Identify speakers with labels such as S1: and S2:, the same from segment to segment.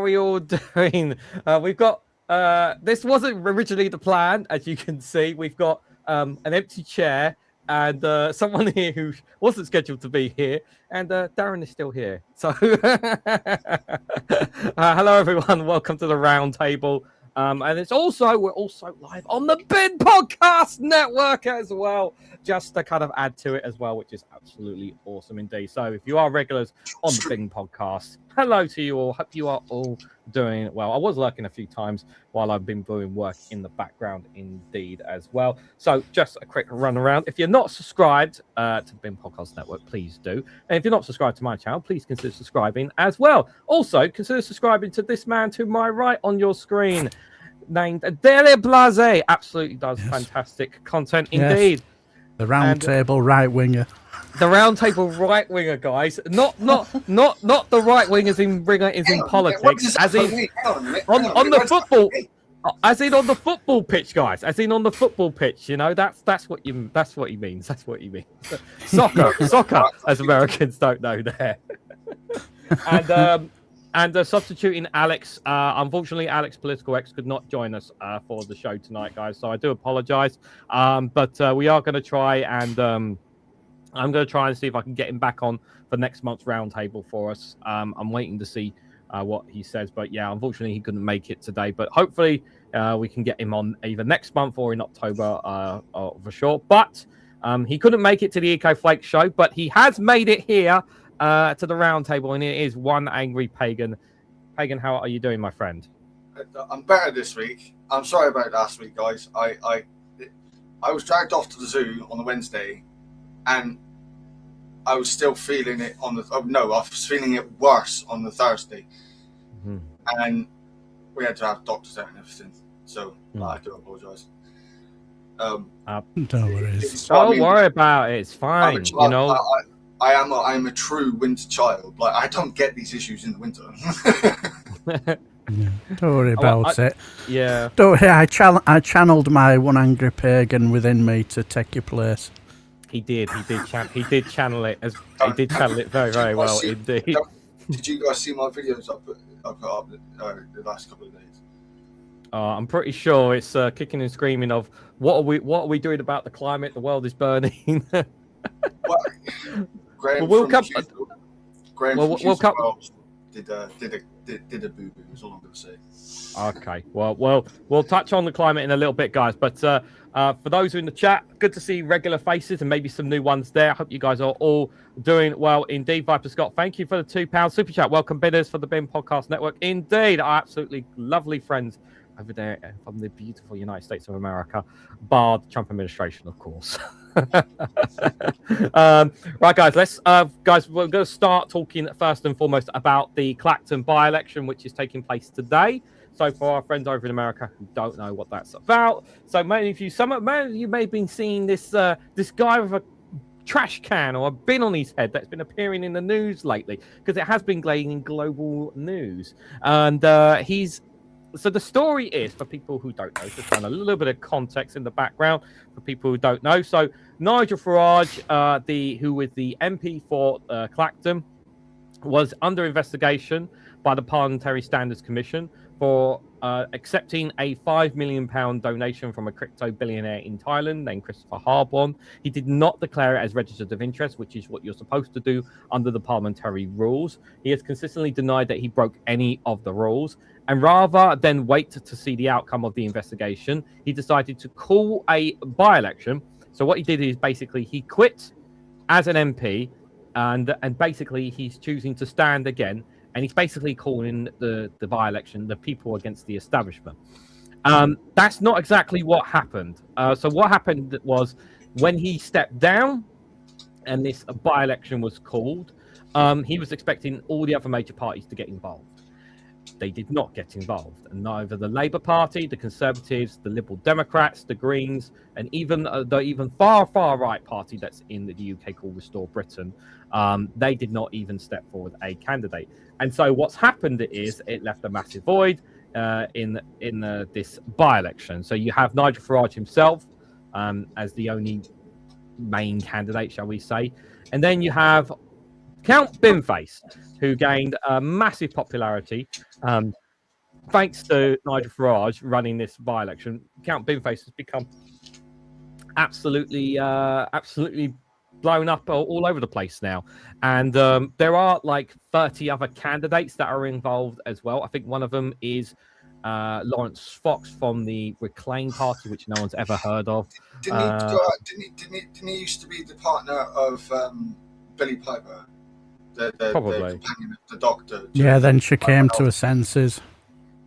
S1: we all doing? We've got this wasn't originally the plan, as you can see. We've got an empty chair and someone here who wasn't scheduled to be here, and Darren is still here. So, hello everyone, welcome to the round table. And we're also live on the BIN Podcast Network as well, just to kind of add to it as well, which is absolutely awesome indeed. So if you are regulars on the BIN Podcast, hello to you all. Hope you are all doing well. I was lurking a few times while I've been doing work in the background indeed as well. So just a quick run around. If you're not subscribed to BIN Podcast Network, please do. And if you're not subscribed to my channel, please consider subscribing as well. Also, consider subscribing to this man to my right on your screen, named Dele Blase. Absolutely does fantastic content indeed.
S2: The round table right winger.
S1: The round table right winger, guys. Not the right wing as in politics, as in on the football, as in on the football pitch, guys. As in on the football pitch. You know, that's what he means. That's what he means. Soccer, as Americans don't know there. And substituting Alex. Unfortunately, Alex Political X could not join us for the show tonight, guys. So I do apologize. But we are going to try and I'm going to try and see if I can get him back on for next month's roundtable for us. I'm waiting to see what he says. But yeah, unfortunately, he couldn't make it today. But hopefully, we can get him on either next month or in October for sure. But he couldn't make it to the Eco Flake show, but he has made it here to the round table, and it is one angry pagan. Pagan, how are you doing, my friend?
S3: I'm better this week. I'm sorry about last week, guys. I was dragged off to the zoo on the Wednesday, and I was still feeling it on the. I was feeling it worse on the Thursday, and we had to have doctors out and everything. So I do apologise.
S2: Don't worry.
S1: Don't worry about it. It's fine. You know.
S3: I'm a true winter child. Like, I don't get these issues in the winter.
S2: Don't worry about it.
S1: Yeah.
S2: Don't worry. I channeled my one angry pagan within me to take your place.
S1: He did. He did channel it very, very well indeed.
S3: Did you guys see my videos I put up the last couple of days?
S1: I'm pretty sure it's kicking and screaming of what are we doing about the climate? The world is burning.
S3: Graham
S1: we'll
S3: from
S1: come.
S3: we'll come. Did a boo boo. Is all I'm going to say.
S1: Okay. Well, we'll touch on the climate in a little bit, guys. But for those in the chat, good to see regular faces and maybe some new ones there. I hope you guys are all doing well indeed. Viper Scott, thank you for the £2 super chat. Welcome, bidders, for the BIN Podcast Network. Indeed, our absolutely lovely friends over there from the beautiful United States of America, bar the Trump administration, of course. Right, guys, we're going to start talking first and foremost about the Clacton by-election, which is taking place today. So for our friends over in America who don't know what that's about, so many of you may have been seeing this guy with a trash can or a bin on his head that's been appearing in the news lately, because it has been gaining global news. And so the story is, for people who don't know, just a little bit of context in the background for people who don't know. So Nigel Farage, who was the MP for Clacton, was under investigation by the Parliamentary Standards Commission for accepting a £5 million donation from a crypto billionaire in Thailand named Christopher Harborn. He did not declare it as registered of interest, which is what you're supposed to do under the parliamentary rules. He has consistently denied that he broke any of the rules. And rather than wait to see the outcome of the investigation, he decided to call a by-election. So what he did is basically he quit as an MP, and basically he's choosing to stand again. And he's basically calling the by-election the people against the establishment. That's not exactly what happened. So what happened was when he stepped down and this by-election was called, he was expecting all the other major parties to get involved. They did not get involved, and neither the Labour Party, the Conservatives, the Liberal Democrats, the Greens, and even the far right party that's in the UK called Restore Britain, they did not even step forward a candidate. And so what's happened is it left a massive void in this by-election. So you have Nigel Farage himself as the only main candidate, shall we say, and then you have Count Binface, who gained massive popularity thanks to Nigel Farage running this by-election, Count Binface has become absolutely blown up all over the place now. And there are like 30 other candidates that are involved as well. I think one of them is Lawrence Fox from the Reclaim Party, which no one's ever heard of.
S3: Didn't he used to be the partner of Billy Piper? The
S1: Probably.
S3: companion of the Doctor.
S2: Yeah, then she came to her senses.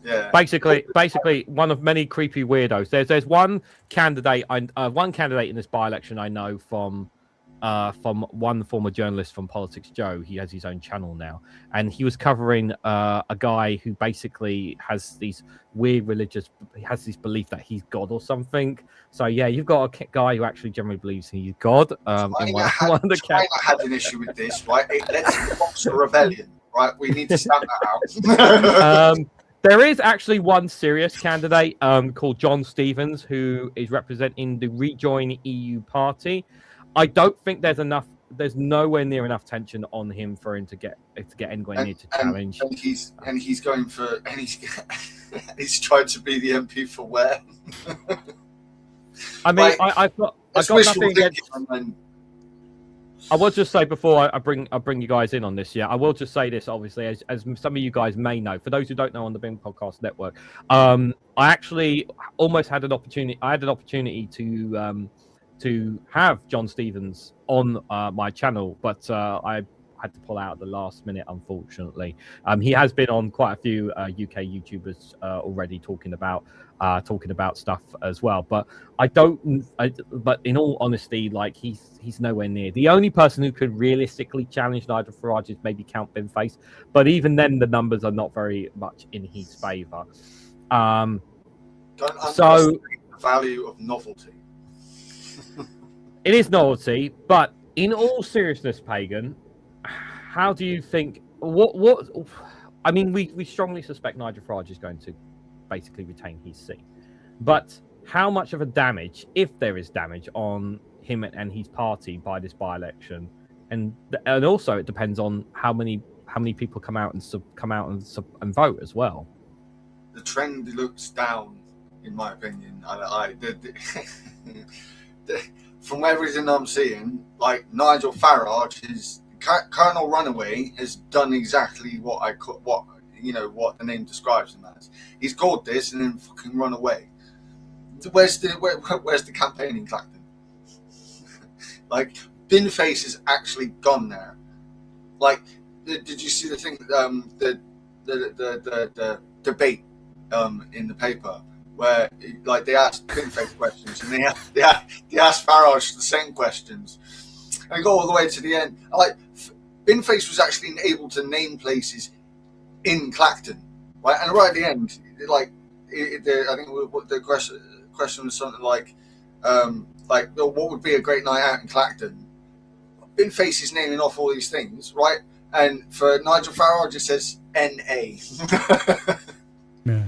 S3: Yeah.
S1: Basically, one of many creepy weirdos. There's one candidate in this by-election I know from one former journalist from Politics Joe. He has his own channel now, and he was covering a guy who basically has these weird has this belief that he's God or something. So yeah, you've got a guy who actually generally believes he's God.
S3: China had an issue with this, right? Let's box a rebellion, right? We need to stamp that out.
S1: There is actually one serious candidate called John Stevens, who is representing the Rejoin EU party. I don't think there's nowhere near enough tension on him for him to get anywhere near to challenge.
S3: And he's going for he's trying to be the MP for where?
S1: I mean, I've got nothing against. I will just say before I bring you guys in on this, I will just say this, obviously, as some of you guys may know, for those who don't know on the Bing Podcast Network, I actually almost had an opportunity. I had an opportunity to have John Stevens on my channel, but I had to pull out at the last minute, unfortunately. He has been on quite a few UK YouTubers already talking about stuff as well, but but in all honesty, like he's nowhere near. The only person who could realistically challenge Nigel Farage is maybe Count Binface, but even then the numbers are not very much in his favor.
S3: Don't underestimate the value of novelty.
S1: It is novelty, but in all seriousness, Pagan, how do you think? What? I mean, we strongly suspect Nigel Farage is going to basically retain his seat, but how much of a damage, if there is damage, on him and his party by this by-election, and also it depends on how many people come out and vote as well.
S3: The trend looks down, in my opinion. From everything I'm seeing, like Nigel Farage, his Colonel Runaway has done exactly what the name describes him as. He's called this and then fucking run away. Where's the campaign in Clacton? Like, Binface has actually gone there. Like, did you see the thing? The debate in the paper, where like they asked Binface questions and they asked Farage the same questions, and they go all the way to the end. Like, Binface was actually able to name places in Clacton, right? And right at the end, like I think the question was something like what would be a great night out in Clacton? Binface is naming off all these things, right? And for Nigel Farage, it says N.A.
S2: Yeah.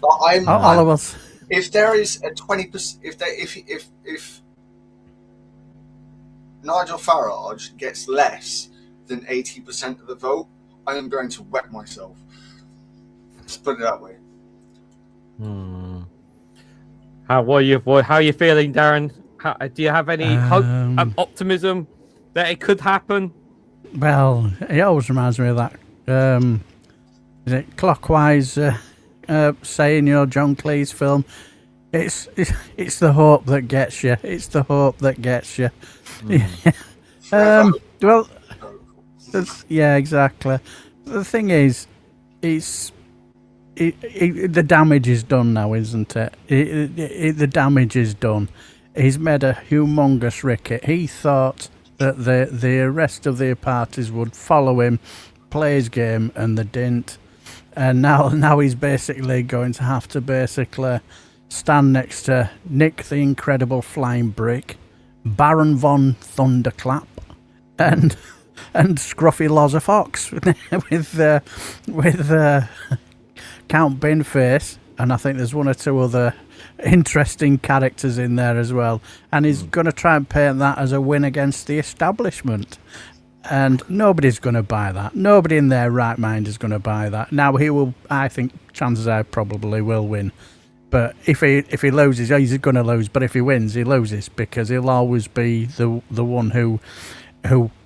S3: All
S2: of us.
S3: If there is a 20%, if Nigel Farage gets less than 80% of the vote, I am going to wet myself. Let's put it that way.
S1: How are you feeling, Darren? Do you have any hope and optimism that it could happen?
S2: Well, it always reminds me of that. Is it Clockwise saying, John Cleese film? It's the hope that gets you. It's the hope that gets you. Well, yeah, exactly. The thing is, the damage is done now, isn't it? The damage is done. He's made a humongous ricket. He thought that the rest of the parties would follow him, play his game, and they didn't. And now he's basically going to have to stand next to Nick the Incredible Flying Brick, Baron Von Thunderclap, and Scruffy Loza Fox with Count Binface, and I think there's one or two other interesting characters in there as well. And he's going to try and paint that as a win against the establishment. And nobody's going to buy that. Nobody in their right mind is going to buy that. Now, he will, I think, chances are probably will win. But if he loses, he's going to lose. But if he wins, he loses, because he'll always be the one who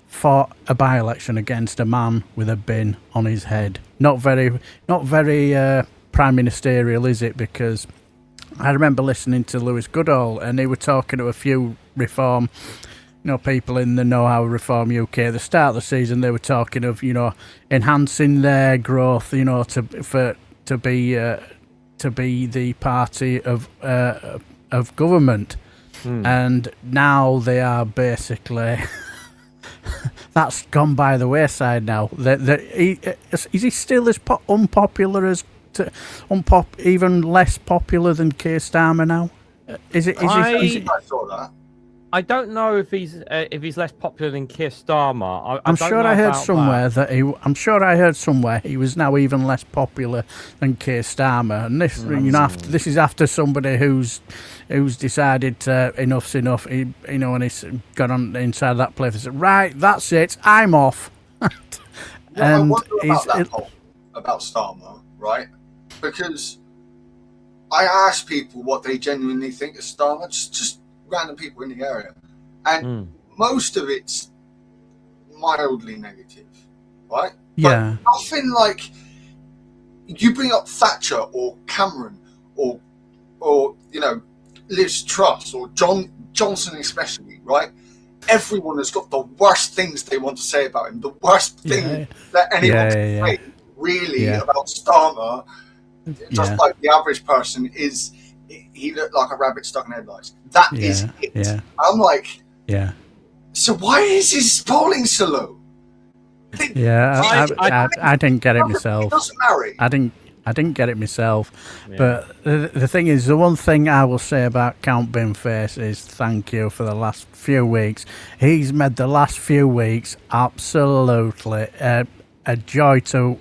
S2: fought a by-election against a man with a bin on his head. Not very prime ministerial, is it? Because I remember listening to Lewis Goodall, and he were talking to a few reform, people in the Know How Reform UK. At the start of the season, they were talking of, enhancing their growth, to be the party of government, and now they are basically that's gone by the wayside now. Is he still as unpopular as even less popular than Keir Starmer now?
S3: I saw that.
S1: I don't know if he's less popular than Keir Starmer.
S2: I'm sure I heard somewhere he was now even less popular than Keir Starmer. And this, this is after somebody who's decided enough's enough. And he's gone on inside that place and said, "Right, that's it. I'm off."
S3: I wonder about that poll about Starmer, right? Because I asked people what they genuinely think of Starmer, just random people in the area, and most of it's mildly negative, right?
S2: Yeah.
S3: But nothing like you bring up Thatcher or Cameron or Liz Truss or Johnson especially, right? Everyone has got the worst things they want to say about him, the worst thing that anyone can say really about Starmer, just like the average person is. He looked like a rabbit stuck in headlights. That is it. Yeah. I'm like, so why is his polling so low?
S2: I didn't get it myself.
S3: He doesn't marry.
S2: I didn't get it myself. Yeah. But the thing is, the one thing I will say about Count Binface is thank you for the last few weeks. He's made the last few weeks absolutely a joy to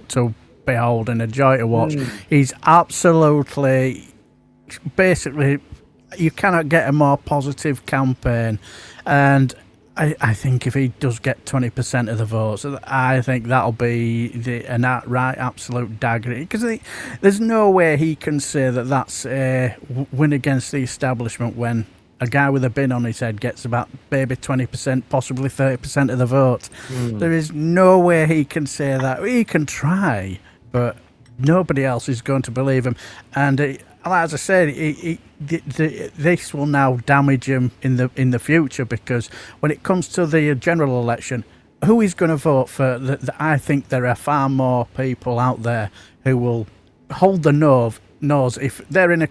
S2: behold and a joy to watch. He's absolutely... Basically, you cannot get a more positive campaign, and I think if he does get 20% of the votes, I think that'll be an outright absolute dagger, because there's no way he can say that that's a win against the establishment when a guy with a bin on his head gets about maybe 20%, possibly 30% of the vote. There is no way he can say that. He can try, but nobody else is going to believe him, and as I said, this will now damage him in the future, because when it comes to the general election, who is going to vote for? I think there are far more people out there who will hold the nose if they're in a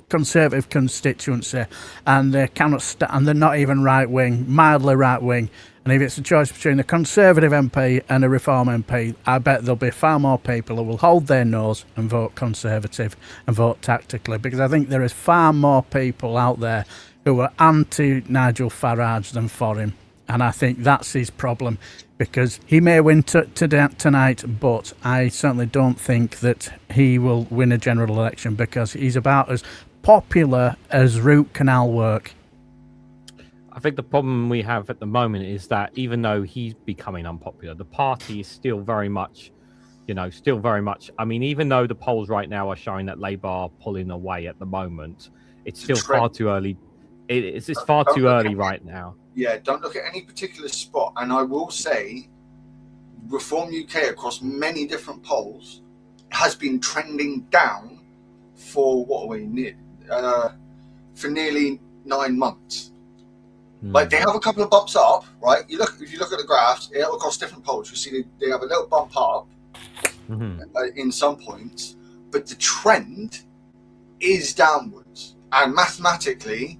S2: Conservative constituency and they cannot and they're not even right wing, mildly right wing. And if it's a choice between a Conservative MP and a Reform MP, I bet there'll be far more people who will hold their nose and vote Conservative and vote tactically, because I think there is far more people out there who are anti-Nigel Farage than for him. And I think that's his problem, because he may win tonight, but I certainly don't think that he will win a general election, because he's about as popular as root canal work.
S1: I think the problem we have at the moment is that even though he's becoming unpopular, the party is still very much, I mean, even though the polls right now are showing that Labour are pulling away at the moment, it's still far too early. It's just far too early right now.
S3: Yeah, don't look at any particular spot. And I will say, Reform UK across many different polls has been trending down for for nearly 9 months. Like, they have a couple of bumps up, right? If you look at the graphs, across different polls, you see they have a little bump up in some points, but the trend is downwards. And mathematically,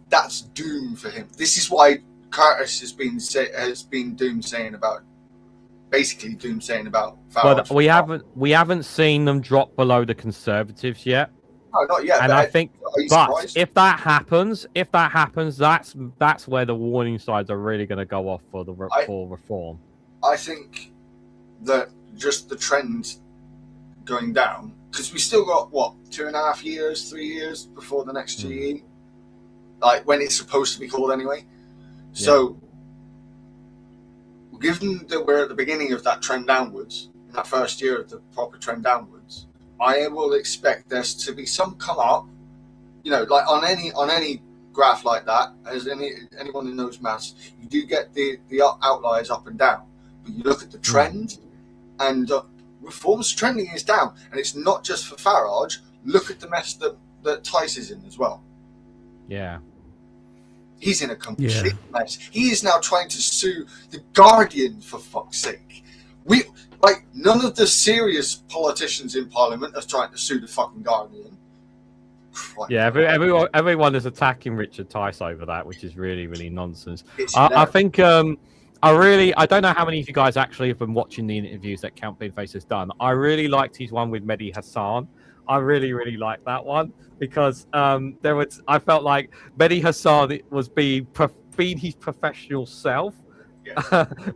S3: that's doom for him. This is why Curtis has been doomsaying about Farage.
S1: But we haven't seen them drop below the Conservatives yet.
S3: No, not yet.
S1: And I think, but if that happens, that's where the warning signs are really going to go off for Reform.
S3: I think that just the trend going down, because we still got 2.5 years, 3 years before the next GE, like when it's supposed to be called anyway. So given that we're at the beginning of that trend downwards, in that first year of the proper trend downwards, I will expect there to be some come up, like on any graph like that, as anyone who knows maths, you do get the outliers up and down, but you look at the trend, and Reform's trending is down, and it's not just for Farage. Look at the mess that Tice is in as well.
S1: Yeah.
S3: He's in a complete mess. He is now trying to sue the Guardian, for fuck's sake. None of the serious politicians in Parliament are trying to sue the fucking Guardian. Christ.
S1: Yeah, everyone is attacking Richard Tice over that, which is really, really nonsense. I think I don't know how many of you guys actually have been watching the interviews that Count Beanface has done. I really liked his one with Mehdi Hassan. I really, really liked that one because I felt like Mehdi Hassan was being his professional self,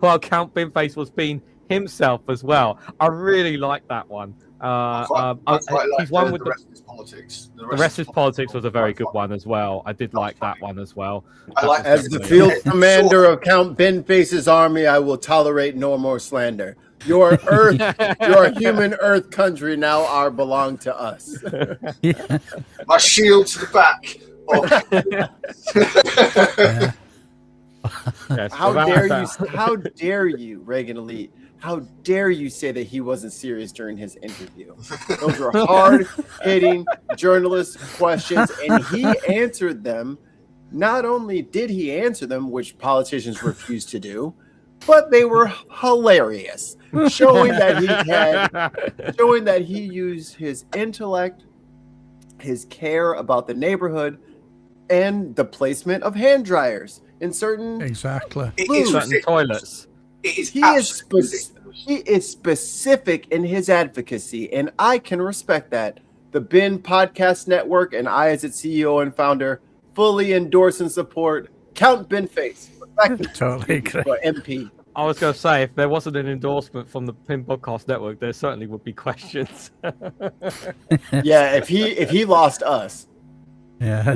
S1: while Count Beanface was being himself as well. I really liked that one. He's one with the rest of his politics. The rest of his politics was a very good one as well. I did like that one as well.
S4: As the field commander of Count Beanface's army, I will tolerate no more slander. Your Earth, your human Earth country now belong to us.
S3: My shield to the back.
S4: Yes, how dare you, Reagan Elite? How dare you say that he wasn't serious during his interview? Those were hard-hitting journalist questions, and he answered them. Not only did he answer them, which politicians refuse to do, but they were hilarious, showing that he used his intellect, his care about the neighborhood, and the placement of hand dryers in certain
S1: certain toilets.
S3: He
S4: is specific in his advocacy, and I can respect that. The Bin Podcast Network and I, as its CEO and founder, fully endorse and support Count Beanface.
S2: Totally agree.
S4: For MP.
S1: I was going to say, if there wasn't an endorsement from the Bin Podcast Network, there certainly would be questions.
S4: Yeah, if he lost us.
S2: Yeah,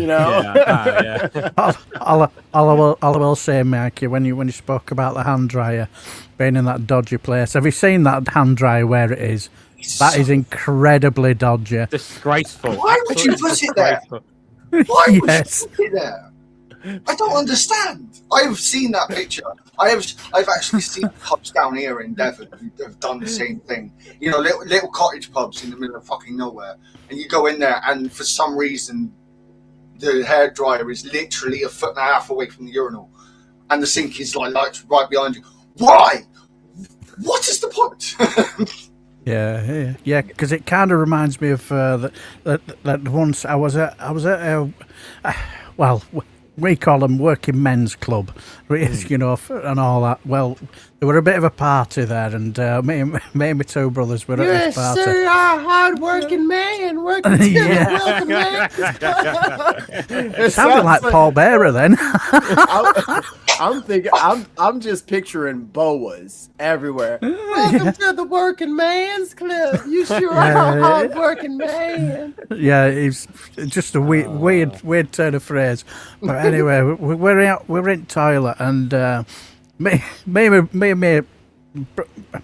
S4: all
S2: I will say, Mikey, when you spoke about the hand dryer being in that dodgy place, have you seen that hand dryer where it is? That is incredibly dodgy.
S1: Disgraceful.
S3: Why would you put it there? Why would you put it there? I don't understand. I've seen that picture. I've actually seen pubs down here in Devon who have done the same thing. Little cottage pubs in the middle of fucking nowhere, and you go in there, and for some reason, the hairdryer is literally a foot and a half away from the urinal, and the sink is like right behind you. Why? What is the point?
S2: Yeah, because it kind of reminds me of that once I was at we call them working men's club, and all that. Well, there were a bit of a party there, and me and my two brothers were at this party.
S4: Yes, sir, a hard-working man, working welcome man.
S2: It sounded like Paul Bearer then.
S4: I'm thinking, I'm just picturing boas everywhere. Welcome to the Working Man's Club. You sure are a hard-working man.
S2: Yeah, it's just a weird turn of phrase. But anyway, we're in toilet, and me and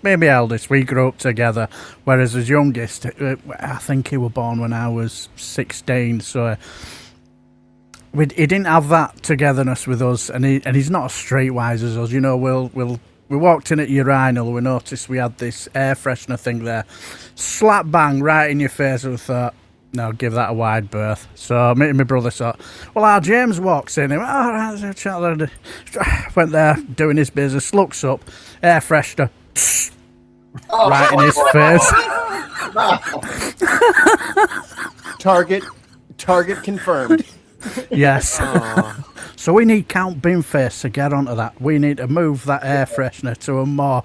S2: my eldest, we grew up together. Whereas his youngest, I think he was born when I was 16, so. He didn't have that togetherness with us, and he's not as streetwise as us. We walked in at urinal, we noticed we had this air freshener thing there, slap bang right in your face, and we thought, no, give that a wide berth. So me and my brother thought, well, our James walks in, he went, all right, went there doing his business, looks up, air freshener, right in his face.
S4: Target confirmed.
S2: Yes. So we need Count Beanface to get onto that. We need to move that air freshener to a more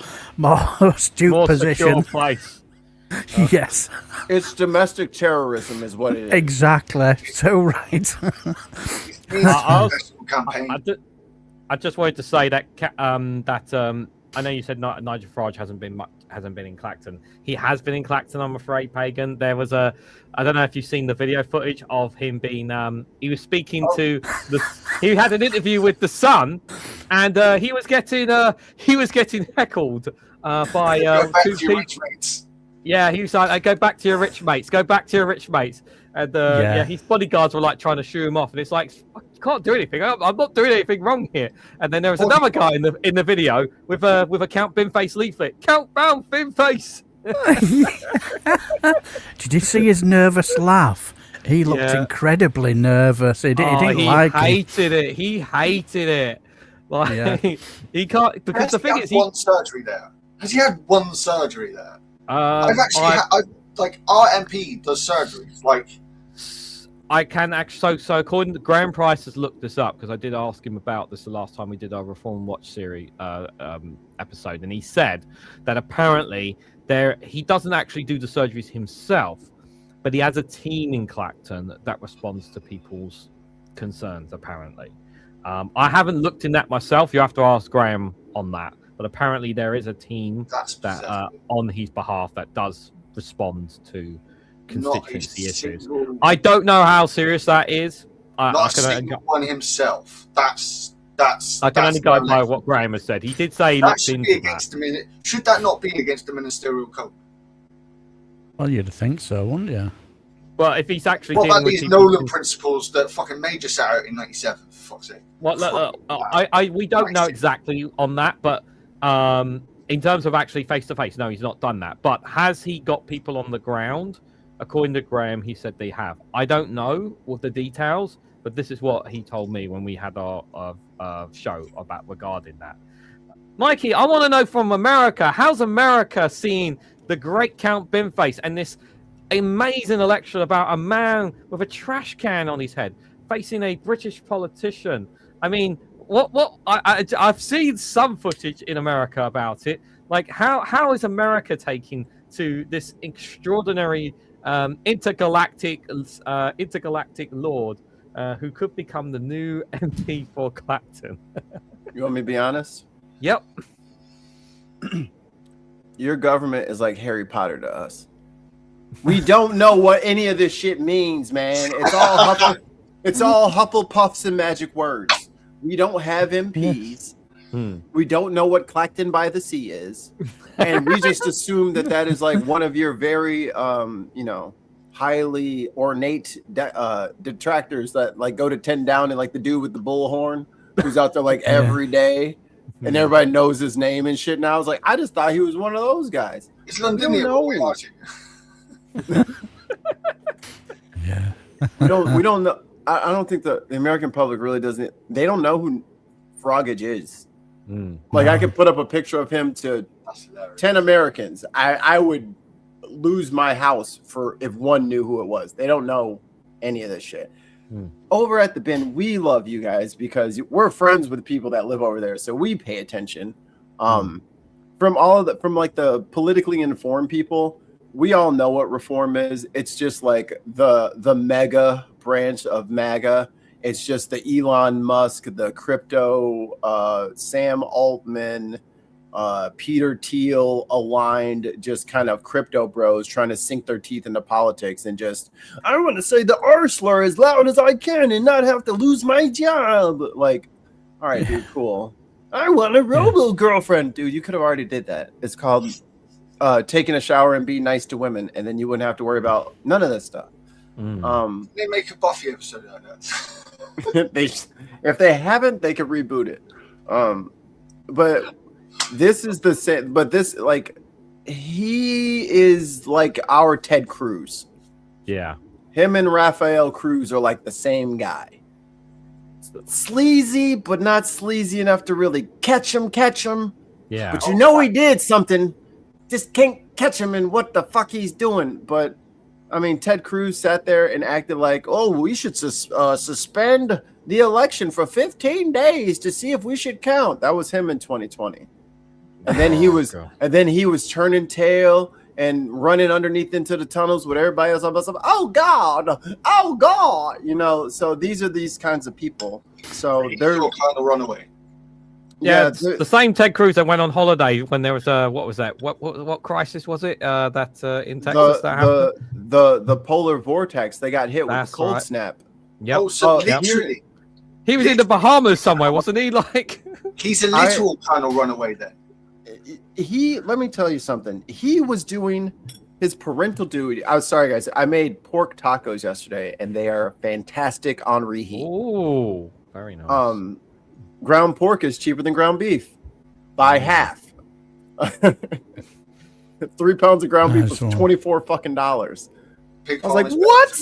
S2: astute position.
S1: Place.
S2: Yes.
S4: It's domestic terrorism is what it is.
S2: Exactly. So right.
S1: I just wanted to say that I know you said Nigel Farage hasn't been in Clacton. He has been in Clacton, I'm afraid, Pagan. There was I don't know if you've seen the video footage of him being he was speaking to he had an interview with The Sun, and he was getting heckled by
S3: Go back
S1: two
S3: to your
S1: people.
S3: rich mates.
S1: Yeah, he was like, "Go back to your rich mates. Go back to your rich mates." And his bodyguards were like trying to shoo him off, and it's like, "You can't do anything. I'm not doing anything wrong here." And then there was another guy in the video with a Count Binface leaflet. Count down Binface.
S2: Did you see his nervous laugh? He looked incredibly nervous. He didn't like it.
S1: He hated it. Like he can't, because the thing is,
S3: one surgery there. Has he had one surgery there?
S1: I've
S3: like RMP does surgeries. Like
S1: I can actually. So according to Graham Price has looked this up, because I did ask him about this the last time we did our Reform Watch series episode, and he said that apparently he doesn't actually do the surgeries himself, but he has a team in Clacton that responds to people's concerns. Apparently, I haven't looked in that myself. You have to ask Graham on that. But apparently there is a team that on his behalf that does respond to constituency issues. I don't know how serious that is.
S3: Not a single one himself. I
S1: can only go by what Graham has said. He did say he looked into that.
S3: Should that not be against the ministerial code?
S2: Well, you'd think so, wouldn't you?
S1: Well, if he's actually
S3: what
S1: dealing
S3: about
S1: with
S3: these Nolan principles that fucking Major set out in '97? For fuck's sake.
S1: Well, we don't know exactly on that, but in terms of actually face to face, no, he's not done that. But has he got people on the ground? According to Graham, he said they have. I don't know what the details, but this is what he told me when we had our show regarding that. Mikey, I want to know from America, how's America seeing the great Count Binface and this amazing election about a man with a trash can on his head facing a British politician? I mean, I've seen some footage in America about it. Like, how is America taking to this extraordinary intergalactic lord who could become the new MP for Clacton?
S4: You want me to be honest?
S1: Yep.
S4: Your government is like Harry Potter to us. We don't know what any of this shit means, man. It's all Hufflepuffs and magic words. We don't have MPs. We don't know what Clacton by the Sea is, and we just assume that is like one of your very, highly ornate detractors that like go to 10 down, and like the dude with the bullhorn who's out there like every day, and everybody knows his name and shit. And I was like, I just thought he was one of those guys.
S3: It's Londonian.
S2: Yeah.
S4: We don't know. I don't think the American public really doesn't. They don't know who Frogage is. Like, I could put up a picture of him to 10 Americans. I would lose my house if one knew who it was. They don't know any of this shit. Over at the bin, we love you guys because we're friends with people that live over there, so we pay attention. From the politically informed people, we all know what reform is. It's just like the mega branch of MAGA. It's just the Elon Musk, the crypto, Sam Altman, Peter Thiel aligned, just kind of crypto bros trying to sink their teeth into politics and just, I want to say the R slur as loud as I can and not have to lose my job. Like, all right, dude, cool. I want a robo girlfriend. Dude, you could have already did that. It's called taking a shower and be nice to women, and then you wouldn't have to worry about none of this stuff.
S3: They make a Buffy episode like that.
S4: If they haven't, they could reboot it. But this is the same. But this, like, he is like our Ted Cruz.
S1: Yeah,
S4: him and Rafael Cruz are like the same guy. Sleazy, but not sleazy enough to really catch him. Yeah, but he did something. Just can't catch him in what the fuck he's doing. But I mean, Ted Cruz sat there and acted like, oh, we should suspend the election for 15 days to see if we should count. That was him in 2020. And then he was turning tail and running underneath into the tunnels with everybody else. Oh God. So these are these kinds of people. So they're
S3: kind of runaway.
S1: Yeah, it's the same Ted Cruz that went on holiday when there was what was that? What crisis was it? That in Texas that happened?
S4: The polar vortex. They got hit with a cold snap.
S1: Yep.
S3: Oh, so literally.
S1: He was in the Bahamas somewhere, wasn't he? Like,
S3: he's a literal kind of runaway then.
S4: Let me tell you something. He was doing his parental duty. I'm sorry, guys. I made pork tacos yesterday, and they are fantastic on reheat.
S1: oh, very nice.
S4: Ground pork is cheaper than ground beef by half. 3 pounds of ground beef was $24 fucking dollars. I was like, what?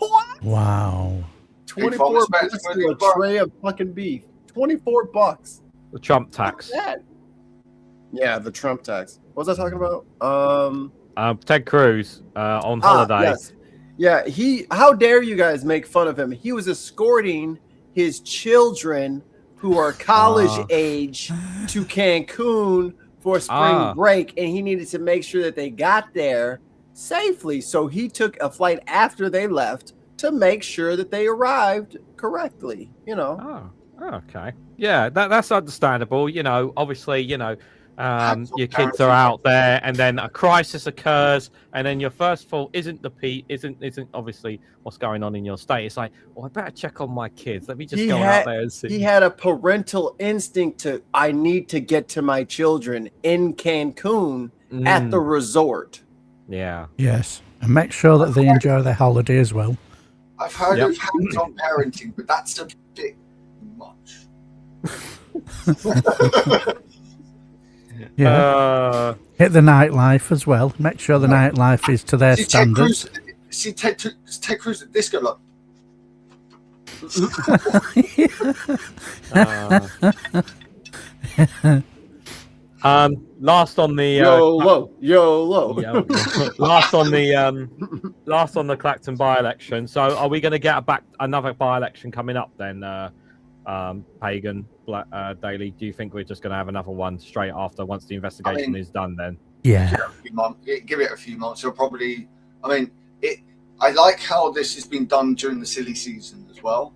S4: What?
S2: Wow.
S4: 24 bucks for a tray of fucking beef. $24.
S1: The Trump tax.
S4: Yeah, the Trump tax. What was I talking about?
S1: Ted Cruz on holiday.
S4: Yes. Yeah, how dare you guys make fun of him? He was escorting his children who are college age to Cancun for spring break, and he needed to make sure that they got there safely. So he took a flight after they left to make sure that they arrived correctly, you know.
S1: Oh, okay. Yeah, that's understandable. You know, obviously, you know, your kids are out there, and then a crisis occurs, and then your first thought isn't obviously what's going on in your state. It's like, I better check on my kids. Let me just go out there and see.
S4: He had a parental instinct I need to get to my children in Cancun at the resort.
S1: Yeah.
S2: Yes, and make sure that they enjoy their holiday as well.
S3: I've heard of hands-on parenting, but that's a bit much.
S2: Yeah. Hit the nightlife as well. Make sure the nightlife is to their standards.
S3: Ted Cruz at disco, look.
S1: Last on the
S4: YOLO.
S1: Last on the Clacton by-election. So, are we going to get another by-election coming up then? Pagan, Daily. Do you think we're just going to have another one straight after once the investigation is done? Then,
S2: yeah,
S3: give it a few months. It'll probably. I like how this has been done during the silly season as well.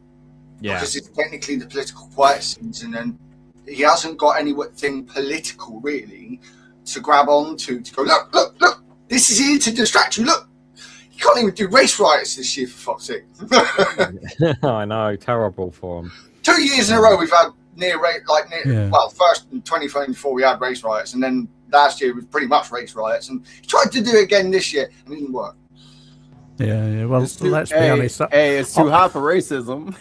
S1: Yeah,
S3: because it's technically the political quiet season, and he hasn't got anything political really to grab onto to go. Look! This is here to distract you. Look, you can't even do race riots this year, for fuck's sake.
S1: I know, terrible for him.
S3: 2 years in a row we've had well, first in 2024 we had race riots, and then last year was pretty much race riots, and he tried to do it again this year and it didn't work.
S2: Yeah. Well, let's be honest.
S4: It's too hot for racism.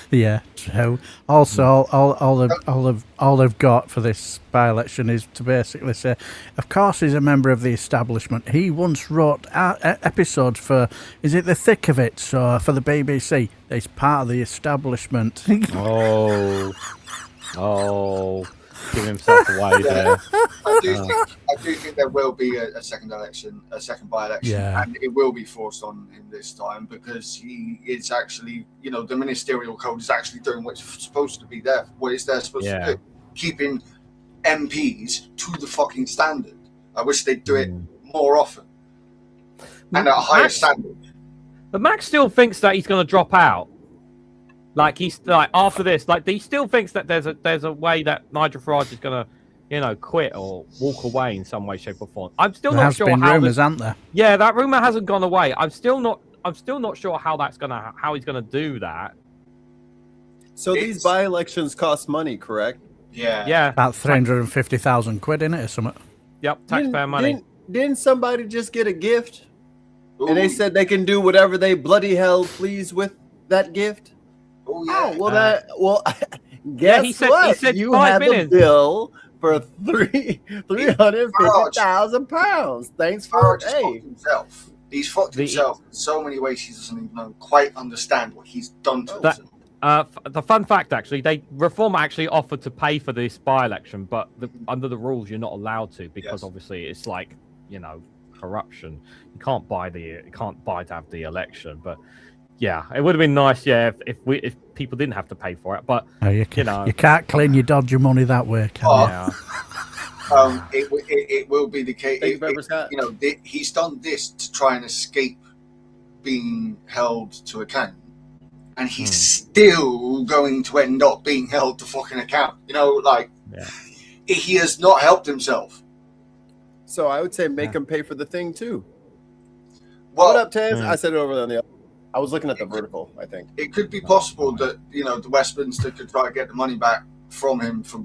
S2: yeah. So also, all they've got for this by-election is to basically say, of course, he's a member of the establishment. He once wrote episodes for, is it The Thick of It? So for the BBC, he's part of the establishment.
S1: Give himself away there.
S3: I do think there will be a second by-election, and it will be forced on him this time because he is actually, the ministerial code is actually doing what's supposed to be there, what it's there supposed to do, keeping MPs to the fucking standard. I wish they'd do it more often and at a higher standard.
S1: But Max still thinks that he's going to drop out. Like he's like after this, like he still thinks that there's a way that Nigel Farage is gonna, quit or walk away in some way, shape, or form. I'm still not sure.
S2: There has been rumours, aren't there?
S1: Yeah, that rumor hasn't gone away. I'm still not sure how he's gonna do that.
S4: So these by-elections cost money, correct?
S3: Yeah.
S2: About 350,000 quid in it or something.
S1: Yep, taxpayer money.
S4: Didn't somebody just get a gift? Ooh. And they said they can do whatever they bloody hell please with that gift?
S3: Oh, yeah.
S4: Guess what? He said you have a bill for £350,000. Thanks for
S3: himself. He's fucked himself in so many ways. He doesn't even quite understand what he's done to himself.
S1: The fun fact, actually, Reform actually offered to pay for this by-election, but under the rules, you're not allowed to because obviously it's like corruption. You can't buy to have the election, but. Yeah, it would have been nice, if people didn't have to pay for it. But
S2: you can't claim you dodge your money that way, can
S3: you? It will be the case. He's done this to try and escape being held to account, and he's still going to end up being held to fucking account. He has not helped himself.
S4: So I would say make him pay for the thing too. Well, what up, Taz? I said it over on the other. I was looking at the vertical, I think.
S3: It could be possible that the Westminster could try to get the money back from him for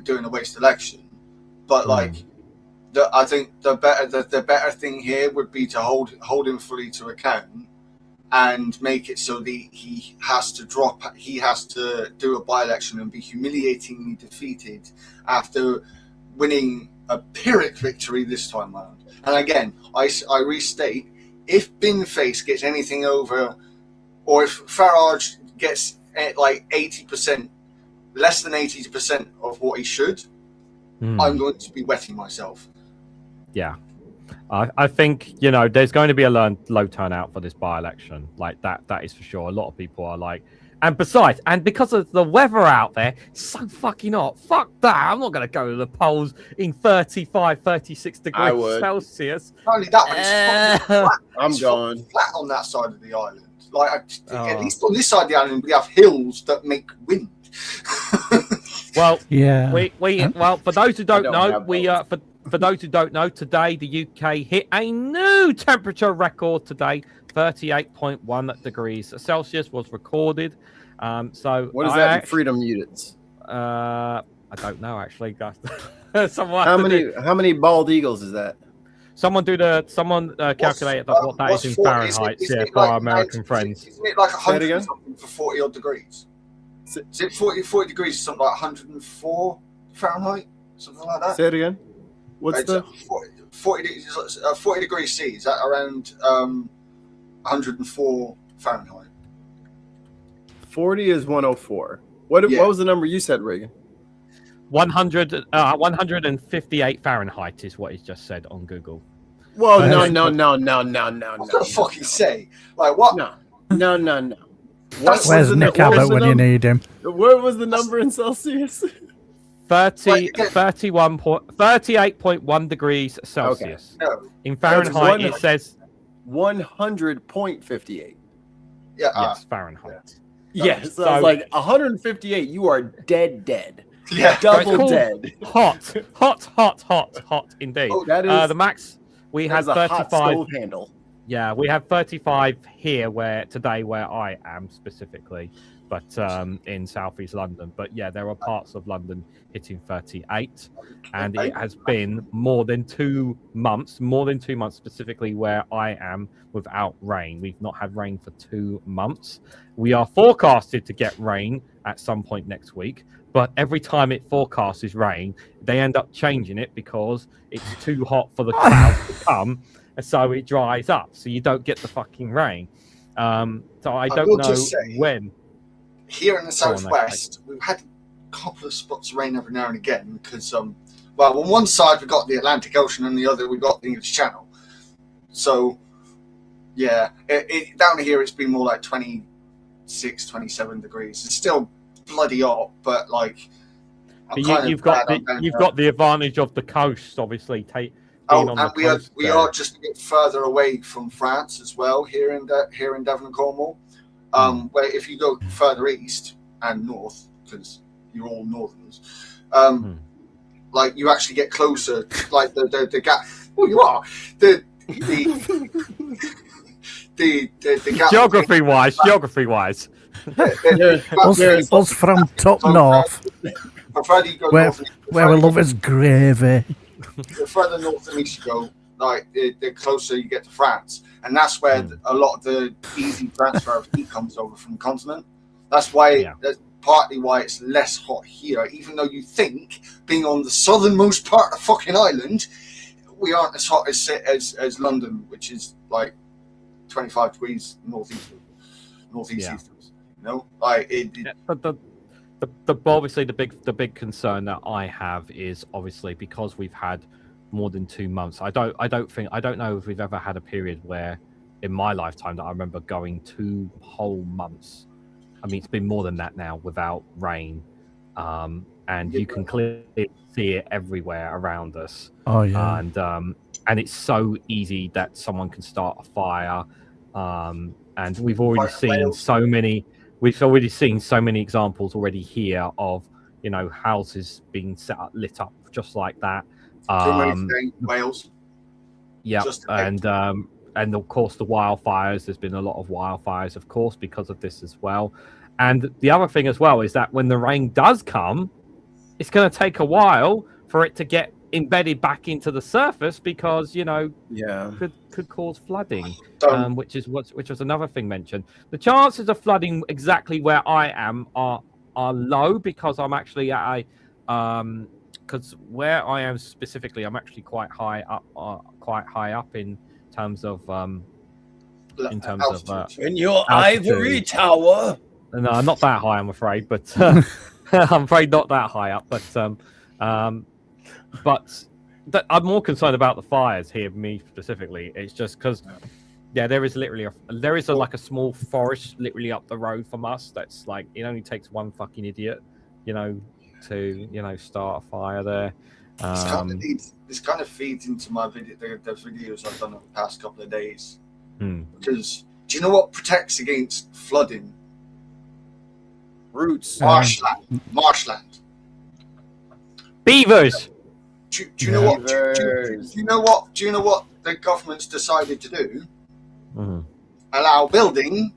S3: doing a waste election, but I think the better thing here would be to hold him fully to account and make it so that he has to do a by-election and be humiliatingly defeated after winning a Pyrrhic victory this time around. And again, I restate, if Binface gets anything over, or if Farage gets like 80%, less than 80% of what he should, I'm going to be wetting myself.
S1: Yeah. I think, there's going to be a low turnout for this by-election. Like that is for sure. A lot of people are like, and besides, and because of the weather out there, it's so fucking hot. Fuck that. I'm not going to go to the polls in 35, 36 degrees Celsius.
S3: Not only that, but it's fucking flat.
S4: I'm going
S3: flat on that side of the island. Like, at least on this side of the island, we have hills that make wind.
S1: Well,
S2: yeah.
S1: Well, for those who don't know, for those who don't know, today the UK hit a new temperature record today. 38.1 degrees Celsius was recorded. So
S4: what is that in freedom units?
S1: I don't know actually, guys.
S4: How many bald eagles is that?
S1: Someone calculated what that is in Fahrenheit. For our American friends.
S3: Isn't it like 100 something for 40 odd degrees? Is it 40 degrees? Something like 104 Fahrenheit, something like that.
S4: Say it again. What's the
S3: 40 degrees C? Is that around 104 Fahrenheit?
S4: 40 is 104. What was the number you said, Reagan?
S1: 158 Fahrenheit is what he's just said on Google.
S4: Well, no.
S3: What the fuck you say? Like what?
S4: No.
S2: Where's Nick Abbott when you need him?
S4: What was the number in Celsius?
S1: 38.1 degrees Celsius.
S3: Okay. No.
S1: In Fahrenheit, it says
S4: 100.58.
S3: Yeah.
S1: Yes, Fahrenheit.
S4: Yes. So I was like 158. You are dead.
S3: Yeah.
S4: Double dead.
S1: Hot indeed.
S4: Oh, that is
S1: the max. We had 35.
S4: Hot stove handle.
S1: Yeah, we have 35 here where I am specifically, but in southeast London. But yeah, there are parts of London hitting 38, and it has been more than 2 months specifically where I am without rain. We've not had rain for 2 months. We are forecasted to get rain at some point next week, but every time it forecasts rain, they end up changing it because it's too hot for the clouds to come. And so it dries up, so you don't get the fucking rain. So I don't know when.
S3: Here in the southwest, we've had a couple of spots of rain every now and again because, on one side we've got the Atlantic Ocean and the other we've got the English Channel. So, yeah, down here it's been more like 26, 27 degrees. It's still bloody hot, but like,
S1: you've got the advantage of the coast, obviously.
S3: We are just a bit further away from France as well here in Devon and Cornwall. Where if you go further east and north, because you're all northerners, like you actually get closer. Like the gap. Well, you are the gap.
S1: Geography wise.
S2: Us from top north, where we love is gravy.
S3: The further north and east you go, like the closer you get to France, and that's where a lot of the easy transfer of heat comes over from the continent. That's why that's partly why it's less hot here, even though you think being on the southernmost part of the fucking island, we aren't as hot as London, which is like 25 degrees northeast. You know, like
S1: but obviously the big concern that I have is obviously because we've had more than 2 months. I don't know if we've ever had a period where in my lifetime that I remember going 2 whole months. I mean, it's been more than that now without rain, and you can clearly see it everywhere around us.
S2: Oh yeah,
S1: and it's so easy that someone can start a fire, and we've already seen so many. We've already seen so many examples already here of, houses being lit up just like that.
S3: Wales.
S1: Yeah, and and of course the wildfires. There's been a lot of wildfires, of course, because of this as well. And the other thing as well is that when the rain does come, it's going to take a while for it to get embedded back into the surface because could cause flooding, which was another thing mentioned. The chances of flooding exactly where I am are low because I'm actually at because where I am specifically, I'm actually quite high up in terms of
S5: in your ivory tower.
S1: No, not that high, I'm afraid, but I'm afraid not that high up. But I'm more concerned about the fires here, me specifically. It's just because, there is literally like a small forest literally up the road from us. That's like it only takes one fucking idiot, to start a fire there.
S3: This kind of feeds into my video, the videos I've done over the past couple of days. Because do you know what protects against flooding?
S4: Roots.
S3: Marshland.
S1: Beavers.
S3: Do you know what? Do you know what the government's decided to do? Allow building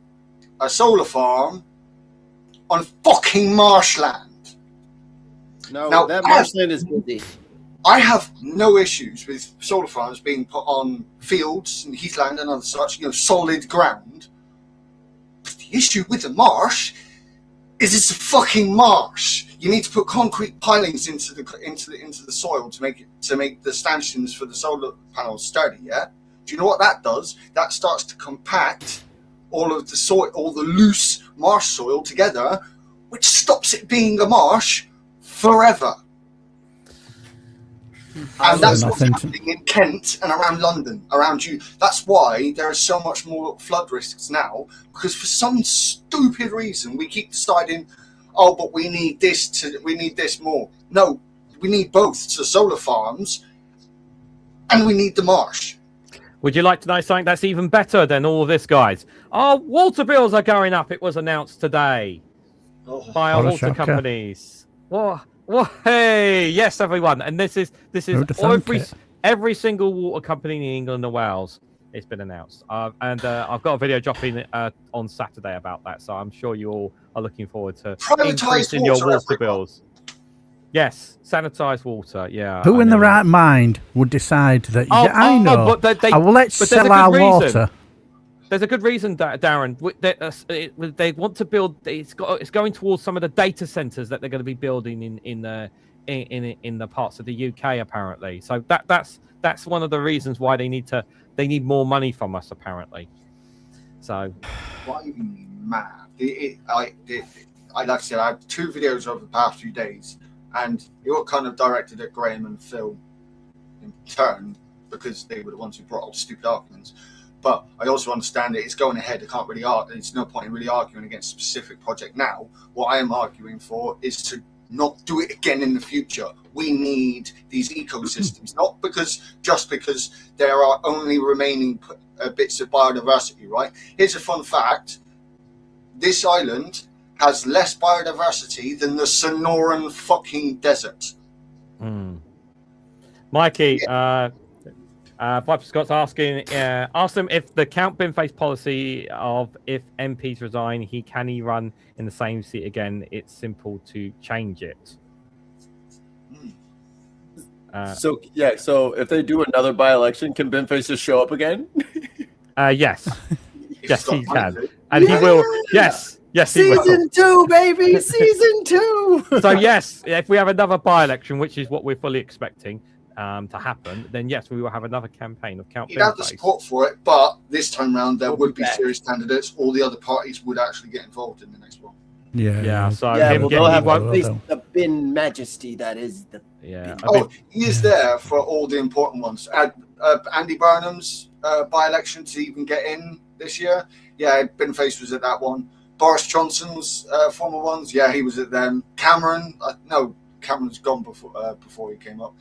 S3: a solar farm on fucking marshland.
S4: No, now, that marshland is busy.
S3: I have no issues with solar farms being put on fields and heathland and other such, solid ground. But the issue with the marsh is it's a fucking marsh. You need to put concrete pilings into the soil to make the stanchions for the solar panels sturdy. Yeah. Do you know what that does? That starts to compact all of the soil, all the loose marsh soil together, which stops it being a marsh forever. And that's what's happening in Kent and around London, around you. That's why there are so much more flood risks now, because for some stupid reason we keep deciding, but we need this more. No, we need both. So solar farms, and we need the marsh.
S1: Would you like to know something that's even better than all of this, guys? Our water bills are going up. It was announced today by our water companies. What? Well, hey, yes, everyone, and this is every single water company in England and Wales. It's been announced, and I've got a video dropping on Saturday about that. So I'm sure you all are looking forward to increasing your water bills. Yes, sanitized water. Yeah.
S2: Who in the right mind would decide that? I know. But let's sell our water.
S1: There's a good reason, Darren. They want to build. It's going towards some of the data centers that they're going to be building in the parts of the UK, apparently. So that's one of the reasons why they need more money from us, apparently. So,
S3: driving me mad. Like I said, I have 2 videos over the past few days, and they were kind of directed at Graham and Phil in turn because they were the ones who brought all stupid arguments. But I also understand that it's going ahead. I can't really argue. There's no point in really arguing against a specific project now. What I am arguing for is to not do it again in the future. We need these ecosystems, not just because there are only remaining bits of biodiversity, right? Here's a fun fact. This island has less biodiversity than the Sonoran fucking desert.
S1: Mikey, Viper Scott's asking, ask them if the Count Binface policy of if MPs resign, can he run in the same seat again? It's simple to change it.
S4: So if they do another by-election, can Binface just show up again?
S1: Yes. Yes, he can. And he will. Yes, he will.
S4: Season 2, baby! Season 2!
S1: So, yes, if we have another by-election, which is what we're fully expecting to happen, then yes, we will have another campaign of Count Binface.
S3: You'd have the support for it, but this time round there would be serious candidates. All the other parties would actually get involved in the next one.
S1: Yeah. So
S4: they'll have the Bin Majesty. That is the.
S1: Yeah.
S3: He is there for all the important ones. Andy Burnham's by-election to even get in this year. Yeah, Binface was at that one. Boris Johnson's former ones. Yeah, he was at them. Cameron. No, Cameron's gone before he came up.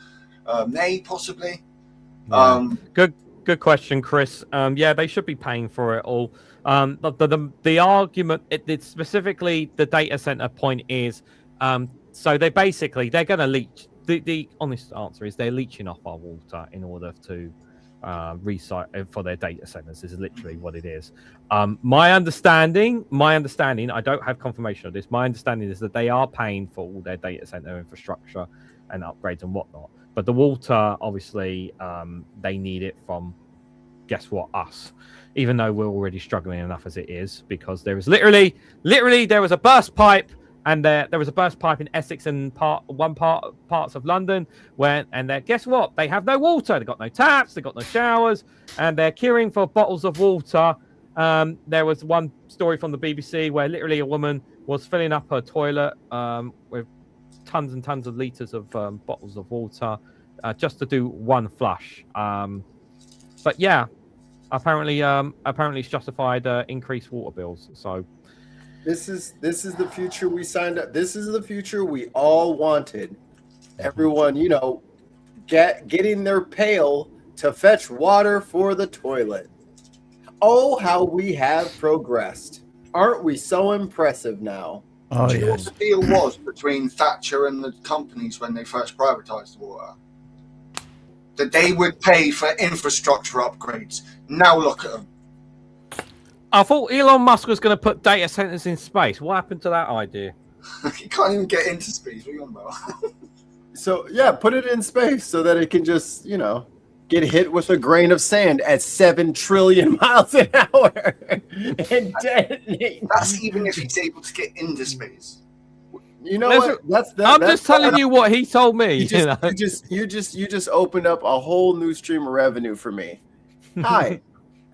S3: May possibly.
S1: Yeah. Good question, Chris. Yeah, they should be paying for it all. The argument, it's specifically the data center point is, so they're going to leach. The honest answer is they're leaching off our water in order to resite for their data centers. Is literally what it is. My understanding, I don't have confirmation of this. My understanding is that they are paying for all their data center infrastructure and upgrades and whatnot. But the water, obviously, they need it from, guess what, us. Even though we're already struggling enough as it is, because there is literally there was a burst pipe, and there was a burst pipe in Essex and parts of London, guess what? They have no water. They've got no taps. They've got no showers, and they're queuing for bottles of water. There was one story from the BBC where literally a woman was filling up her toilet with tons and tons of liters of bottles of water just to do one flush. But yeah. Apparently, it's justified increased water bills. So,
S4: this is the future we signed up. This is the future we all wanted. Everyone, getting their pail to fetch water for the toilet. Oh, how we have progressed! Aren't we so impressive now?
S2: Oh,
S3: Do you know
S2: yes.
S3: what the deal was between Thatcher and the companies when they first privatised water? That they would pay for infrastructure upgrades. Now look at them.
S1: I thought Elon Musk was going to put data centers in space. What happened to that idea?
S3: You can't even get into space. What are you on about?
S4: So yeah, put it in space so that it can just, get hit with a grain of sand at 7 trillion miles an hour and detonate.
S3: That's even if he's able to get into space.
S4: You know what?
S1: I'm just telling you what he told me.
S4: You just opened up a whole new stream of revenue for me. Hi,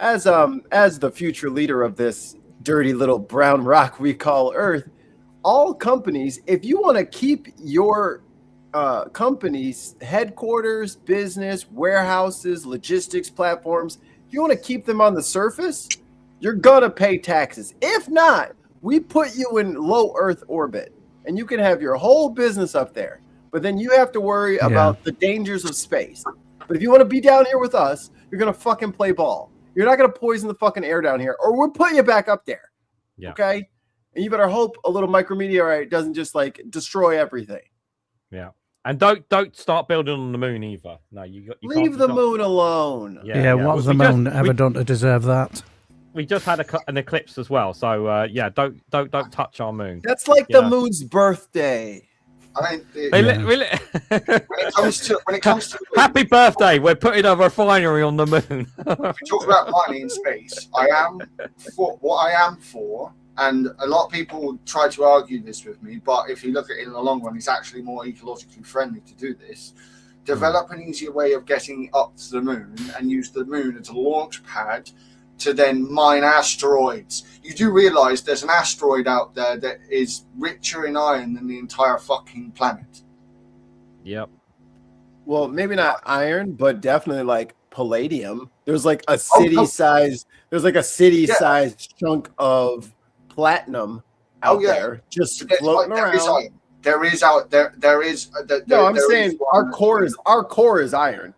S4: as the future leader of this dirty little brown rock we call Earth, all companies, if you want to keep your company's headquarters, business, warehouses, logistics platforms, if you want to keep them on the surface, you're gonna pay taxes. If not, we put you in low Earth orbit. And you can have your whole business up there, but then you have to worry about the dangers of space. But if you want to be down here with us, you're going to fucking play ball. You're not going to poison the fucking air down here, or we'll put you back up there. Yeah. Okay? And you better hope a little micrometeorite doesn't just destroy everything.
S1: Yeah. And don't start building on the moon either. No, you
S4: leave the moon alone.
S2: Yeah. What has the moon ever done to deserve that?
S1: We just had an eclipse as well, so don't touch our moon.
S4: That's like the moon's birthday.
S3: I mean,
S1: when
S3: it comes to
S1: happy birthday, we're putting a refinery on the moon.
S3: If we talk about mining in space, I am for, and a lot of people try to argue this with me, but if you look at it in the long run, it's actually more ecologically friendly to do this. Develop an easier way of getting up to the moon and use the moon as a launch pad to then mine asteroids. You do realize there's an asteroid out there that is richer in iron than the entire fucking planet.
S1: Yep.
S4: Well, maybe not iron, but definitely like palladium. There's like a city-sized sized chunk of platinum out there just floating around.
S3: There is I'm
S4: saying our core is iron.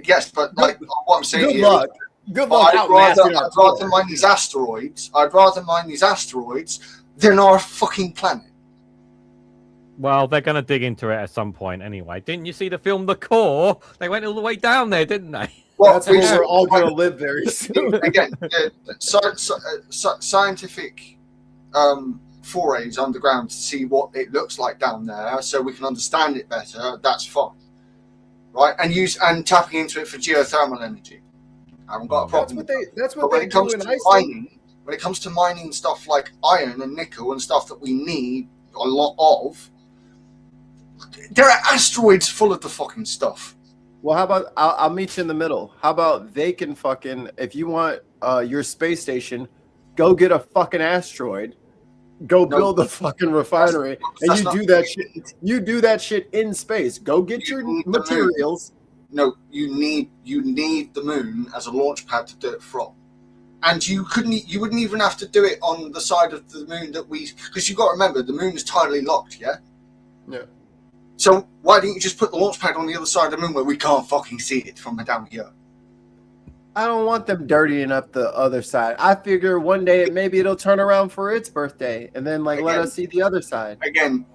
S3: Yes, but what I'm saying
S4: Good luck.
S3: I'd rather mine these asteroids. I'd rather mine these asteroids than our fucking planet.
S1: Well, they're going to dig into it at some point anyway. Didn't you see the film The Core? They went all the way down there, didn't they?
S4: Well, that's where we're all going to live very soon.
S3: Again, scientific forays underground to see what it looks like down there, so we can understand it better. That's fine, right? And tapping into it for geothermal energy. I haven't got a problem.
S4: That's what they do in Iceland.
S3: When it comes to mining stuff like iron and nickel and stuff that we need a lot of, there are asteroids full of the fucking stuff.
S4: Well, how about I'll meet you in the middle? How about they can fucking, if you want your space station, go get a fucking asteroid, build a fucking refinery, and you do that shit. You do that shit in space. Go get your materials.
S3: No, you need the moon as a launch pad to do it from. And you wouldn't even have to do it on the side of the moon because you've got to remember the moon is tidally locked, yeah?
S4: Yeah.
S3: So why didn't you just put the launch pad on the other side of the moon where we can't fucking see it from down here?
S4: I don't want them dirtying up the other side. I figure one day maybe it'll turn around for its birthday and then let us see the other side.
S3: Again,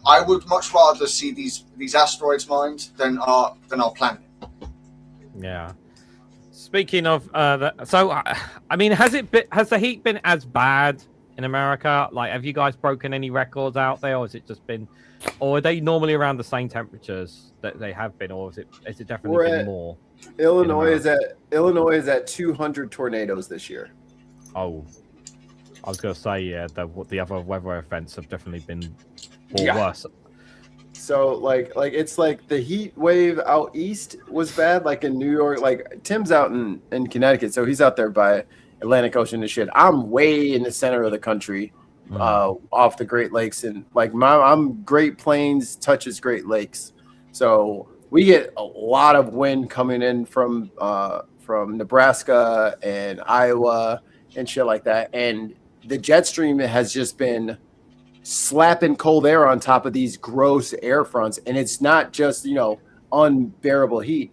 S3: I would much rather see these asteroids mined than our planet.
S1: Yeah. Speaking of I mean, has the heat been as bad in America? Like, have you guys broken any records out there, or has it just been, or are they normally around the same temperatures that they have been, or is it definitely been more?
S4: Illinois is at 200 tornadoes this year.
S1: Oh, I was gonna say, yeah, the other weather events have definitely been worse.
S4: So like it's like the heat wave out east was bad, like in New York. Like Tim's out in Connecticut, so he's out there by Atlantic Ocean and shit. I'm way in the center of the country, off the Great Lakes, and like I'm Great Plains touches Great Lakes, so we get a lot of wind coming in from Nebraska and Iowa and shit like that, and the jet stream has just been slapping cold air on top of these gross air fronts, and it's not just unbearable heat.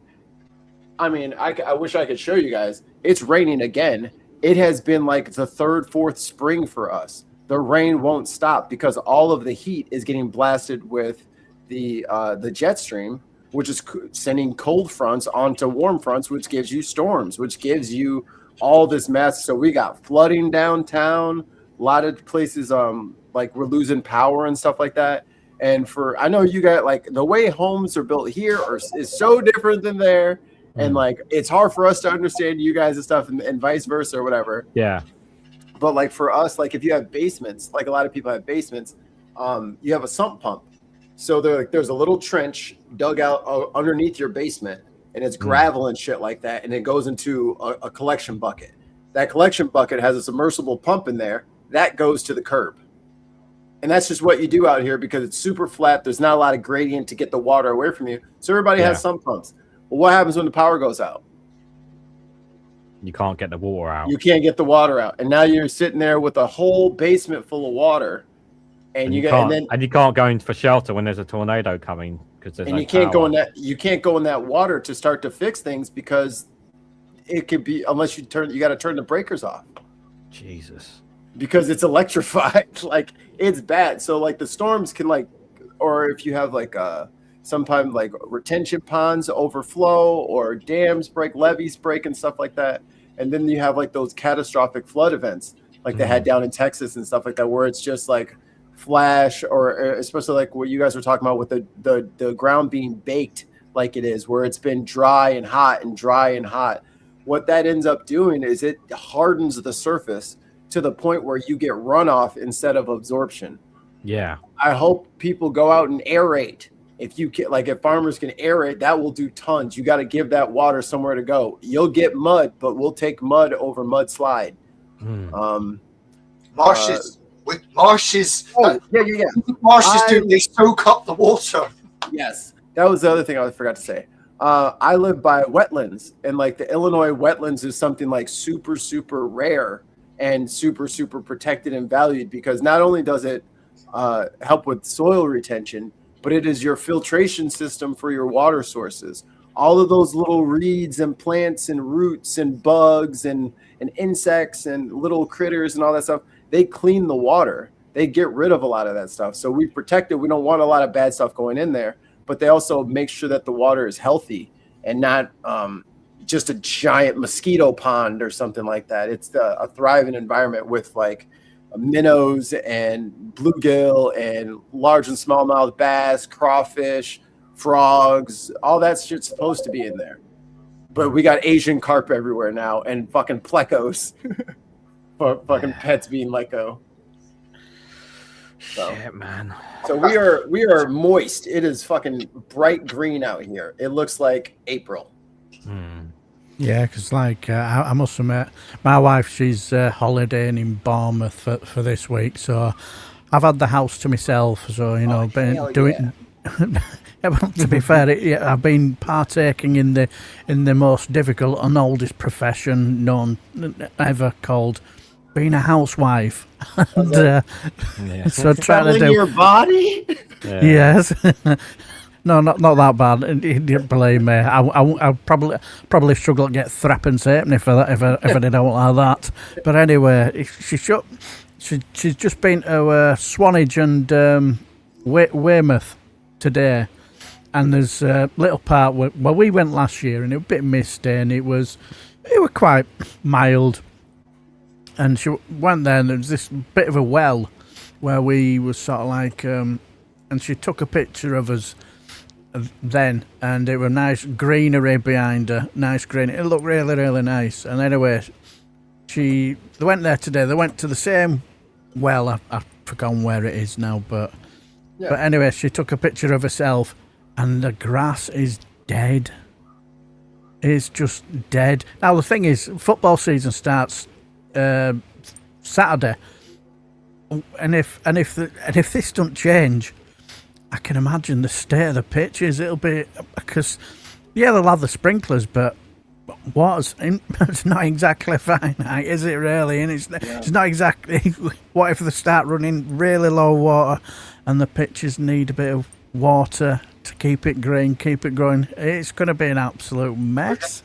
S4: I mean, I wish I could show you guys. It's raining again. It has been like the third, fourth spring for us. The rain won't stop because all of the heat is getting blasted with the jet stream, which is sending cold fronts onto warm fronts, which gives you storms, which gives you all this mess. So we got flooding downtown. A lot of places, like we're losing power and stuff like that. And I know you got like the way homes are built here is so different than there. And like, it's hard for us to understand you guys and stuff and vice versa or whatever.
S1: Yeah.
S4: But like for us, like if you have basements, like a lot of people have basements, you have a sump pump. So there's a little trench dug out underneath your basement, and it's gravel and shit like that. And it goes into a collection bucket. That collection bucket has a submersible pump in there that goes to the curb. And that's just what you do out here because it's super flat. There's not a lot of gradient to get the water away from you. So everybody has sump pumps. Well, what happens when the power goes out?
S1: You can't get the water out.
S4: You can't get the water out. And now you're sitting there with a whole basement full of water. And you can't go in for shelter when there's a tornado coming because there's you can't go in that. You can't go in that water to start to fix things because it could be unless you got to turn the breakers off.
S1: Jesus.
S4: Because it's electrified. Like it's bad. So like the storms can or if you have sometimes like retention ponds overflow or dams break, levees break and stuff like that. And then you have like those catastrophic flood events like they had down in Texas and stuff like that, where it's just like flash, or especially like what you guys were talking about with the ground being baked like it is, where it's been dry and hot and dry and hot. What that ends up doing is it hardens the surface to the point where you get runoff instead of absorption.
S1: Yeah.
S4: I hope people go out and aerate. If farmers can aerate, that will do tons. You got to give that water somewhere to go. You'll get mud, but we'll take mud over mudslide.
S3: Marshes.
S4: Oh, yeah.
S3: Marshes they soak up the water.
S4: Yes. That was the other thing I forgot to say. I live by wetlands, and like the Illinois wetlands is something like super, super rare and super, super protected and valued because not only does it help with soil retention, but it is your filtration system for your water sources. All of those little reeds and plants and roots and bugs and insects and little critters and all that stuff, they clean the water. They get rid of a lot of that stuff. So we protect it. We don't want a lot of bad stuff going in there, but they also make sure that the water is healthy and not just a giant mosquito pond or something like that. It's a thriving environment with like minnows and bluegill and large and smallmouth bass, crawfish, frogs, all that shit's supposed to be in there. But we got Asian carp everywhere now and fucking plecos for fucking pets being let go. So,
S1: shit, man.
S4: So we are moist. It is fucking bright green out here. It looks like April.
S2: Yeah, because I must admit, my wife, she's holidaying in Bournemouth for this week, so I've had the house to myself. So to be fair, I've been partaking in the most difficult and oldest profession known ever, called being a housewife. And, so trying to do
S4: your body.
S2: Yes. No, not that bad. Believe me, I probably struggle to get threepence halfpenny for that if I did out like that. But anyway, she's just been to Swanage and Weymouth today, and there's a little part where we went last year, and it was a bit misty, and it was quite mild. And she went there, and there was this bit of a well where we were sort of like, and she took a picture of us then, and it was nice greenery behind her, nice green. It looked really, really nice. And anyway, they went there today. They went to the same well. I've forgotten where it is now, but anyway, she took a picture of herself, and the grass is dead. It's just dead. Now the thing is, football season starts Saturday, and if this don't change, I can imagine the state of the pitches. It'll be because they'll have the sprinklers, but it's not exactly finite, is it really? And it's not exactly. What if they start running really low water, and the pitches need a bit of water to keep it green, keep it growing? It's going to be an absolute mess.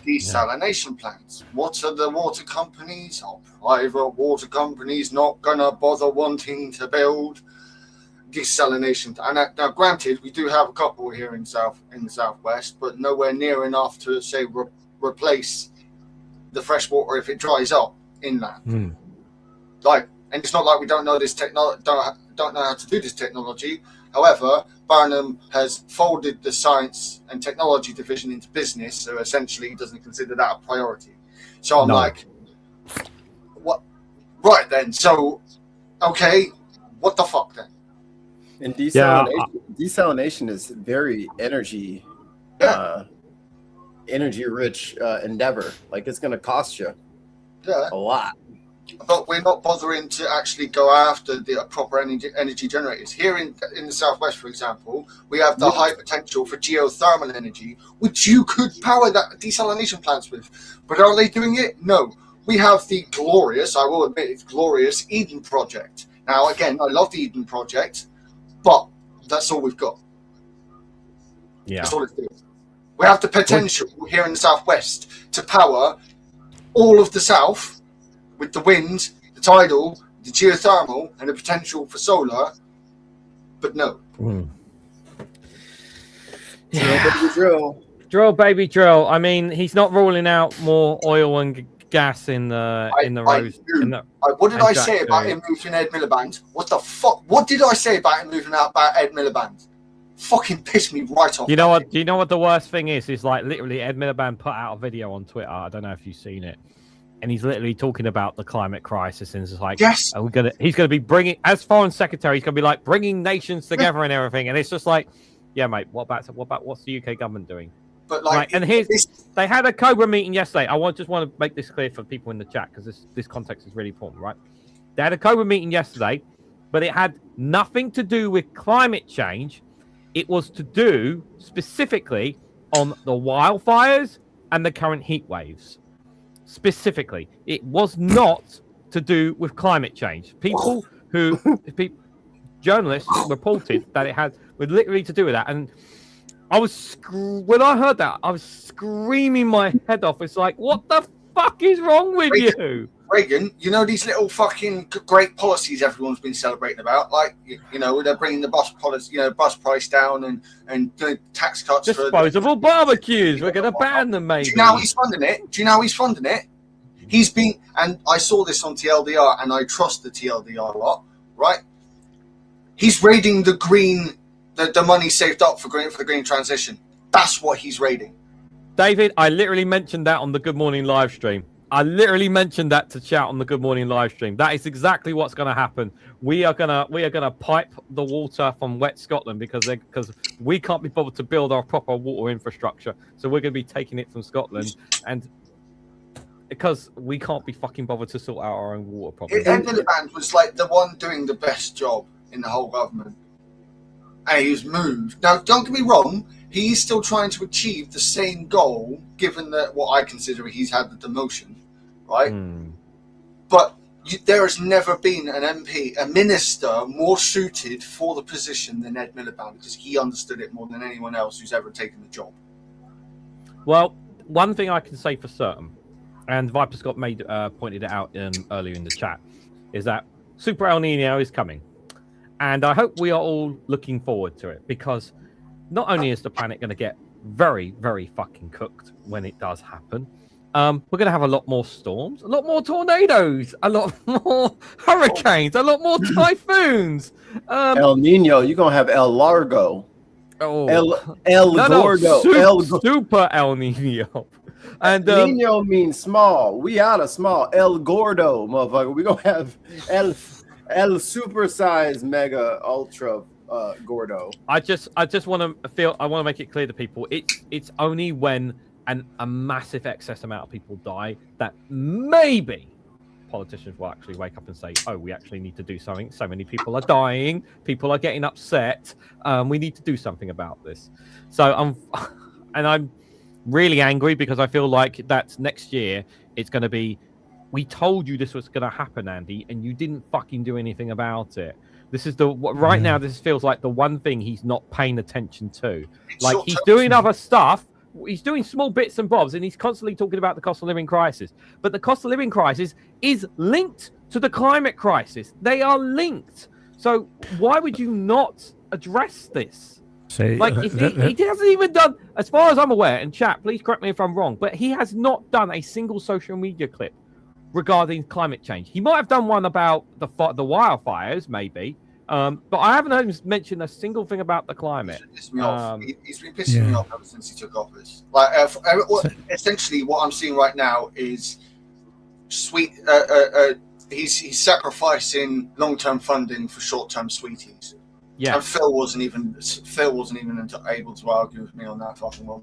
S3: Desalination plants. What are the water companies or private water companies not going to bother wanting to build desalination? And now, granted, we do have a couple here in the southwest, but nowhere near enough to say replace the fresh water if it dries up inland. And it's not like we don't know this technology, don't know how to do this technology. However, Barnum has folded the science and technology division into business, so essentially he doesn't consider that a priority. So I'm like, what? Right then. So, okay, what the fuck then?
S4: And desalination is very energy rich endeavor. Like, it's going to cost you a lot.
S3: But we're not bothering to actually go after the proper energy generators. Here in the southwest, for example, we have the high potential for geothermal energy, which you could power that desalination plants with. But are they doing it? No. We have the glorious, I will admit, it's glorious Eden Project. Now, again, I love the Eden Project, but that's all we've got. Yeah. That's all it's doing. We have the potential here in the southwest to power all of the south with the wind, the tidal, the geothermal, and the potential for solar, but no.
S1: Drill, baby, drill. I mean, he's not ruling out more oil and gas in the roads.
S3: What did I say about him moving Ed Miliband? What the fuck? What did I say about him moving out about Ed Miliband? Fucking pissed me right off.
S1: You know what? Do you know what the worst thing is? Is like literally Ed Miliband put out a video on Twitter. I don't know if you've seen it. And he's literally talking about the climate crisis, and it's like,
S3: yes,
S1: he's gonna be bringing, as foreign secretary, he's gonna be like bringing nations together and everything. And it's just like, yeah, mate, what about what's the UK government doing?
S3: But
S1: they had a Cobra meeting yesterday. I just want to make this clear for people in the chat because this context is really important, right? They had a Cobra meeting yesterday, but it had nothing to do with climate change. It was to do specifically on the wildfires and the current heat waves. Specifically, it was not to do with climate change. Journalists reported that it had literally to do with that, and I was when I heard that, I was screaming my head off. It's like, what the fuck is wrong with you,
S3: Reagan? You know these little fucking great policies everyone's been celebrating about, like you know they're bringing the bus policy, bus price down and doing tax cuts.
S1: Disposable barbecues. We're going to ban them, maybe.
S3: Do you know how he's funding it? He's been, and I saw this on TLDR, and I trust the TLDR a lot, right? He's raiding the money saved up for the green transition. That's what he's raiding.
S1: David, I literally mentioned that on the Good Morning live stream. I literally mentioned that to chat on the Good Morning live stream. That is exactly what's going to happen. We are gonna pipe the water from Wet Scotland because we can't be bothered to build our proper water infrastructure. So we're going to be taking it from Scotland, and because we can't be fucking bothered to sort out our own water problems.
S3: Ed Miliband was like the one doing the best job in the whole government, and he was moved. Now, don't get me wrong. He's still trying to achieve the same goal, given that what I consider he's had the demotion, right? But there has never been an MP, a minister, more suited for the position than Ed Miliband, because he understood it more than anyone else who's ever taken the job.
S1: Well, one thing I can say for certain, and Viper Scott pointed it out earlier in the chat, is that Super El Nino is coming. And I hope we are all looking forward to it, because not only is the planet going to get very, very fucking cooked when it does happen, we're going to have a lot more storms, a lot more tornadoes, a lot more hurricanes, a lot more typhoons.
S4: El Nino, you're going to have El Largo.
S1: Oh,
S4: El Gordo.
S1: Super El Nino. And
S4: Nino means small. We out of small. El Gordo, motherfucker. We're going to have El supersized mega ultra Gordo.
S1: I just want to make it clear to people, it's only when a massive excess amount of people die that maybe politicians will actually wake up and say, oh, we actually need to do something. So many people are dying. People are getting upset. We need to do something about this. So I'm really angry because I feel like that next year it's going to be, we told you this was going to happen, Andy, and you didn't fucking do anything about it. This is right now, this feels like the one thing he's not paying attention to. Like, he's doing other stuff. He's doing small bits and bobs, and he's constantly talking about the cost of living crisis. But the cost of living crisis is linked to the climate crisis. They are linked. So why would you not address this?
S2: See,
S1: like, he hasn't even done, as far as I'm aware, and chat, please correct me if I'm wrong, but he has not done a single social media clip regarding climate change. He might have done one about the wildfires, maybe, but I haven't heard him mention a single thing about the climate.
S3: He's been pissing me off ever since he took office. Like, essentially, what I'm seeing right now is he's sacrificing long-term funding for short-term sweeties.
S1: Yeah,
S3: and Phil wasn't even able to argue with me on that fucking one.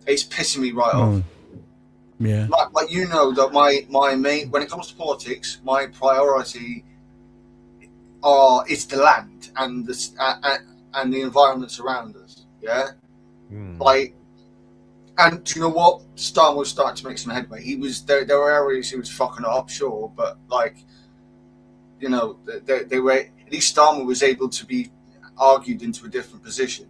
S3: It's pissing me right off.
S2: Yeah,
S3: like you know that my main, when it comes to politics, my priority is the land and the environments around us. Yeah, like, and do you know what? Starmer was starting to make some headway. He was there were areas he was fucking up, sure, but like, you know, they were, at least Starmer was able to be argued into a different position.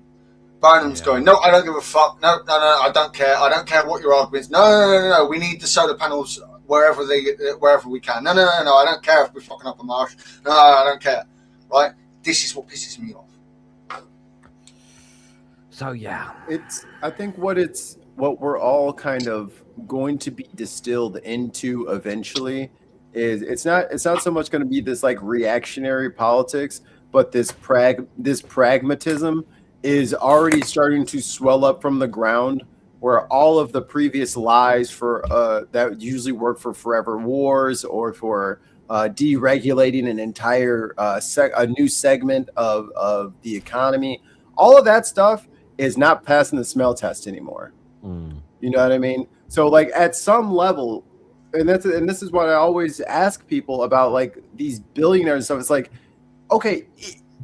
S3: Burnham's going, no, I don't give a fuck. No, I don't care. I don't care what your argument is. No. We need the solar panels wherever we can. No. I don't care if we're fucking up a marsh. No, I don't care. Right? This is what pisses me off.
S1: So yeah,
S4: I think what we're all kind of going to be distilled into eventually is it's not so much going to be this like reactionary politics, but this pragmatism is already starting to swell up from the ground, where all of the previous lies for that usually work for forever wars or for deregulating an entire a new segment of the economy, all of that stuff is not passing the smell test anymore. You know what I mean? So like at some level, and this is what I always ask people about, like these billionaires and stuff. It's like, okay,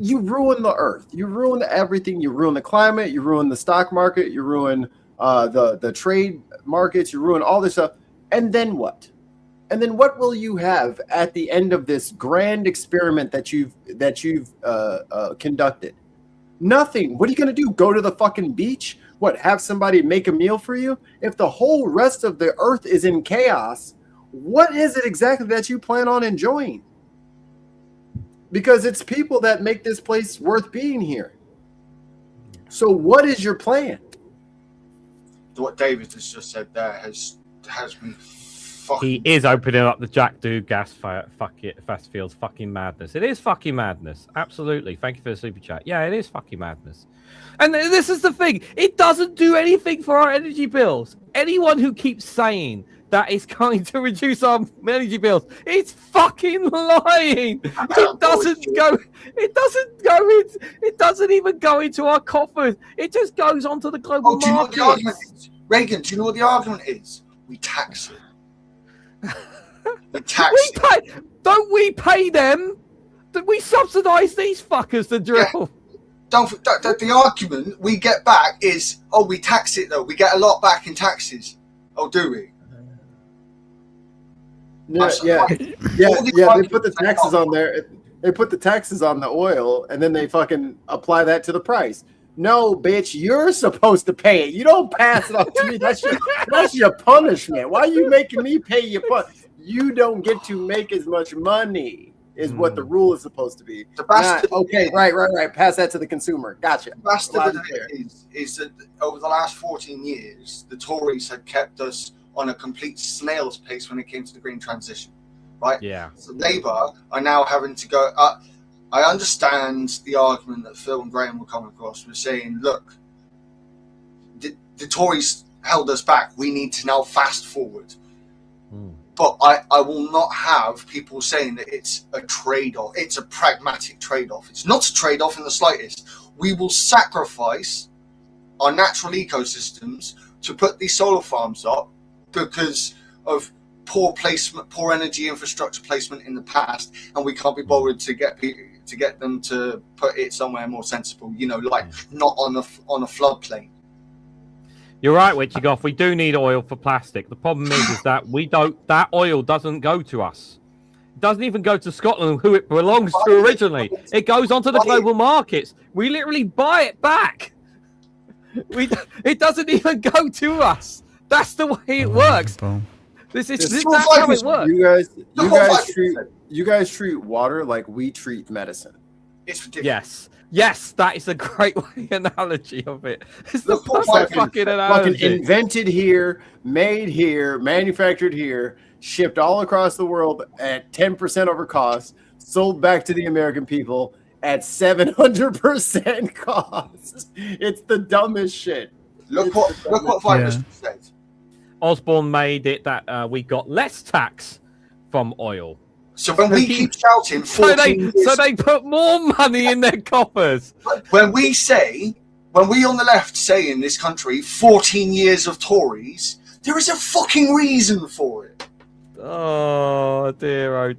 S4: you ruin the earth, you ruin everything, you ruin the climate, you ruin the stock market, you ruin the trade markets, you ruin all this stuff, and then what? And then what will you have at the end of this grand experiment that you've conducted? Nothing. What are you gonna do? Go to the fucking beach? What? Have somebody make a meal for you? If the whole rest of the earth is in chaos, what is it exactly that you plan on enjoying? Because it's people that make this place worth being here. So what is your plan?
S3: What David has just said there has me fucking...
S1: He is opening up the Jack Do gas fast fields fucking madness. It is fucking madness. Absolutely. Thank you for the super chat. Yeah, it is fucking madness. And this is the thing. It doesn't do anything for our energy bills. Anyone who keeps saying that is going to reduce our energy bills, it's fucking lying. It doesn't even go into our coffers. It just goes onto the global market.
S3: Do you know what the argument is? Reagan, do you know what the argument is? We tax it.
S1: Don't we pay them? We subsidize these fuckers to drill.
S3: Yeah. The argument we get back is, oh, we tax it though. We get a lot back in taxes. Oh, do we?
S4: Yeah. They put the taxes on there. They put the taxes on the oil, and then they fucking apply that to the price. No, bitch, you're supposed to pay it. You don't pass it on to me. That's your punishment. Why are you making me pay your You don't get to make as much money. is what the rule is supposed to be.
S3: The bastard.
S4: Okay, right. Pass that to the consumer. Gotcha.
S3: The bastard of it is that over the last 14 years, the Tories had kept us on a complete snail's pace when it came to the green transition, right?
S1: Yeah.
S3: So Labour are now having to go. I understand the argument that Phil and Graham were coming across with saying, look, the Tories held us back. We need to now fast forward. But I will not have people saying that it's a trade-off. It's a pragmatic trade-off. It's not a trade-off in the slightest. We will sacrifice our natural ecosystems to put these solar farms up because of poor placement, poor energy infrastructure placement in the past, and we can't be bothered to get them to put it somewhere more sensible. Like not on a floodplain.
S1: You're right, Witchigoff. We do need oil for plastic. The problem is that that oil doesn't go to us. It doesn't even go to Scotland, who it belongs to originally. It goes onto the global markets. We literally buy it back. It doesn't even go to us. That's the way it works. That's how it works.
S4: You guys treat water like we treat medicine.
S3: It's ridiculous.
S1: Yes, that is a great analogy of it. It's the perfect fucking analogy.
S4: Fucking invented here, made here, manufactured here, shipped all across the world at 10% over cost, sold back to the American people at 700% cost. It's the dumbest shit.
S3: Look what Vitus said.
S1: Osborne made it that we got less tax from oil.
S3: So when we keep shouting,
S1: so they put more money in their coffers.
S3: When we on the left say in this country 14 years of Tories, there is a fucking reason for it.
S1: Oh dear.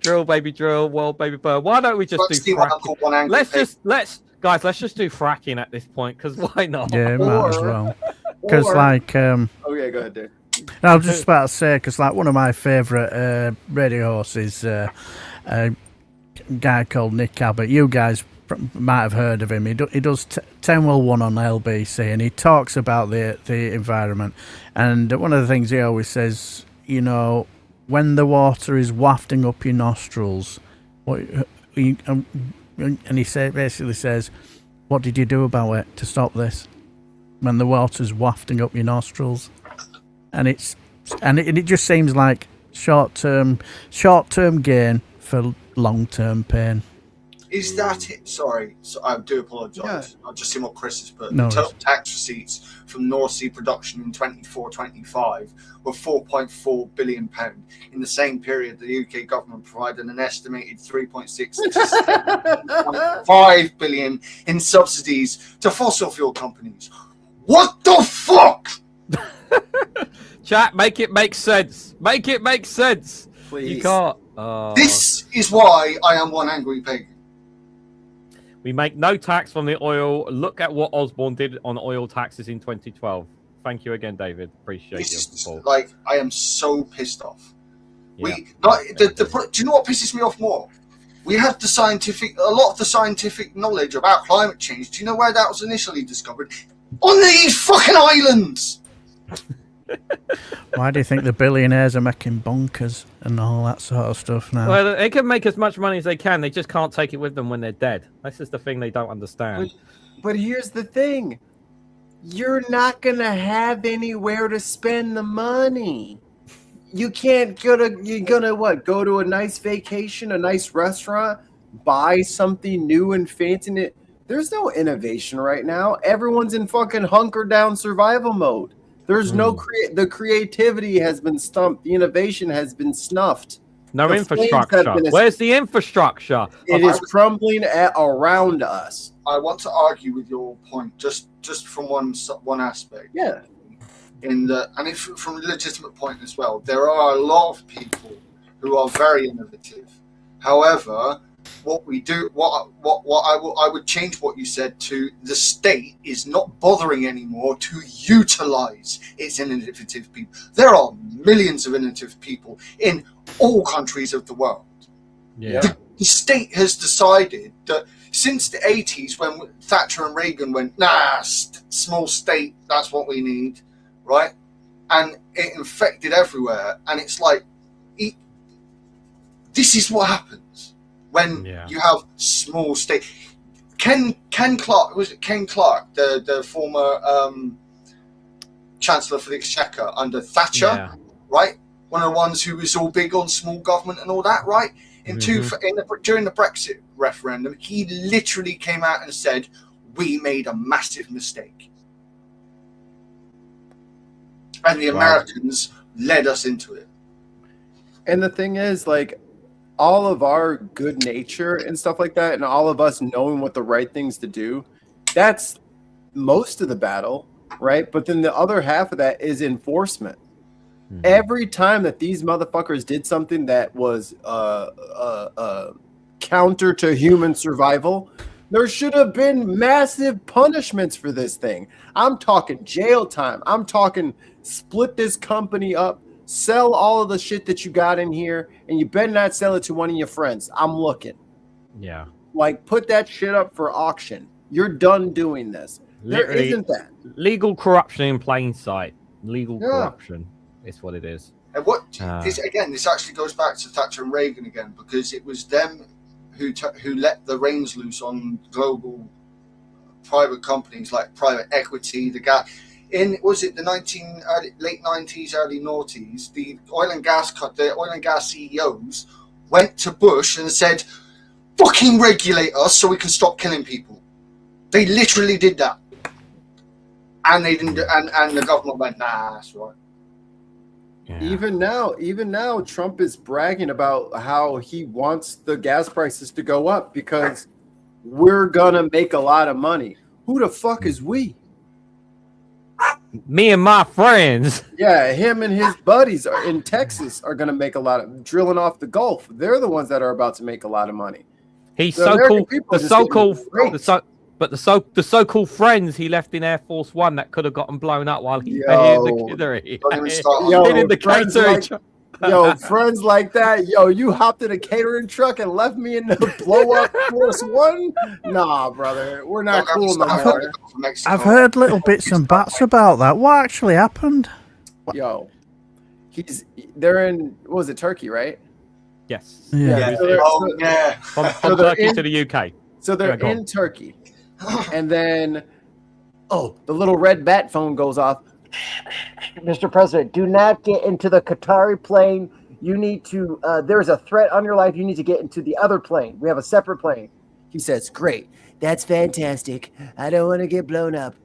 S1: Drill baby drill, world baby bird. Why don't we just do fracking? Let's just do fracking at this point, because why not?
S2: Yeah, might as well. Because
S4: go ahead, dude.
S2: I was just about to say, because one of my favourite radio hosts is a guy called Nick Abbott. You guys might have heard of him. He does 10 Well 1 on LBC, and he talks about the environment. And one of the things he always says, when the water is wafting up your nostrils, and he basically says, what did you do about it to stop this? When the water's wafting up your nostrils. And it just seems like short-term gain for long-term pain.
S3: Is that it? Sorry, I do apologise. I've just seen what Chris has put.
S2: No,
S3: the total tax receipts from North Sea production in 24-25 were £4.4 billion. In the same period, the UK government provided an estimated 3.6 to 7.5 billion in subsidies to fossil fuel companies. What the fuck?
S1: Chat, make it make sense. Make it make sense.
S4: Please.
S1: You can't.
S3: This is why I am one angry pagan.
S1: We make no tax from the oil. Look at what Osborne did on oil taxes in 2012. Thank you again, David. Appreciate your support.
S3: I am so pissed off.
S1: Yeah.
S3: Do you know what pisses me off more? We have a lot of the scientific knowledge about climate change. Do you know where that was initially discovered? On these fucking islands.
S2: Why do you think the billionaires are making bonkers and all that sort of stuff now?
S1: Well, they can make as much money as they can. They just can't take it with them when they're dead. This is the thing they don't understand.
S4: But here's the thing. You're not going to have anywhere to spend the money. You can't go to a nice vacation, a nice restaurant, buy something new and fancy. There's no innovation right now. Everyone's in fucking hunker down survival mode. There's no the creativity has been stumped. The innovation has been snuffed.
S1: No infrastructure. Where's the infrastructure?
S4: It is crumbling around us.
S3: I want to argue with your point just from one aspect.
S4: Yeah.
S3: And it's from a legitimate point as well. There are a lot of people who are very innovative. However, what we do, I would change what you said to the state is not bothering anymore to utilize its innovative people. There are millions of innovative people in all countries of the world.
S1: Yeah.
S3: The state has decided that since the 80s, when Thatcher and Reagan went, small state, that's what we need, right? And it infected everywhere. And it's like, this is what happens. when
S1: Yeah.
S3: you have small state. Ken Clark, was it Ken Clark, the former Chancellor for the Exchequer under Thatcher,
S1: Yeah.
S3: right? One of the ones who was all big on small government and all that, right? During the Brexit referendum, he literally came out and said, "We made a massive mistake," and the Americans led us into it.
S4: And the thing is, like, all of our good nature and stuff like that, and all of us knowing what the right things to do, that's most of the battle, right? But then the other half of that is enforcement. Mm-hmm. Every time that these motherfuckers did something that was counter to human survival, there should have been massive punishments for this thing. I'm talking jail time. I'm talking split this company up, sell all of the shit that you got in here, and you better not sell it to one of your friends. I'm looking.
S1: Yeah.
S4: Like, put that shit up for auction. You're done doing this. Literally, there isn't that.
S1: Legal corruption in plain sight. Legal corruption is what it is.
S3: And what this actually goes back to Thatcher and Reagan again, because it was them who let the reins loose on global private companies like private equity. The guy was it the late 90s, early noughties, the oil and gas CEOs went to Bush and said, "Fucking regulate us so we can stop killing people." They literally did that, and they didn't. And the government went, "Nah, that's right."
S1: Yeah.
S4: Even now, Trump is bragging about how he wants the gas prices to go up because we're gonna make a lot of money. Who the fuck is we?
S1: Me and my friends.
S4: Yeah, him and his buddies in Texas are gonna make a lot of drilling off the Gulf. They're the ones that are about to make a lot of money.
S1: He's so cool. But the so-called friends he left in Air Force One that could have gotten blown up while he paid
S4: friends like that. Yo, you hopped in a catering truck and left me in the blow up Force One? Nah, brother. We're not cool no more.
S2: I've heard little bits and bats about that. What actually happened?
S4: Yo, they're in, what was it, Turkey, right?
S1: Yes.
S2: Yeah.
S1: From Turkey to the UK.
S4: So they're in Turkey. And then, the little red bat phone goes off. Mr. President, do not get into the Qatari plane. You need to, there's a threat on your life. You need to get into the other plane. We have a separate plane. He says, great. That's fantastic. I don't want to get blown up.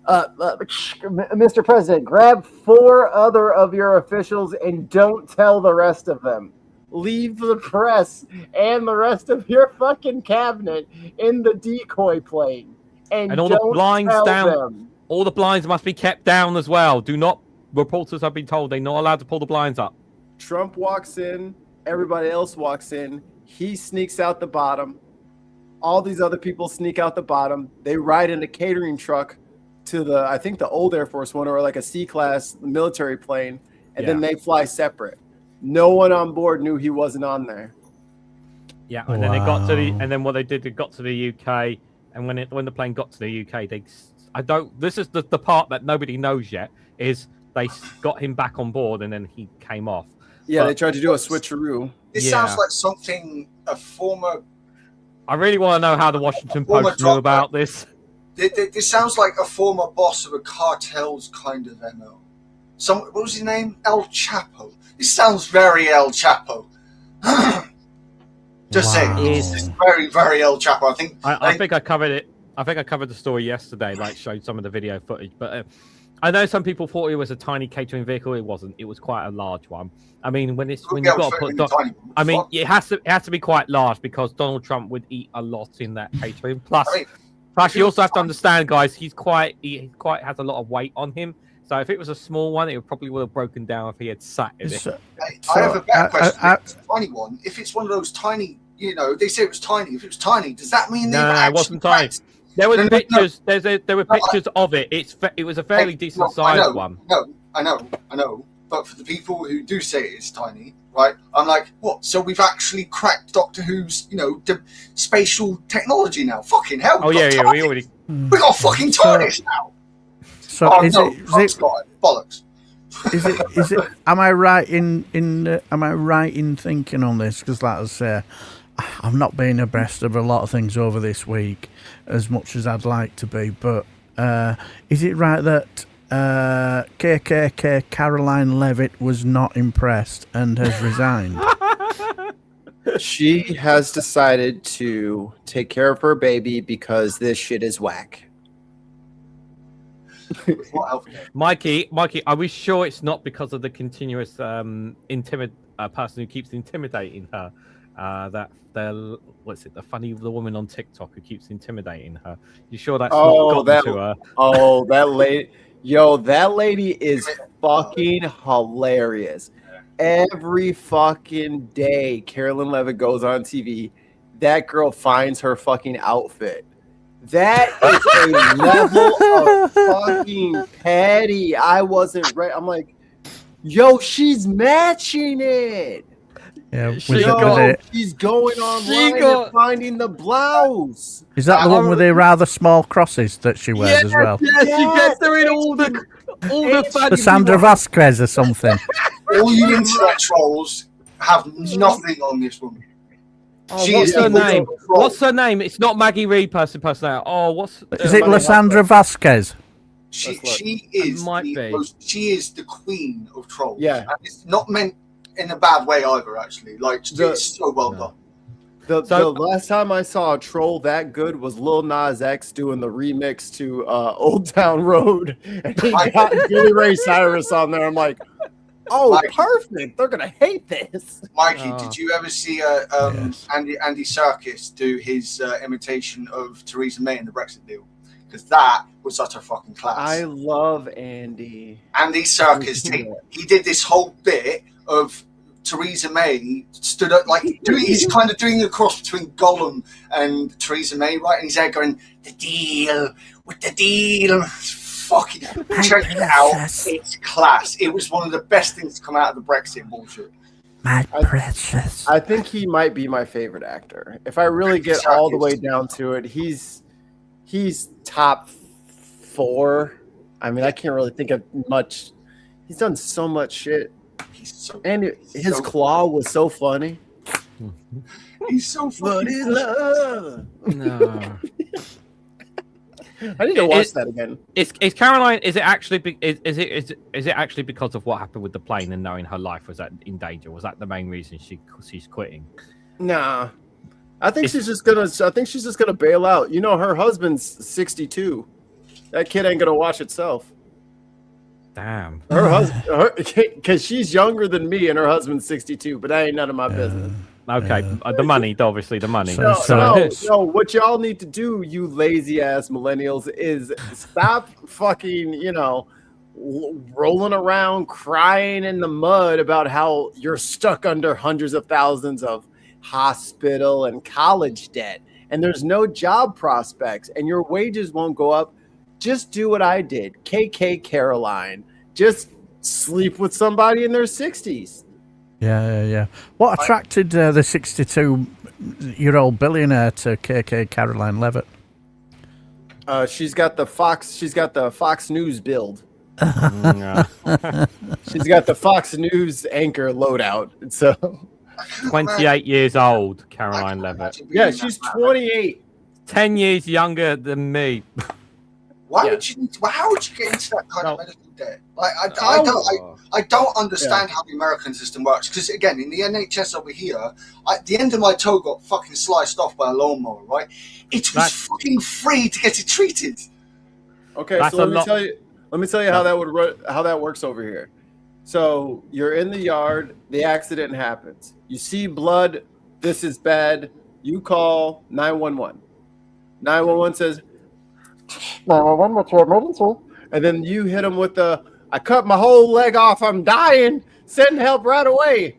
S4: Mr. President, grab 4 other of your officials and don't tell the rest of them. Leave the press and the rest of your fucking cabinet in the decoy plane. And
S1: all the blinds down. All the blinds must be kept down as well. Reporters have been told they're not allowed to pull the blinds up.
S4: Trump walks in. Everybody else walks in. He sneaks out the bottom. All these other people sneak out the bottom. They ride in a catering truck to I think the old Air Force One or like a C-class military plane. And then they fly separate. No one on board knew he wasn't on there.
S1: Yeah, and then they got to and then what they did, they got to the UK, and when the plane got to the UK, this is the part that nobody knows yet, is they got him back on board and then he came off.
S4: Yeah, they tried to do a switcheroo.
S3: This sounds like something a former.
S1: I really want to know how the Washington Post knew about this.
S3: This sounds like a former boss of a cartel's kind of MO. What was his name? El Chapo. This sounds very El Chapo. Just saying, it's very, very El Chapo. I
S1: think I covered it. I think I covered the story yesterday, like showed some of the video footage. But I know some people thought it was a tiny catering vehicle. It wasn't. It was quite a large one. I mean, when you've got to put, it has to be quite large because Donald Trump would eat a lot in that catering. Plus, you also have to understand, guys, he has a lot of weight on him. So if it was a small one, it probably would have broken down if he had sat in it.
S3: I have a better question. If it's a tiny one, if it's one of those tiny, they say it was tiny. If it was tiny, does that mean
S1: it wasn't tiny? There were pictures. There were pictures of it. It was a fairly decent sized one.
S3: No, I know. But for the people who do say it's tiny, right? I'm like, what? So we've actually cracked Doctor Who's, spatial technology now. Fucking hell!
S1: We
S3: got fucking TARDIS now.
S2: So
S3: bollocks.
S2: Is it? Am I right in thinking on this? Because like I say, I've not been abreast of a lot of things over this week as much as I'd like to be, but is it right that KKK Caroline Levitt was not impressed and has resigned?
S4: She has decided to take care of her baby because this shit is whack.
S1: Mikey, are we sure it's not because of the continuous person who keeps intimidating her? The woman on TikTok who keeps intimidating her. You sure that's not gotten to her?
S4: Oh, that lady. Yo, that lady is fucking hilarious. Every fucking day Carolyn Levitt goes on TV, that girl finds her fucking outfit. That is a level of fucking petty. I wasn't ready. I'm like, yo, she's matching it.
S2: Yeah,
S4: She's going online and finding the blouse.
S2: Is that the one with the rather small crosses that she wears as well?
S1: Yeah, she gets her in all the
S2: Sandra Vasquez or something.
S3: All you internet trolls have nothing on this woman.
S1: What's her name? What's her name? It's not Maggie Reed personality. Oh,
S2: is it Lysandra Vasquez?
S3: She is the queen of trolls.
S4: Yeah,
S3: and it's not meant in a bad way either. Actually, like it's so well done.
S4: The last time I saw a troll that good was Lil Nas X doing the remix to Old Town Road, and he got Billy Ray Cyrus on there. I'm like, oh, Mikey, perfect. They're gonna hate this.
S3: Mikey, did you ever see Andy Serkis do his imitation of Theresa May in the Brexit deal? Because that was utter fucking class.
S4: I love Andy.
S3: Andy Serkis. He did this whole bit of Theresa May stood up he's kind of doing a cross between Gollum and Theresa May, right? And he's there going, the deal. Fucking check it out. It's class. It was one of the best things to come out of the Brexit bullshit.
S2: My precious.
S4: I think he might be my favorite actor. If I really get all the way down to it, he's top 4. I mean, I can't really think of much. He's done so much shit. His claw was so funny.
S3: He's so funny.
S4: Love.
S1: No.
S4: I need to watch that again.
S1: Is Caroline? Is it actually because of what happened with the plane and knowing her life was in danger? Was that the main reason she's quitting?
S4: Nah, I think she's just gonna bail out. You know, her husband's 62. That kid ain't gonna watch itself.
S1: Damn.
S4: Her husband, because she's younger than me, and her husband's 62. But that ain't none of my business.
S1: Okay, the money, obviously the money.
S4: No, what y'all need to do, you lazy ass millennials, is stop fucking, rolling around crying in the mud about how you're stuck under hundreds of thousands of hospital and college debt, and there's no job prospects, and your wages won't go up. Just do what I did, KK Caroline. Just sleep with somebody in their 60s.
S2: Yeah. What attracted the 62-year-old billionaire to KK Caroline Levitt?
S4: She's got the Fox News build. She's got the Fox News anchor loadout. So
S1: 28 years old, Caroline Levitt.
S4: Yeah, she's 28.
S1: 10 years younger than me.
S3: How would you get into that kind of medical debt? I don't understand how the American system works. Because again, in the NHS over here, the end of my toe got fucking sliced off by a lawnmower. Right? It was fucking free to get it treated.
S4: Okay, so let me tell you how that works over here. So you're in the yard, the accident happens. You see blood. This is bad. You call 911. 911 says, 911, what's your emergency? And then you hit them with I cut my whole leg off, I'm dying, send help right away.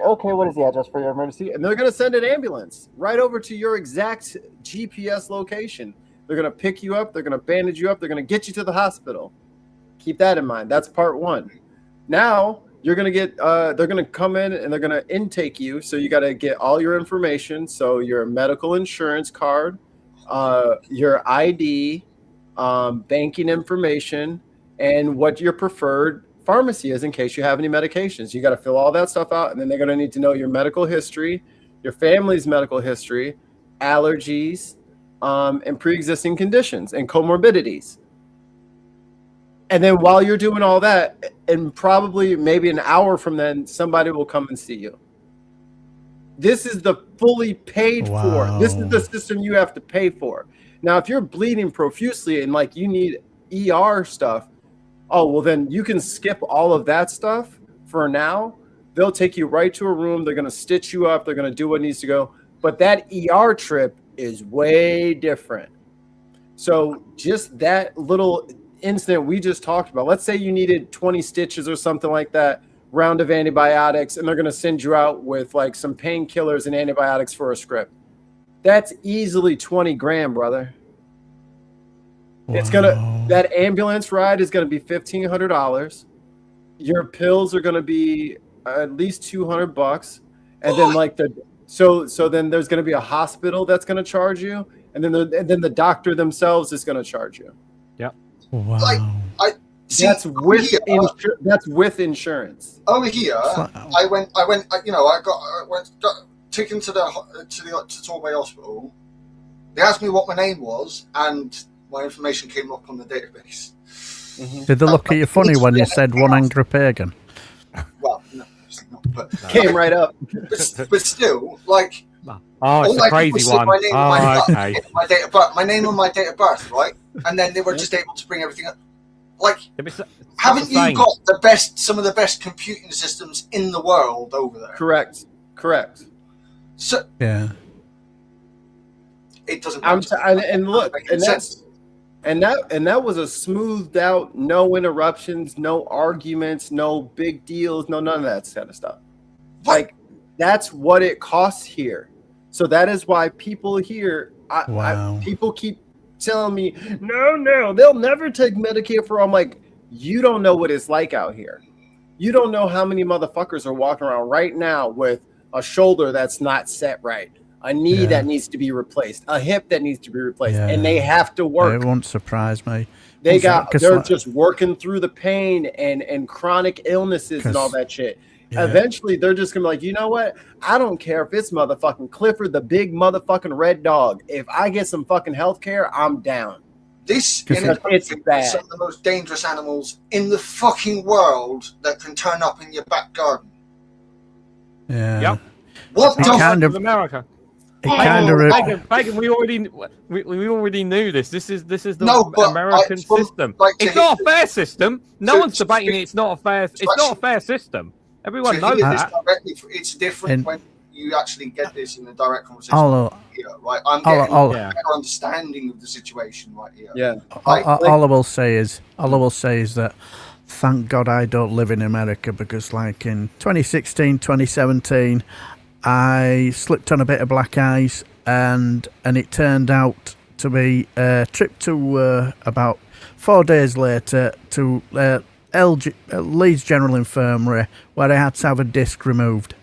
S4: Okay, what is the address for your emergency? And they're going to send an ambulance right over to your exact GPS location. They're going to pick you up, they're going to bandage you up, they're going to get you to the hospital. Keep that in mind. That's part 1. Now, you're going to get, they're going to come in and they're going to intake you. So you got to get all your information. So your medical insurance card, your ID, banking information, and what your preferred pharmacy is in case you have any medications. You got to fill all that stuff out, and then they're going to need to know your medical history, your family's medical history, allergies, and pre-existing conditions and comorbidities. And then while you're doing all that, and probably maybe an hour from then, somebody will come and see you. This is the fully paid for. This is the system you have to pay for. Now, if you're bleeding profusely and like you need ER stuff, oh, well, then you can skip all of that stuff for now. They'll take you right to a room. They're going to stitch you up. They're going to do what needs to go. But that ER trip is way different. So just that little incident we just talked about, let's say you needed 20 stitches or something like that, round of antibiotics, and they're going to send you out with like some painkillers and antibiotics for a script. That's easily 20 grand, brother. It's that ambulance ride is going to be $1,500. Your pills are going to be at least $200, and then like so then there's going to be a hospital that's going to charge you, and then the doctor themselves is going to charge you.
S1: Yep.
S2: Wow.
S3: Like,
S4: that's with insurance.
S3: Over here, I went. You know, I went taken to Torbay Hospital. They asked me what my name was, and my information came up on the database.
S4: Mm-hmm.
S2: Did they look at you funny when you said one angry pagan?
S3: Well, no, not, but
S4: came right up.
S3: But still, like,
S1: oh, it's a crazy one.
S3: My name,
S1: okay.
S3: my date of birth, my name and my date of birth, right? And then they were just able to bring everything up. Like, haven't you got some of the best computing systems in the world over there?
S4: Correct.
S3: So
S2: yeah,
S3: it doesn't.
S4: And look, and that was a smoothed out, no interruptions, no arguments, no big deals, no none of that kind of stuff.
S3: What?
S4: Like that's what it costs here. So that is why people here, people keep telling me, no, they'll never take Medicare for all. I'm like, you don't know what it's like out here. You don't know how many motherfuckers are walking around right now with a shoulder that's not set right, a knee that needs to be replaced, a hip that needs to be replaced, and they have to work.
S2: It won't surprise me.
S4: They're just working through the pain and chronic illnesses and all that shit. Yeah. Eventually, they're just gonna be like, you know what? I don't care if it's motherfucking Clifford, the big motherfucking red dog. If I get some fucking health care, I'm down.
S3: This
S4: it's bad.
S3: Some of the most dangerous animals in the fucking world that can turn up in your back garden.
S2: Yeah.
S1: Yep.
S3: What
S2: kind of
S1: America? Bacon, we already knew this. This is the American system. It's not a fair system. No one's debating it. It's not a fair system. Everyone knows that.
S3: It's different when you actually get this in a direct conversation here, right? I'm getting a better understanding of the situation right here.
S2: Yeah. All I will say is that thank God I don't live in America, because like in 2016, 2017, I slipped on a bit of black ice and it turned out to be a trip to about 4 days later to Leeds General Infirmary, where I had to have a disc removed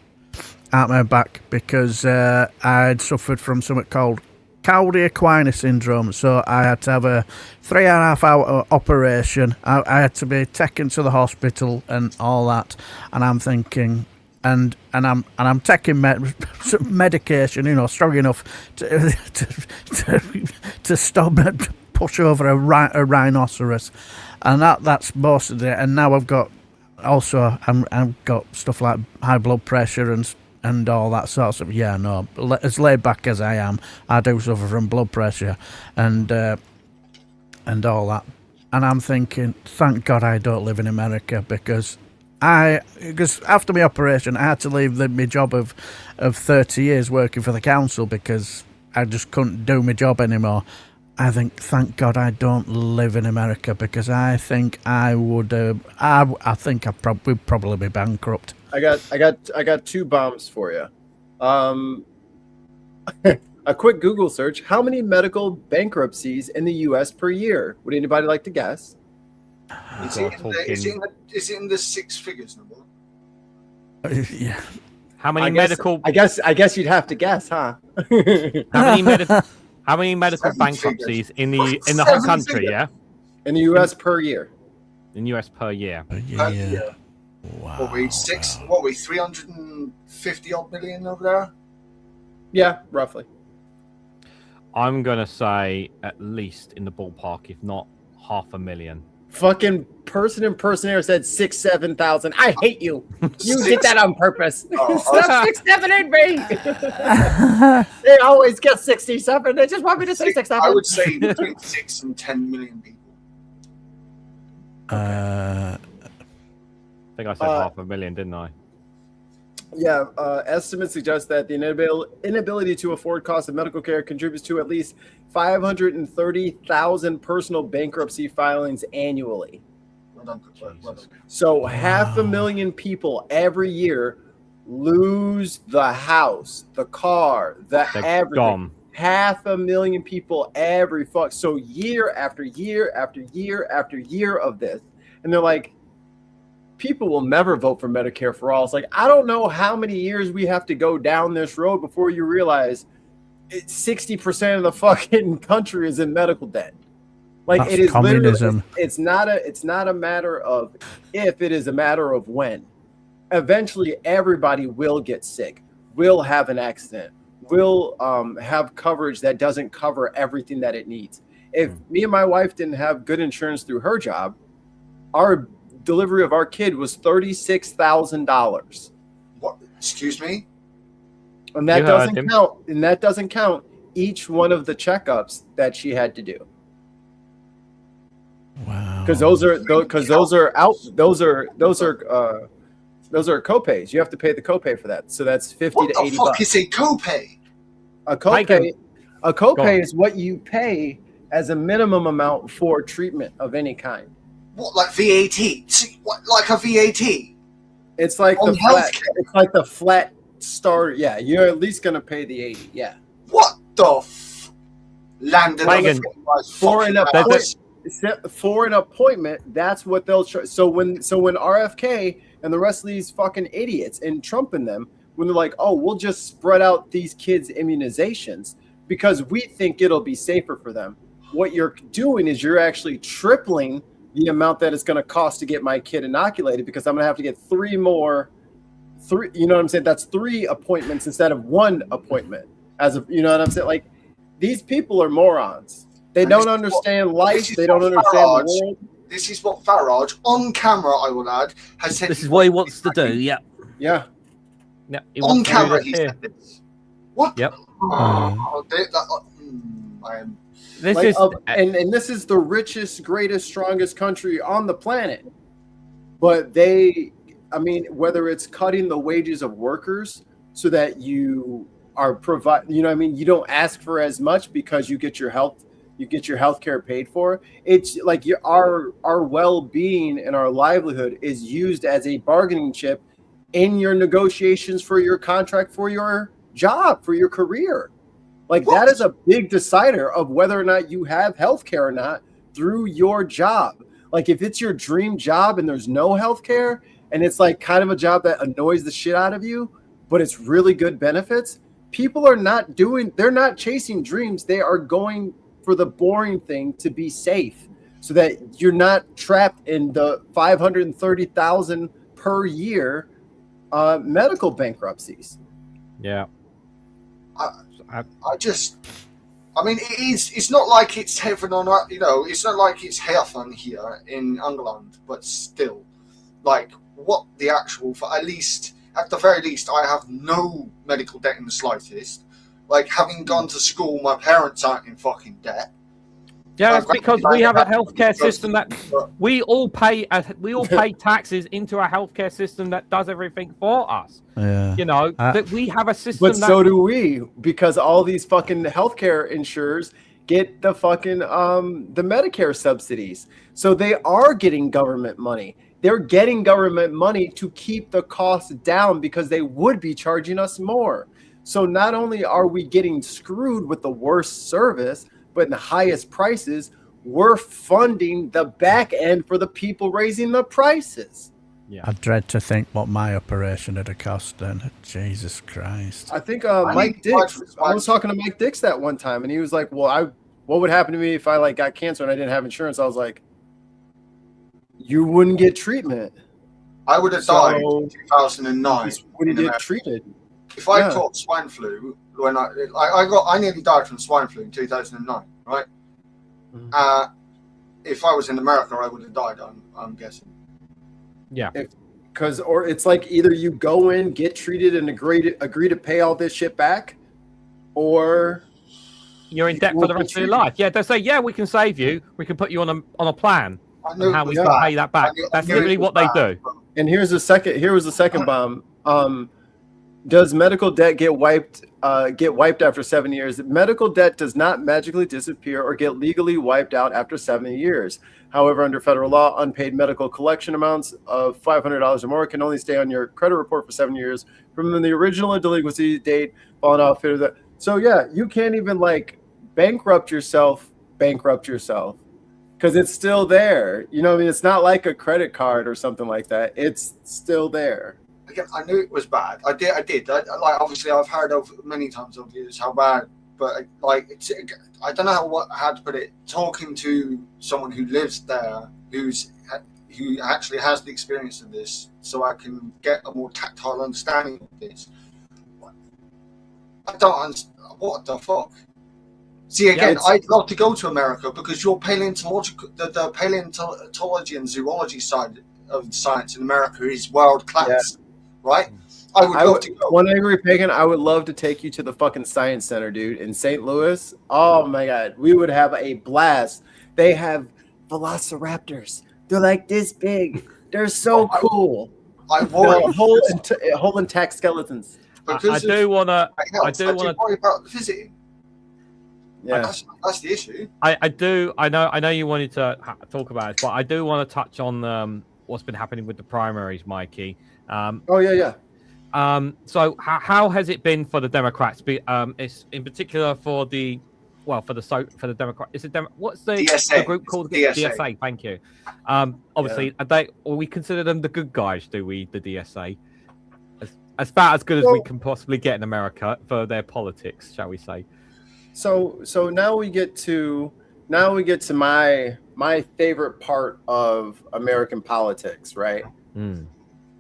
S2: out my back because I had suffered from something called Cowdy-Aquina syndrome. So I had to have a 3.5 hour operation. I had to be taken to the hospital and all that. And I'm thinking, and I'm taking medication, you know, strong enough to stop and push over a rhinoceros. And that's most of it. And now I've got got stuff like high blood pressure and all that sorts of. Yeah, no, as laid back as I am, I do suffer from blood pressure and all that. And I'm thinking, thank God I don't live in America, because after my operation, I had to leave my job of 30 years working for the council because I just couldn't do my job anymore. I think, thank God I don't live in America, because I think I would. I think I'd probably be bankrupt.
S4: I got 2 bombs for you. A quick Google search: how many medical bankruptcies in the U.S. per year? Would anybody like to guess?
S3: Is it in the 6 figures number?
S2: Yeah.
S1: How many medical?
S4: I guess you'd have to guess, huh?
S1: How many medical bankruptcies in the whole country? Yeah,
S4: in the U.S. per year.
S1: In U.S. per year.
S2: Yeah. Wow.
S3: What we 350 odd million over there?
S4: Yeah, roughly.
S1: I'm gonna say at least in the ballpark, if not 500,000.
S4: Fucking person impersonator said 6,000-7,000. I hate you. You did that on purpose. Stop 6-7 me. They always get 67. They just want me to say 6-7.
S3: I would say between 6 and 10 million people.
S1: I think I said 500,000, didn't I?
S4: Yeah, estimates suggest that the inability to afford costs of medical care contributes to at least 530,000 personal bankruptcy filings annually. So 500,000 people every year lose the house, the car, everything.
S1: Gone.
S4: 500,000 people every fuck. So year after year after year after year of this, and they're like, people will never vote for Medicare for all. It's like, I don't know how many years we have to go down this road before you realize 60% of the fucking country is in medical debt. Like,
S2: that's
S4: it is
S2: communism.
S4: It's not a matter of if, it is a matter of when. Eventually, everybody will get sick, will have an accident, will have coverage that doesn't cover everything that it needs. If me and my wife didn't have good insurance through her job, our delivery of our kid was $36,000.
S3: What? Excuse me?
S4: And that doesn't count. And that doesn't count each one of the checkups that she had to do.
S2: Wow.
S4: Because those are copays. You have to pay the copay for that. So that's 50
S3: what
S4: to 80
S3: the fuck
S4: bucks.
S3: is a copay?
S4: A copay is what you pay as a minimum amount for treatment of any kind.
S3: What, like VAT? What, like a VAT?
S4: It's like
S3: on
S4: the flat.
S3: healthcare?
S4: It's like the flat start. Yeah, you're at least gonna pay the 80. Yeah.
S3: What the landed on
S1: Megan,
S4: for an appointment, that's what they'll show. So when RFK and the rest of these fucking idiots and Trump and them, when they're like, oh, we'll just spread out these kids' immunizations because we think it'll be safer for them. What you're doing is you're actually tripling the amount that it's going to cost to get my kid inoculated because I'm going to have to get three, you know what I'm saying? That's 3 appointments instead of 1 appointment. You know what I'm saying? Like, these people are morons. They don't understand life. They don't understand the world.
S3: This is what Farage, on camera, I will add, has said.
S1: This is what he wants to do, yeah.
S4: Yeah.
S1: Yeah,
S3: on camera, he said this. What?
S1: Yep.
S4: And this is the richest, greatest, strongest country on the planet. But whether it's cutting the wages of workers so that you are you don't ask for as much because you get your health care paid for. It's like our well-being and our livelihood is used as a bargaining chip in your negotiations for your contract, for your job, for your career. Like, that is a big decider of whether or not you have health care or not through your job. Like, if it's your dream job and there's no health care and it's like kind of a job that annoys the shit out of you, but it's really good benefits, people are they're not chasing dreams. They are going for the boring thing to be safe so that you're not trapped in the 530,000 per year medical bankruptcies.
S1: Yeah.
S3: It's not like it's heaven on earth, it's not like it's heaven here in England, but still, like, what the actual, at the very least, I have no medical debt in the slightest. Like, having gone to school, my parents aren't in fucking debt.
S1: Yeah, it's because we have a healthcare system that we all pay taxes into a healthcare system that does everything for us.
S2: Yeah.
S1: That we have a system.
S4: But so do we, because all these fucking healthcare insurers get the fucking the Medicare subsidies. So they are getting government money. They're getting government money to keep the costs down because they would be charging us more. So not only are we getting screwed with the worst service, but in the highest prices, we're funding the back end for the people raising the prices.
S1: Yeah.
S2: I dread to think what my operation would have cost then. Jesus Christ.
S4: I think Mike Dix, I was talking to Mike Dix that one time, and he was like, well, what would happen to me if I got cancer and I didn't have insurance? I was like, you wouldn't get treatment.
S3: I would have died in 2009.
S4: When you get treated.
S3: If I caught swine flu when I nearly died from swine flu in 2009, right? If I was in America, I would have died. I'm guessing.
S1: Yeah.
S4: Or it's like either you go in, get treated, and agree to pay all this shit back, or
S1: you're in debt for the rest of your life. Yeah, they say, yeah, we can save you. We can put you on a plan. And how we can pay that back. That's literally what they do.
S4: And here was the second bomb. Does medical debt get wiped after 7 years? Medical debt does not magically disappear or get legally wiped out after 7 years. However, under federal law, unpaid medical collection amounts of $500 or more can only stay on your credit report for 7 years from the original delinquency date falling off. So yeah, you can't even like bankrupt yourself because it's still there. You know what I mean? It's not like a credit card or something like that. it's still there.
S3: Again, I knew it was bad. I did. Obviously, I've heard of many times over the years how bad, but I don't know how to put it. Talking to someone who lives there, who actually has the experience of this, so I can get a more tactile understanding of this. I don't understand. What the fuck? See, again, I'd love to go to America because your the paleontology and zoology side of science in America is world class. Right? I would love to go.
S4: One angry pagan, I would love to take you to the fucking science center, dude, in St. Louis. Oh my god, we would have a blast. They have velociraptors. They're like this big. They're so cool.
S3: I worry.
S4: Whole intact skeletons.
S1: I do want to
S3: worry about visiting.
S4: Yeah,
S3: that's the issue.
S1: I do. I know you wanted to talk about it, but I do want to touch on what's been happening with the primaries, Mikey. So how has it been for the Democrats? It's in particular for the Democrat. Is it what's the
S3: DSA.
S1: The group called? DSA. Thank you. Obviously, we consider them the good guys. Do we? The DSA, as about as good as we can possibly get in America for their politics, shall we say?
S4: So now we get to my favorite part of American politics, right?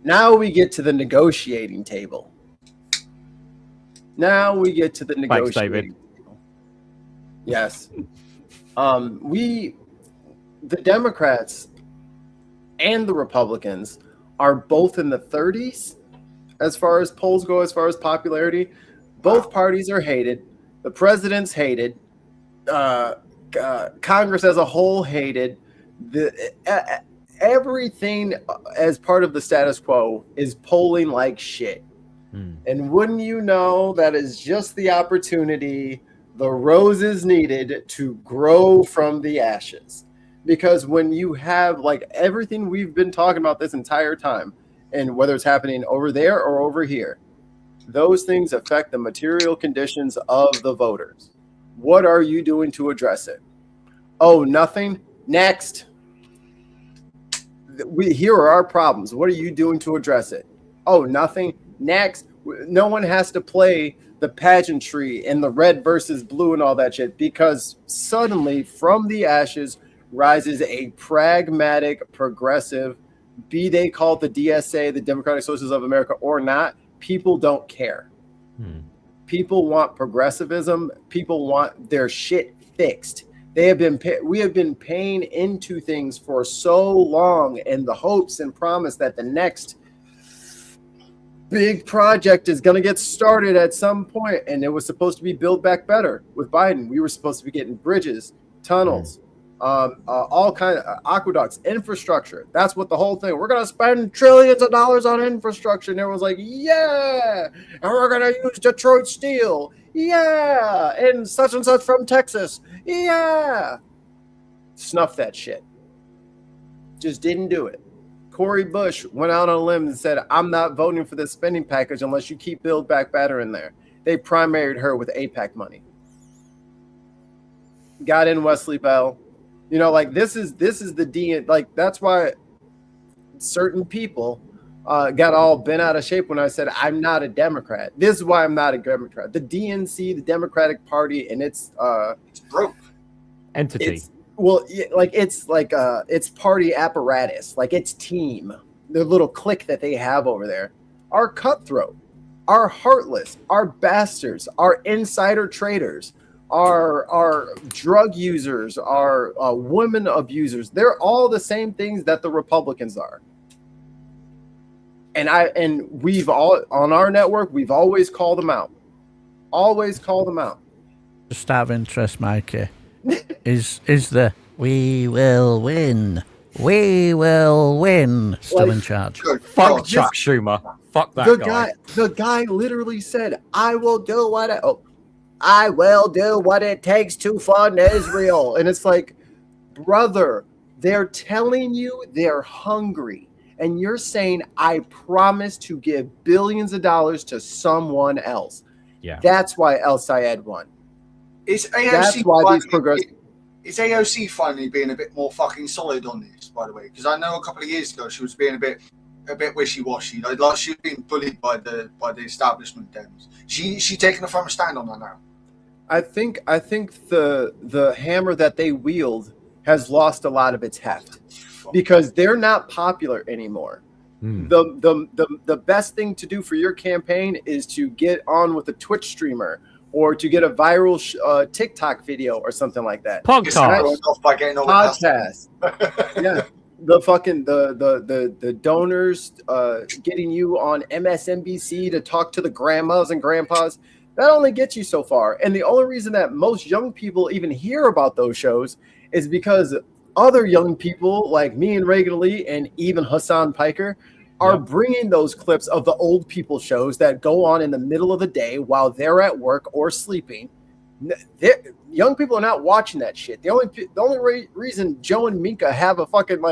S4: Now we get to the negotiating table.
S1: Thanks, David.
S4: Table. Yes. The Democrats and the Republicans are both in the 30s as far as polls go, as far as popularity. Both parties are hated. The president's hated. Congress as a whole hated. Everything as part of the status quo is polling like shit. And wouldn't you know, that is just the opportunity the roses needed to grow from the ashes. Because when you have like everything we've been talking about this entire time, and whether it's happening over there or over here, those things affect the material conditions of the voters. What are you doing to address it? Oh, nothing? Next. Here are our problems. What are you doing to address it? Oh, nothing? Next. No one has to play the pageantry and the red versus blue and all that shit, because suddenly from the ashes rises a pragmatic, progressive, be they called the DSA, the Democratic Socialists of America, or not, people don't care. People want progressivism. People want their shit fixed. We have been paying into things for so long in the hopes and promise that the next big project is going to get started at some point, and it was supposed to be Build Back Better with Biden. We were supposed to be getting bridges, tunnels, all kind of aqueducts, infrastructure. That's what the whole thing. We're going to spend trillions of dollars on infrastructure, and everyone's like, yeah, and we're going to use Detroit steel, yeah, and such from Texas, yeah. Snuff that shit. Just didn't do it. Cori Bush went out on a limb and said, I'm not voting for this spending package unless you keep Build Back Better in there. They primaried her with AIPAC money. Got in Wesley Bell. You know, like this is the D, like that's why certain people got all bent out of shape when I said I'm not a Democrat. This is why I'm not a Democrat. The DNC, the Democratic Party, and it's
S3: broke
S1: entity.
S4: It's party apparatus, like its team, the little clique that they have over there, are cutthroat. are heartless, are bastards, are insider traders, are drug users, are women abusers. They're all the same things that the Republicans are. And we've all on our network, we've always called them out. Always call them out.
S2: Just out of interest, Mikey, is the "We will win, we will win" still in charge?
S1: Fuck Chuck Schumer. Fuck that guy.
S4: The guy literally said, I will do what it takes to fund Israel. And it's like, brother, they're telling you they're hungry. And you're saying, I promise to give billions of dollars to someone else.
S1: Yeah.
S4: That's why El Sayed won.
S3: Is AOC
S4: That's why these progressive...
S3: Is AOC finally being a bit more fucking solid on this, by the way? Because I know a couple of years ago she was being a bit wishy-washy. Like she was being bullied by the establishment Dems. She taking a firm stand on that now.
S4: I think the hammer that they wield has lost a lot of its heft because they're not popular anymore. The best thing to do for your campaign is to get on with a Twitch streamer or to get a viral TikTok video or something like that.
S1: Podcast.
S4: Yeah. The donors getting you on MSNBC to talk to the grandmas and grandpas, that only gets you so far. And the only reason that most young people even hear about those shows is because other young people like me and Reagan Lee and even Hassan Piker are bringing those clips of the old people shows that go on in the middle of the day while they're at work or sleeping. Young people are not watching that shit. The only reason Joe and Mika have a fucking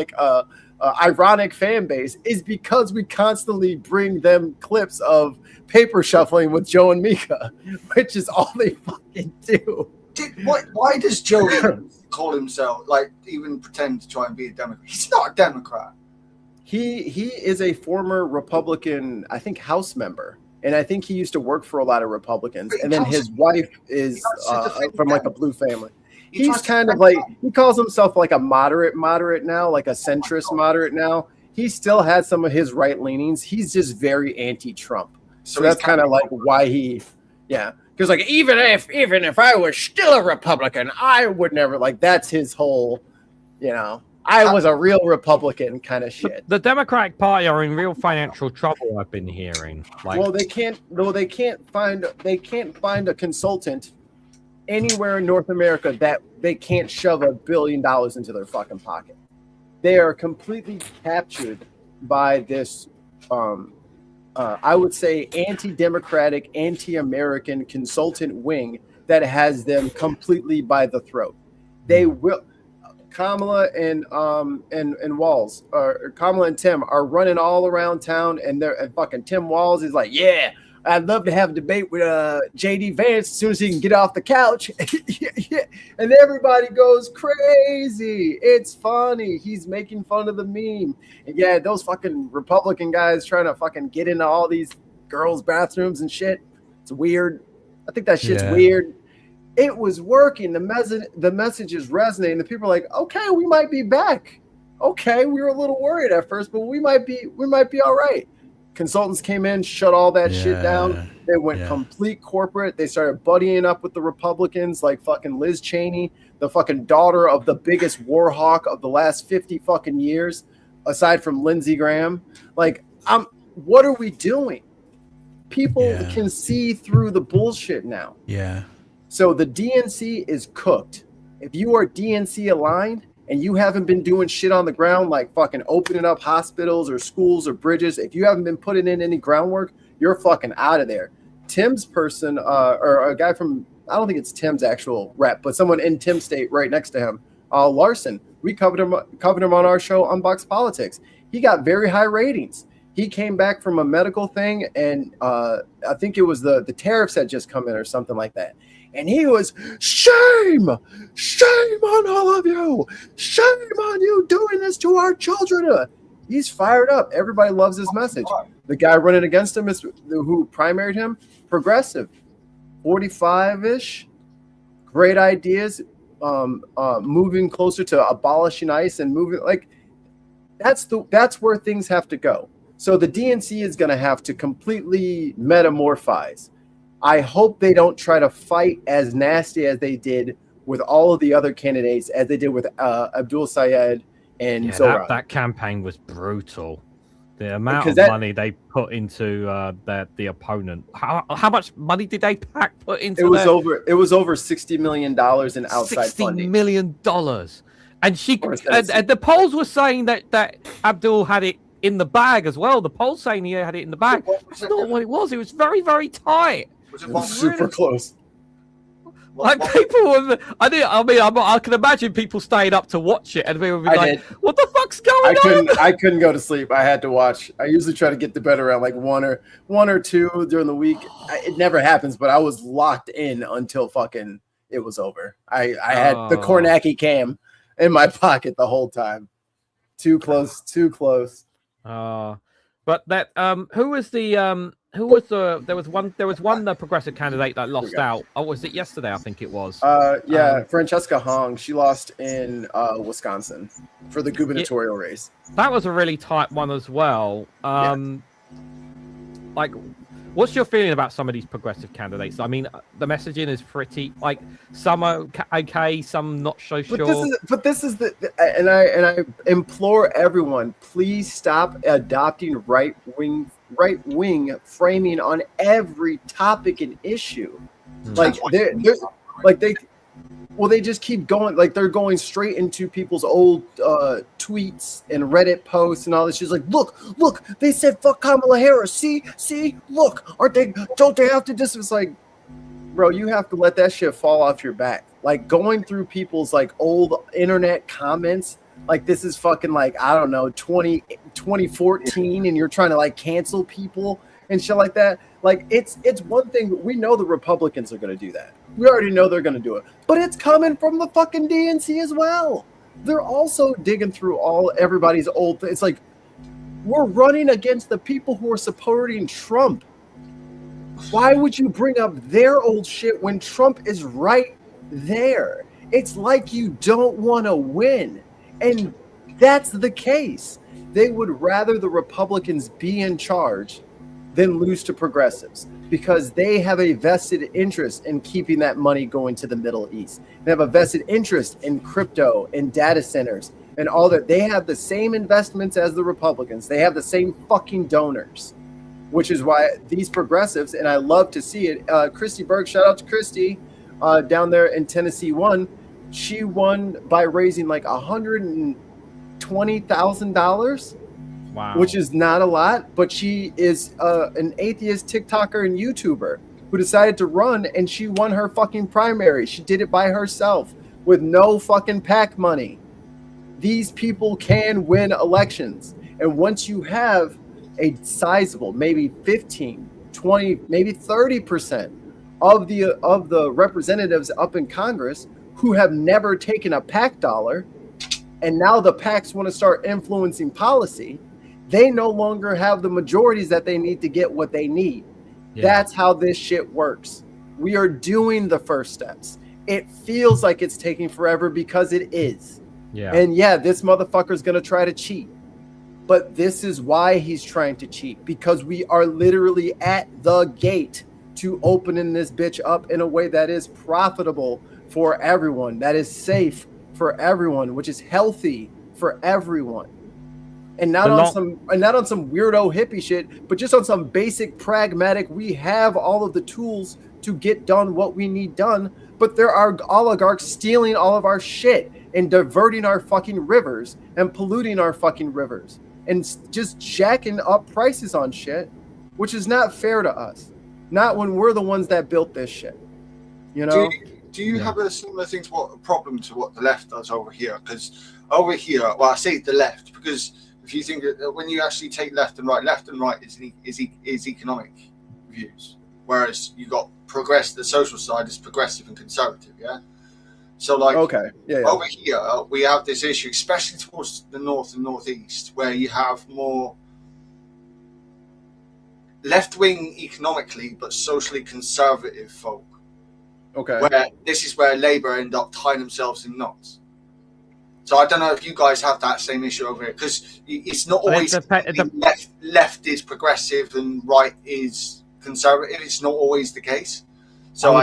S4: ironic fan base is because we constantly bring them clips of paper shuffling with Joe and Mika, which is all they fucking do.
S3: Why does Joe call himself, even pretend to try and be a Democrat? He's not a Democrat.
S4: He is a former Republican, I think, House member. And I think he used to work for a lot of Republicans. And then his wife is from a blue family. He's kind of he calls himself like a moderate now, like a centrist moderate now. He still has some of his right leanings. He's just very anti-Trump. So that's kind of why because even if I was still a Republican, I would never that's his whole, I was a real Republican kind of shit.
S1: The Democratic Party are in real financial trouble. I've been hearing.
S4: They can't find a consultant anywhere in North America that they can't shove $1 billion into their fucking pocket. They are completely captured by this, I would say, anti-democratic, anti-American consultant wing that has them completely by the throat. They will. Kamala and Walz, or Kamala and Tim are running all around town, and fucking Tim Walz is like, yeah, I'd love to have a debate with JD Vance as soon as he can get off the couch. And everybody goes crazy. It's funny. He's making fun of the meme. And those fucking Republican guys trying to fucking get into all these girls' bathrooms and shit. It's weird. I think that shit's weird. It was working. The message is resonating. The people are like, okay, we might be back. Okay, we were a little worried at first, but we might be all right. Consultants came in, shut all that shit down. They went complete corporate. They started buddying up with the Republicans like fucking Liz Cheney, the fucking daughter of the biggest war hawk of the last 50 fucking years, aside from Lindsey Graham. What are we doing? People can see through the bullshit now.
S2: Yeah.
S4: So the DNC is cooked. If you are DNC aligned and you haven't been doing shit on the ground, like fucking opening up hospitals or schools or bridges, if you haven't been putting in any groundwork, you're fucking out of there. Tim's person, or a guy from, I don't think it's Tim's actual rep, but someone in Tim's state right next to him, Larson, we covered him on our show, Unboxed Politics. He got very high ratings. He came back from a medical thing, and I think it was the tariffs had just come in or something like that. And he was, shame on all of you. Shame on you doing this to our children. He's fired up. Everybody loves his message. The guy running against him who primaried him, progressive, 45-ish, great ideas, moving closer to abolishing ICE and moving that's where things have to go. So the DNC is going to have to completely metamorphize. I hope they don't try to fight as nasty as they did with all of the other candidates, as they did with Abdul Sayed and Zoran.
S1: That campaign was brutal. The amount of money they put into the opponent. How much money did they put into
S4: it? Was over $60 million in outside funding.
S1: $60 million. And the polls were saying that Abdul had it in the bag as well. The polls saying he had it in the bag. That's not what it was. It was very, very tight.
S3: Was it
S4: super close?
S1: Like people were, I can imagine people staying up to watch it, and they would be like, "What the fuck's going on?"
S4: I couldn't go to sleep. I had to watch. I usually try to get to bed around like one or two during the week. It never happens, but I was locked in until fucking it was over. I had the Kornacki cam in my pocket the whole time. Too close.
S1: But that there was one progressive candidate that lost out. Oh, was it yesterday? I think it was.
S4: Francesca Hong. She lost in Wisconsin for the gubernatorial race.
S1: That was a really tight one as well. Like, what's your feeling about some of these progressive candidates? I mean, the messaging is pretty, like, some are okay, some not so sure.
S4: And I implore everyone, please stop adopting right wing framing on every topic and issue. They just keep going, like they're going straight into people's old tweets and Reddit posts and all this. She's like, look, they said fuck Kamala Harris. See, look, don't they have to just? It's like, bro, you have to let that shit fall off your back. Like going through people's like old internet comments, like this is fucking like, I don't know, 2014, and you're trying to like cancel people and shit like that. Like it's one thing, we know the Republicans are going to do that. We already know they're going to do it, but it's coming from the fucking DNC as well. They're also digging through everybody's old things. It's like we're running against the people who are supporting Trump. Why would you bring up their old shit when Trump is right there? It's like you don't want to win. And that's the case. They would rather the Republicans be in charge than lose to progressives, because they have a vested interest in keeping that money going to the Middle East. They have a vested interest in crypto and data centers and all that. They have the same investments as the Republicans. They have the same fucking donors, which is why these progressives, and I love to see it. Christy Berg, shout out to Christy down there in Tennessee, won. She won by raising like $120,000.
S1: Wow.
S4: Which is not a lot, but she is an atheist TikToker and YouTuber who decided to run, and she won her fucking primary. She did it by herself with no fucking PAC money. These people can win elections. And once you have a sizable, maybe 15, 20, maybe 30% of the representatives up in Congress who have never taken a PAC dollar, and now the PACs want to start influencing policy, they no longer have the majorities that they need to get what they need. Yeah. That's how this shit works. We are doing the first steps. It feels like it's taking forever because it is.
S1: Yeah.
S4: And yeah, this motherfucker's going to try to cheat. But this is why he's trying to cheat, because we are literally at the gate to opening this bitch up in a way that is profitable for everyone, that is safe for everyone, which is healthy for everyone. And not on some weirdo hippie shit, but just on some basic pragmatic, we have all of the tools to get done what we need done, but there are oligarchs stealing all of our shit and diverting our fucking rivers and polluting our fucking rivers and just jacking up prices on shit, which is not fair to us. Not when we're the ones that built this shit. You know?
S3: Do you have a similar thing to what problem to what the left does over here? Because over here, well, I say the left because if you think that when you actually take left and right is economic views, whereas you got the social side is progressive and conservative, yeah. So like, over here we have this issue, especially towards the north and northeast, where you have more left-wing economically, but socially conservative folk.
S4: Okay.
S3: Where this is where Labour end up tying themselves in knots. So I don't know if you guys have that same issue over here, because it's not always left is progressive and right is conservative. It's not always the case. So
S1: I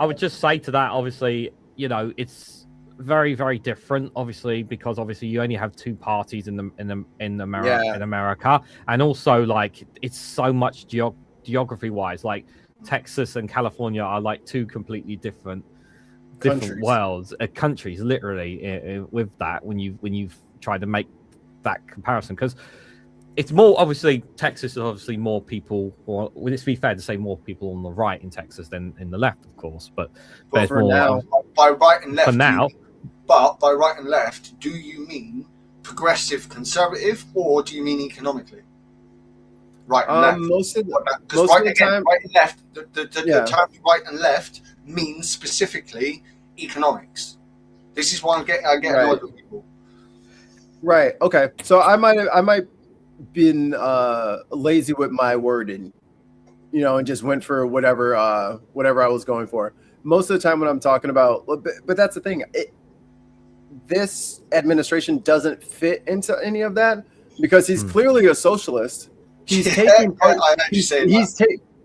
S1: would just say to that, obviously, you know, it's very, very different, obviously, because obviously you only have two parties in America, and also like it's so much geography wise, like Texas and California are like two completely different worlds, countries, literally, with that when you've tried to make that comparison, because it's more obviously Texas is obviously more people, or would it be fair to say more people on the right in Texas than in the left, of course, but
S3: for more, now, by right and left
S1: for now.
S3: But by right and left, do you mean progressive conservative, or do you mean economically? Right and left.
S4: Most of the
S3: time, right and left. The term right and left means specifically economics. This is why I get annoyed with people.
S4: Right. Okay. So I might been lazy with my wording, you know, and just went for whatever I was going for. Most of the time when I'm talking about, but that's the thing. This administration doesn't fit into any of that because he's clearly a socialist. He's taking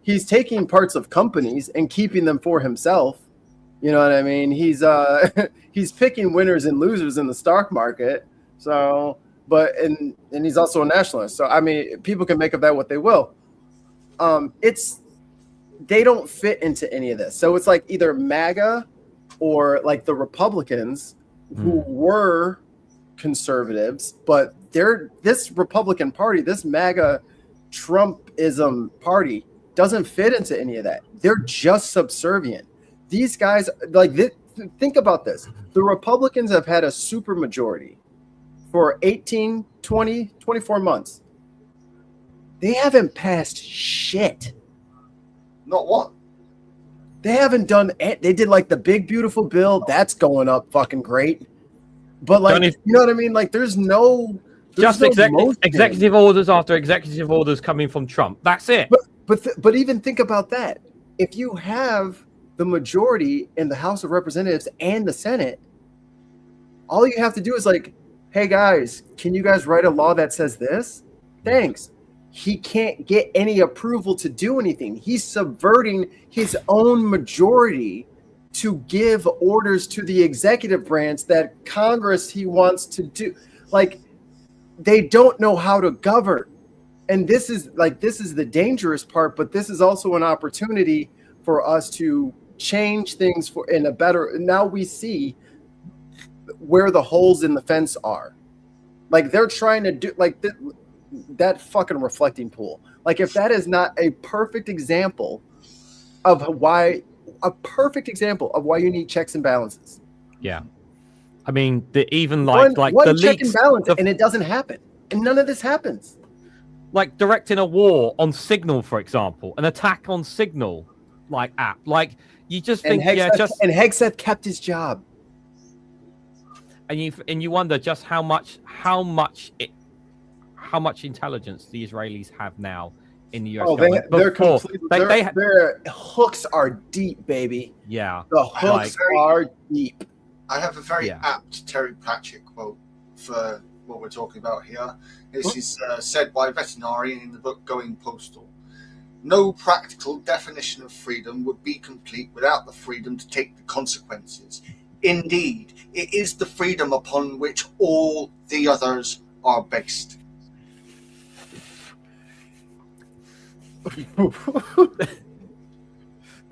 S4: he's taking parts of companies and keeping them for himself. You know what I mean? He's he's picking winners and losers in the stock market. So, and he's also a nationalist. So I mean, people can make of that what they will. They don't fit into any of this. So it's like either MAGA or like the Republicans who were conservatives, but this Republican Party, this MAGA Trumpism party doesn't fit into any of that. They're just subservient. These guys, like, think about this. The Republicans have had a super majority for 18, 20, 24 months. They haven't passed shit.
S3: Not what?
S4: They haven't done it. They did like the big beautiful bill. That's going up fucking great. But like, you know what I mean? Like there's
S1: executive orders after executive orders coming from Trump. That's it.
S4: But even think about that. If you have the majority in the House of Representatives and the Senate, all you have to do is like, hey guys, can you guys write a law that says this? Thanks. He can't get any approval to do anything. He's subverting his own majority to give orders to the executive branch that Congress he wants to do. Like, they don't know how to govern. And this is the dangerous part, but this is also an opportunity for us to change things in a better. Now we see where the holes in the fence are. Like they're trying to do like that fucking reflecting pool. Like if that is not a perfect example of why you need checks and balances.
S1: Yeah. I mean, one
S4: the check and balance, and it doesn't happen. And none of this happens.
S1: Like directing a war on Signal, for example, an attack on Signal, like app. Like you just think,
S4: and Hegseth kept his job.
S1: And you wonder just how much intelligence the Israelis have now in the US.
S4: Oh, their hooks are deep, baby.
S1: Yeah,
S4: the hooks are deep.
S3: I have a very apt Terry Pratchett quote for what we're talking about here. This is said by a veterinarian in the book Going Postal. No practical definition of freedom would be complete without the freedom to take the consequences. Indeed, it is the freedom upon which all the others are based.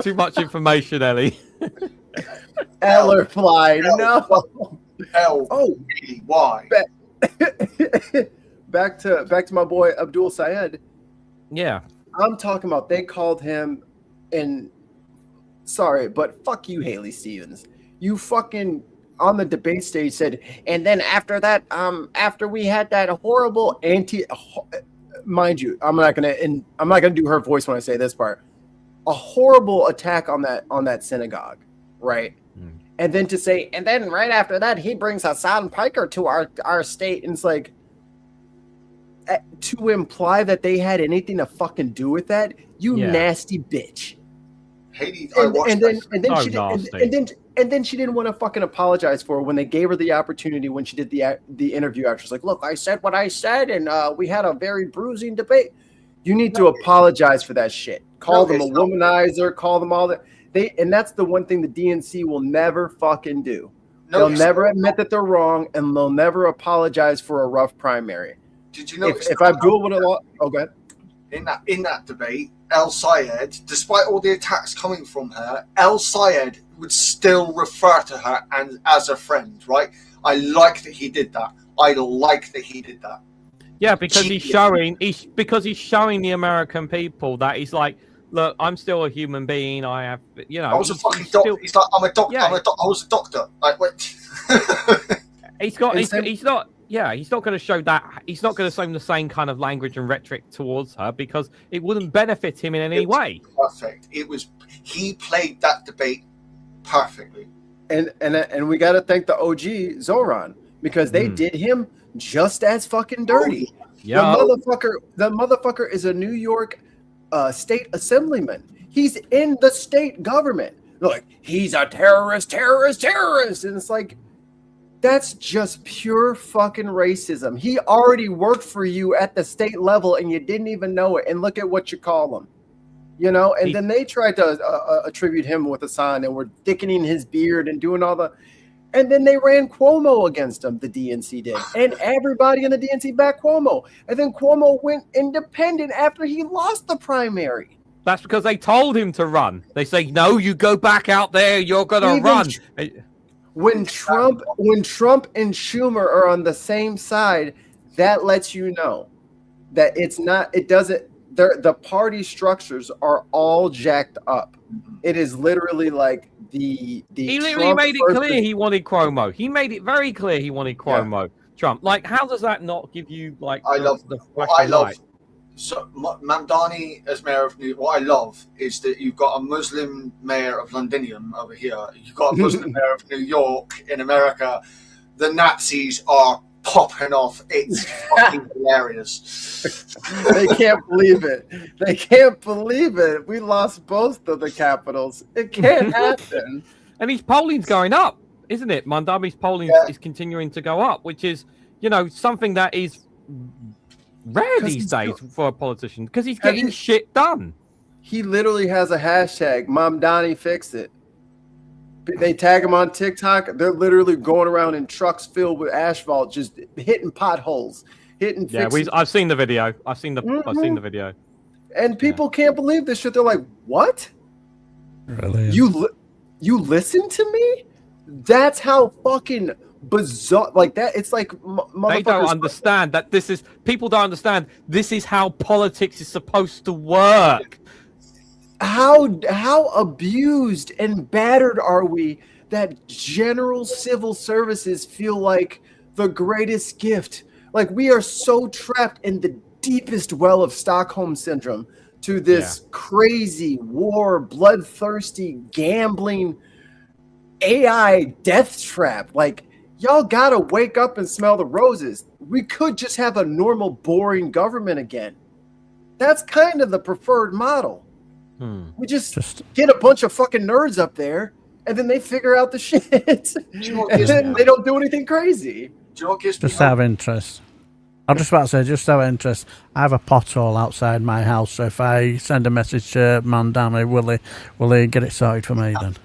S1: Too much information, Ellie.
S4: Ellerfly, no.
S3: Why?
S4: Back to my boy Abdul Sayed.
S1: Yeah.
S4: I'm talking about they called him sorry, but fuck you, Haley Stevens. You fucking on the debate stage said, and then after that, after we had that horrible mind you, I'm not gonna do her voice when I say this part. A horrible attack on that synagogue, right? And then to say, and then right after that, he brings Hassan Piker to our state, and it's like to imply that they had anything to fucking do with that, you nasty bitch.
S3: Haiti, I watched
S4: and then
S1: So
S4: she did,
S1: nasty.
S4: and then she didn't want to fucking apologize for it when they gave her the opportunity when she did the interview. After she's like, "Look, I said what I said, and we had a very bruising debate." You need to apologize for that shit. Call them a womanizer. Call them all that. And that's the one thing the DNC will never fucking do. They'll never admit that they're wrong, and they'll never apologize for a rough primary.
S3: Did you notice
S4: if Abdul would have lost? Oh, go ahead.
S3: In that debate, El Sayed, despite all the attacks coming from her, El Sayed would still refer to her as a friend, right? I like that he did that.
S1: Yeah, because he's showing the American people that he's like, look, I'm still a human being. I have,
S3: I was a fucking doctor. He's like, I'm a doctor. Yeah. I was a doctor. Like, what?
S1: He's not going to show that. He's not going to show the same kind of language and rhetoric towards her because it wouldn't benefit him in any way.
S3: Perfect. He played that debate perfectly.
S4: And we got to thank the OG Zoran because they did him just as fucking dirty.
S1: Yeah.
S4: The motherfucker is a New York state assemblyman. He's in the state government. They're like, he's a terrorist. And it's like, that's just pure fucking racism. He already worked for you at the state level and you didn't even know it. And look at what you call him. And then they tried to attribute him with a sign and were thickening his beard and doing all the... And then they ran Cuomo against him, the DNC did. And everybody in the DNC backed Cuomo. And then Cuomo went independent after he lost the primary.
S1: That's because they told him to run. They say, no, you go back out there, you're going to run.
S4: When Trump and Schumer are on the same side, that lets you know that the party structures are all jacked up. It is literally like he
S1: literally made it clear he wanted Cuomo. He made it very clear he wanted Cuomo. Yeah. Trump. Like, how does that not give you like? I love.
S3: So Mamdani as mayor of New York. What I love is that you've got a Muslim mayor of Londinium over here. You've got a Muslim mayor of New York in America. The Nazis are popping off. It's fucking hilarious.
S4: They can't believe it. We lost both of the capitals. It can't happen.
S1: And his polling's going up, isn't it? Mamdani's polling is continuing to go up, which is, something that is rare these days for a politician because he's getting shit done.
S4: He literally has a hashtag, Mamdani fixed it. They tag him on TikTok. They're literally going around in trucks filled with asphalt, just hitting potholes,
S1: I've seen the video. I've seen the video.
S4: And people can't believe this shit. They're like, "What?
S2: Really?
S4: You listen to me? That's how fucking bizarre. Like that. It's like
S1: they don't understand that people don't understand. This is how politics is supposed to work.
S4: How abused and battered are we that general civil services feel like the greatest gift? Like we are so trapped in the deepest well of Stockholm syndrome to this crazy war, bloodthirsty, gambling AI death trap. Like y'all gotta wake up and smell the roses. We could just have a normal, boring government again. That's kind of the preferred model. We just get a bunch of fucking nerds up there, and then they figure out the shit, and then they don't do anything crazy.
S2: Just out of interest. I'm just about to say, just out of interest, I have a pothole outside my house, so if I send a message to Mamdani, will he get it sorted for me then?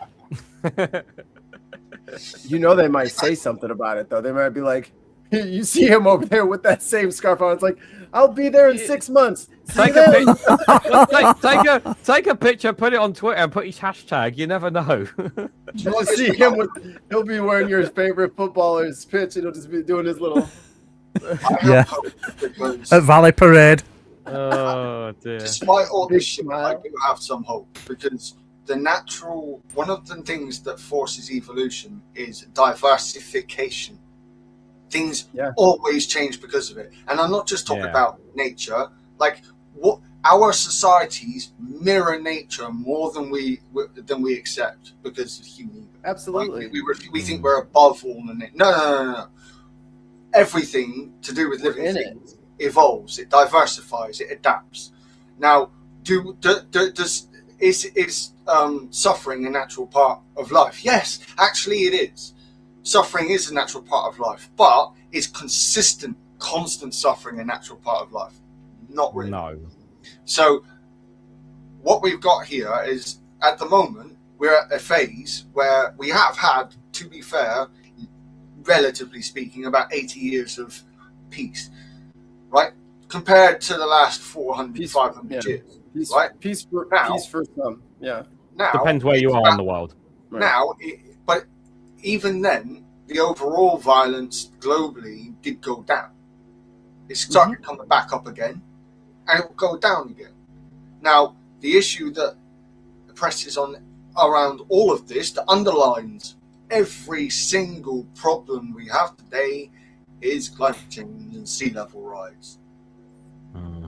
S4: They might say something about it, though. They might be like, you see him over there with that same scarf on. It's like, I'll be there in 6 months.
S1: Take a picture, put it on Twitter, and put his hashtag. You never know.
S4: You'll see him he'll be wearing your favorite footballer's pitch, and he'll just be doing his little.
S2: At Valley Parade.
S1: Oh dear.
S3: Despite all this shit, I do have some hope because one of the things that forces evolution is diversification. Things always change because of it, and I'm not just talking about nature. Like what our societies mirror nature more than we accept because of human.
S4: Absolutely,
S3: like, we think we're above all the nature. No. Everything to do with living things evolves. It diversifies. It adapts. Now, does is suffering a natural part of life? Yes, actually it is. Suffering is a natural part of life, but is constant suffering a natural part of life? Not really.
S1: No.
S3: So what we've got here is, at the moment, we're at a phase where we have had, to be fair, relatively speaking, about 80 years of peace, right? Compared to the last 400, 500 years, right?
S4: Peace for some, yeah.
S3: Now,
S1: Depends where you are in the world.
S4: Right.
S3: Now, but even then, the overall violence globally did go down. It started coming back up again, and it will go down again. Now, the issue that presses on around all of this, that underlines every single problem we have today, is climate change and sea level rise.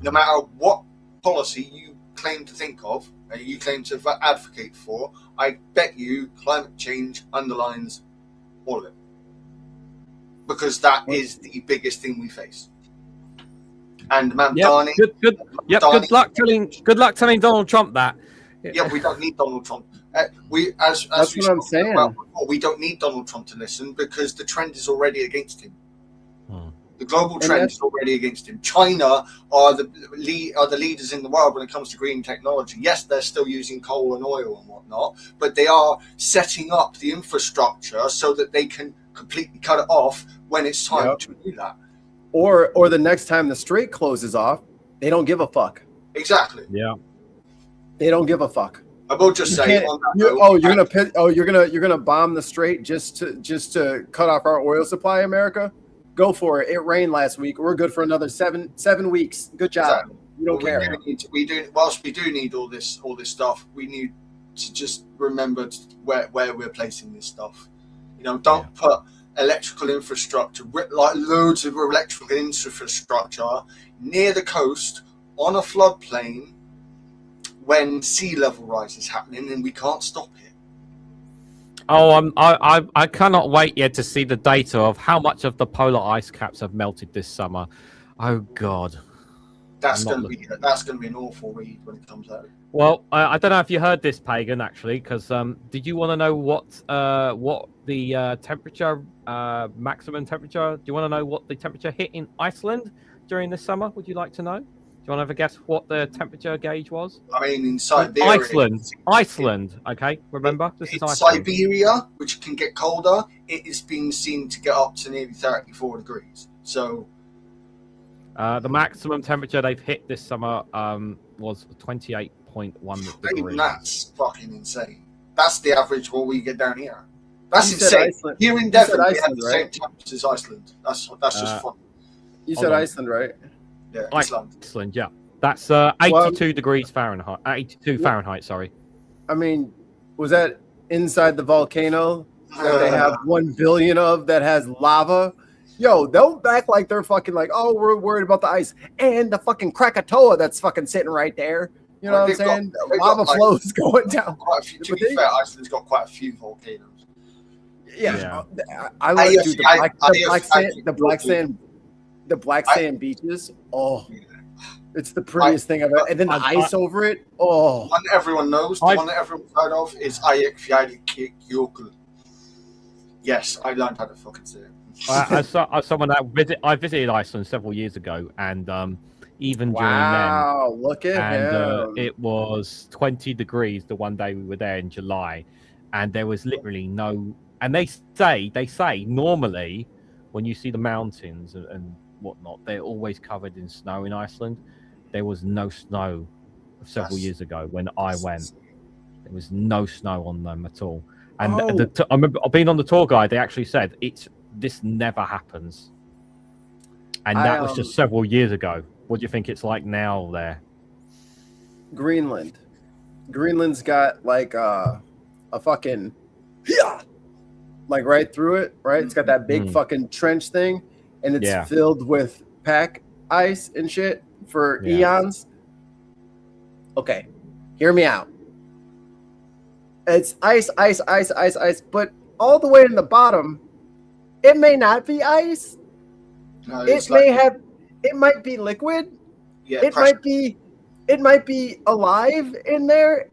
S3: No matter what policy you claim to think of, and you claim to advocate for, I bet you climate change underlines all of it. Because that is the biggest thing we face. And Mamdani,
S1: Good luck telling Donald Trump that.
S3: Yeah, we don't need Donald Trump.
S4: That's what I'm saying.
S3: Before, we don't need Donald Trump to listen, because the trend is already against him. The global trend is already against him. China are the leaders in the world when it comes to green technology. Yes, they're still using coal and oil and whatnot, but they are setting up the infrastructure so that they can completely cut it off when it's time to do that.
S4: Or the next time the strait closes off, they don't give a fuck.
S3: Exactly.
S1: Yeah.
S4: They don't give a fuck.
S3: I will just say,
S4: you're gonna bomb the strait just to cut off our oil supply, America? Go for it. It rained last week. We're good for another seven weeks. Good job.
S3: Exactly.
S4: You don't care.
S3: Whilst we do need all this stuff, we need to just remember where we're placing this stuff. Don't put electrical infrastructure, like loads of electrical infrastructure, near the coast on a floodplain when sea level rise is happening, and we can't stop it.
S1: Oh, I cannot wait yet to see the data of how much of the polar ice caps have melted this summer. Oh God,
S3: that's going to be an awful read when it comes out.
S1: Well, I don't know if you heard this, Pagan, actually, because did you want to know what the temperature, maximum temperature? Do you want to know what the temperature hit in Iceland during this summer? Would you like to know? Do you want to have a guess what the temperature gauge was?
S3: I mean, in Siberia.
S1: Iceland. Okay, remember this is Iceland.
S3: Siberia, which can get colder. It is being seen to get up to nearly 34 degrees. So,
S1: the maximum temperature they've hit this summer was 28.1 degrees.
S3: Even that's fucking insane. That's the average what we get down here. That's insane.
S4: Iceland.
S3: Here in Devon, we have the same temperature as Iceland. That's just fun.
S4: You said Iceland, right?
S3: Yeah,
S1: Iceland, yeah. That's 82 degrees Fahrenheit. 82 Fahrenheit, sorry.
S4: I mean, was that inside the volcano that they have 1 billion of that has lava? Yo, they'll act like they're fucking like, oh, we're worried about the ice. And the fucking Krakatoa that's fucking sitting right there. You know what I'm saying? Lava flows going down.
S3: To be fair, Iceland's got quite a few volcanoes.
S4: Yeah. I like to do the black sand beaches. Oh, it's the prettiest thing I've ever. And then the ice over it. Oh,
S3: the one that everyone knows, the one that everyone's heard of is Eyjafjallajökull. Yes, I learned how to fucking say it.
S1: I visited Iceland several years ago, and even during then,
S4: look at him.
S1: It was 20 degrees the one day we were there in July, and there was literally no. And they say normally when you see the mountains and whatnot, they're always covered in snow in Iceland. There was no snow several years ago when I went. There was no snow on them at all. And I remember being on the tour guide. They actually said this never happens, and that was just several years ago. What do you think it's like now there?
S4: Greenland's got like a fucking like right through it, right? It's got that big fucking trench thing, and it's filled with pack ice and shit for eons. Okay, hear me out. It's ice, but all the way in the bottom, it may not be ice.
S3: No,
S4: it might be liquid.
S3: Yeah,
S4: it might be alive in there,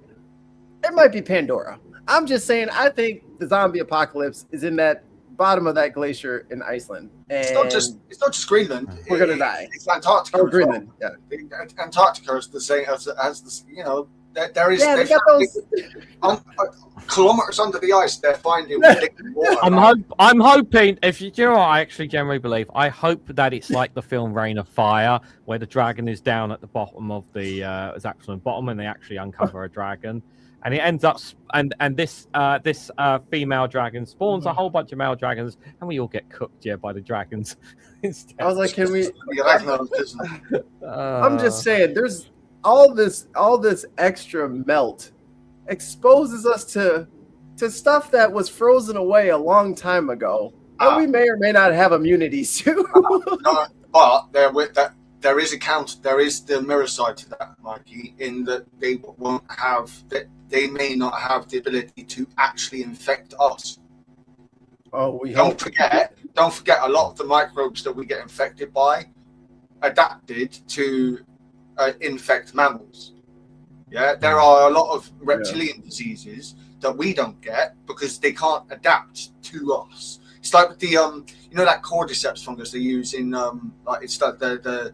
S4: It might be Pandora. I'm just saying. I think the zombie apocalypse is in that bottom of that glacier in Iceland. And
S3: It's not just Greenland.
S4: We're gonna die.
S3: It's Antarctica.
S4: Oh,
S3: as
S4: Greenland.
S3: well. Yeah. Antarctica is the same as the, you know, there is.
S4: Yeah, they got those.
S3: Kilometers under the ice, they're finding ridiculous water.
S1: I'm hoping. If you know what I actually generally believe, I hope that it's like the film Reign of Fire, where the dragon is down at the bottom of the is actually bottom, and they actually uncover a dragon, and it ends up and this female dragon spawns a whole bunch of male dragons, and we all get cooked by the dragons. Instead.
S4: I was like, can we?
S3: I'm
S4: I'm just saying, there's all this extra melt exposes us to stuff that was frozen away a long time ago, and we may or may not have immunities to.
S3: But there is the mirror side to that, Mikey, in that they won't have that. They may not have the ability to actually infect us.
S4: Oh, we
S3: don't forget. A lot of the microbes that we get infected by adapted to infect mammals. Yeah, there are a lot of reptilian diseases that we don't get because they can't adapt to us. It's like with the you know that cordyceps fungus they use in like it's like the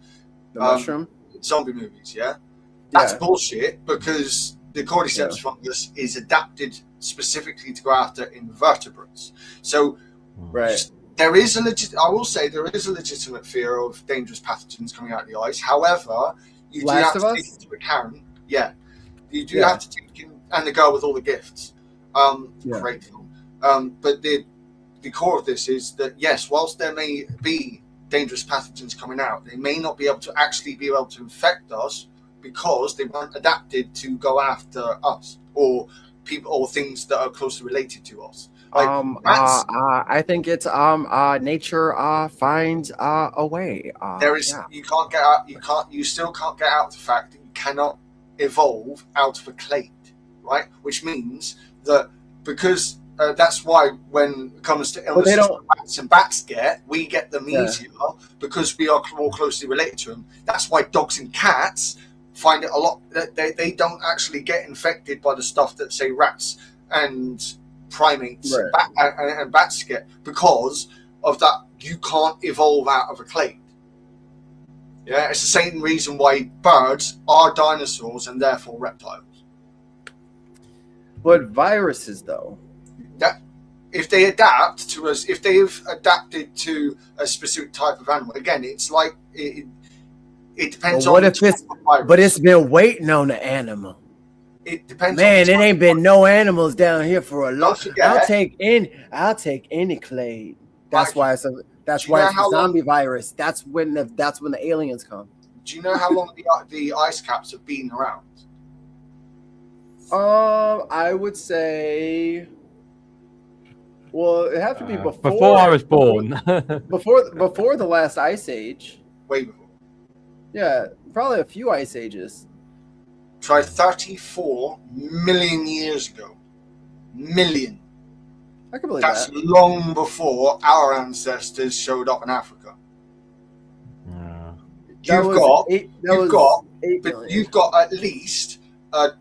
S4: mushroom
S3: zombie movies. Yeah, that's bullshit because the cordyceps fungus is adapted specifically to go after invertebrates. So there is I will say there is a legitimate fear of dangerous pathogens coming out of the ice. However, you do have to take into account. Yeah, you do have to take in, and the girl with all the gifts. Great film. But the core of this is that yes, whilst there may be dangerous pathogens coming out, they may not be able to infect us because they weren't adapted to go after us or people or things that are closely related to us. Like
S4: I think it's nature finds a way.
S3: There is you can't get out. You still can't get out the fact that you cannot evolve out of a clade, right? Which means that because that's why when it comes to illnesses rats and bats we get them easier because we are more closely related to them. That's why dogs and cats find it a lot. They don't actually get infected by the stuff that say rats and primates and bats get because of that. You can't evolve out of a clade. Yeah, it's the same reason why birds are dinosaurs and therefore reptiles.
S4: But viruses, though,
S3: that if they adapt to us, if they've adapted to a specific type of animal, again, it's like it depends on.
S4: What if it's? But it's been waiting on the animal.
S3: It depends.
S4: Man, it ain't been no animals down here for a long. I'll take any clade. That's why it's a zombie virus. That's when the aliens come.
S3: Do you know how long the ice caps have been around?
S4: I would say. Well, it have to be
S1: before I was born.
S4: before the last ice age.
S3: Way before.
S4: Yeah, probably a few ice ages.
S3: Try 34 million years ago. Million.
S4: I can believe
S3: That's
S4: that.
S3: long before our ancestors showed up in Africa. You've got at least a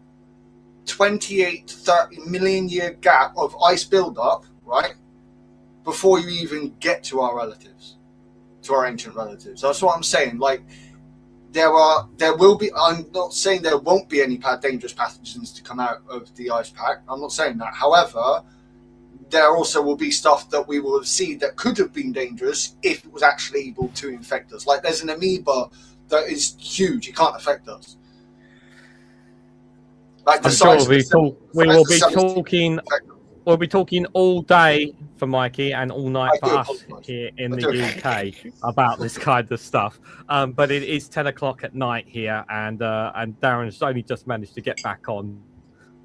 S3: 28 to 30 million year gap of ice buildup, right? Before you even get to our relatives, to our ancient relatives. That's what I'm saying. Like, there will be, I'm not saying there won't be any dangerous pathogens to come out of the ice pack. I'm not saying that. However, there also will be stuff that we will see that could have been dangerous if it was actually able to infect us. Like there's an amoeba that is huge. It can't affect us. Like the size
S1: we'll be talking all day for Mikey and all night for us here in the UK about this kind of stuff. But it is 10 o'clock at night here, and Darren's only just managed to get back on.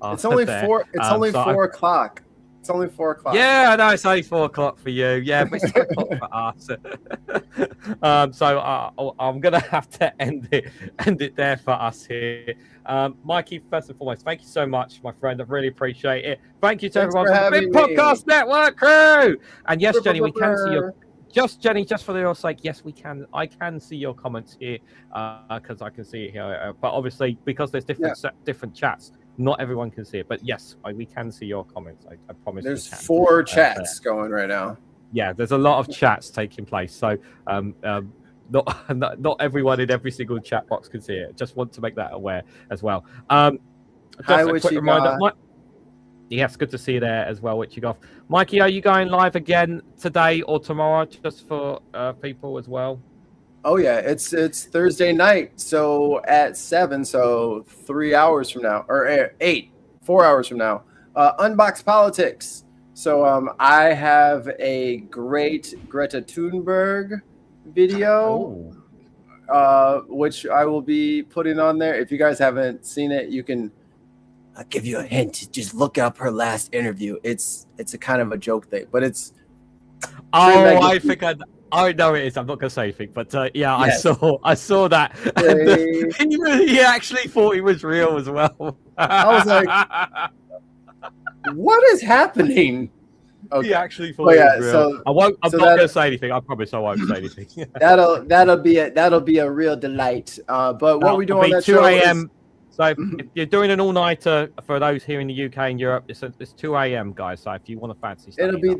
S4: It's only 4. It's only 4 o'clock. It's only 4 o'clock.
S1: Yeah, I know it's only 4 o'clock for you. Yeah, but it's 10 o'clock for us. So I'm gonna have to end it there for us here. Mikey, first and foremost, thank you so much, my friend. I really appreciate it. Thank you to everyone from the Big Podcast Network crew. And yes, Jenny, we can see your. Just for your sake, yes, we can. I can see your comments here because I can see it here. But obviously, because there's different chats, not everyone can see it. But yes, we can see your comments. I promise.
S4: There's
S1: we can.
S4: 4 chats going right now.
S1: Yeah, there's a lot of chats taking place. So not everyone in every single chat box can see it. Just want to make that aware as well. Just
S4: Hi,
S1: a quick reminder. Yes, good to see you there as well, Witchigoff. Mikey, are you going live again today or tomorrow, just for people as well?
S4: Oh yeah, it's Thursday night, so at 7, so 3 hours from now, or 4 hours from now. Unboxed Politics. So I have a great Greta Thunberg video, which I will be putting on there. If you guys haven't seen it, you can. I'll give you a hint. Just look up her last interview. It's a kind of a joke thing, but it's.
S1: I think I know it is. I'm not going to say anything, but yeah, yes. I saw that. And he actually thought he was real as well.
S4: I was like, what is happening?
S1: Okay. He actually thought he was real. So, I'm not going to say anything. I promise I won't say anything.
S4: that'll be a real delight. But what we do on that
S1: 2
S4: show
S1: a.m. So if you're doing an all-nighter for those here in the UK and Europe, it's 2 a.m. guys. So if you want to fancy stuff,
S4: it'll be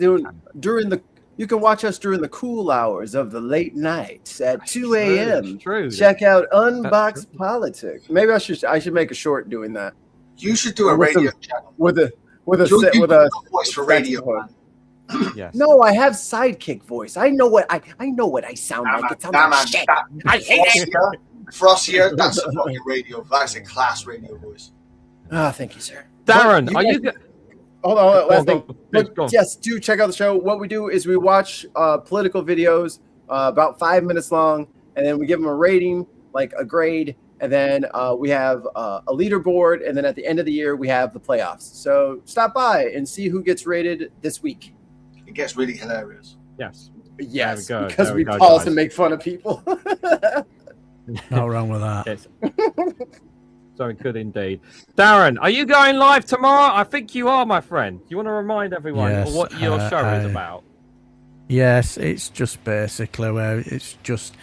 S4: during the. You can watch us during the cool hours of the late nights at 2 a.m.
S1: True.
S4: Check out Unboxed Politics. Maybe I should make a short doing that.
S3: You should do a radio channel
S4: with a
S3: voice for radio.
S1: Yes.
S4: No, I have sidekick voice. I know what I sound like. It sounds like shit. I hate it.
S3: For us here, that's a fucking radio. That's a class radio voice.
S4: Oh, thank you, sir.
S1: Darren, are you?
S4: Hold on, last thing. Yes, do check out the show. What we do is we watch political videos about 5 minutes long, and then we give them a rating, like a grade, and then we have a leaderboard, and then at the end of the year, we have the playoffs. So stop by and see who gets rated this week.
S3: It gets really hilarious.
S1: Yes.
S4: Yes,
S1: there we go.
S4: Because
S1: there
S4: we
S1: go,
S4: pause
S1: guys.
S4: and make fun of people.
S2: Not wrong with that.
S1: Yes. Something good indeed. Darren, are you going live tomorrow? I think you are, my friend. Do you want to remind everyone what your show is about?
S2: Yes, it's just basically where it's just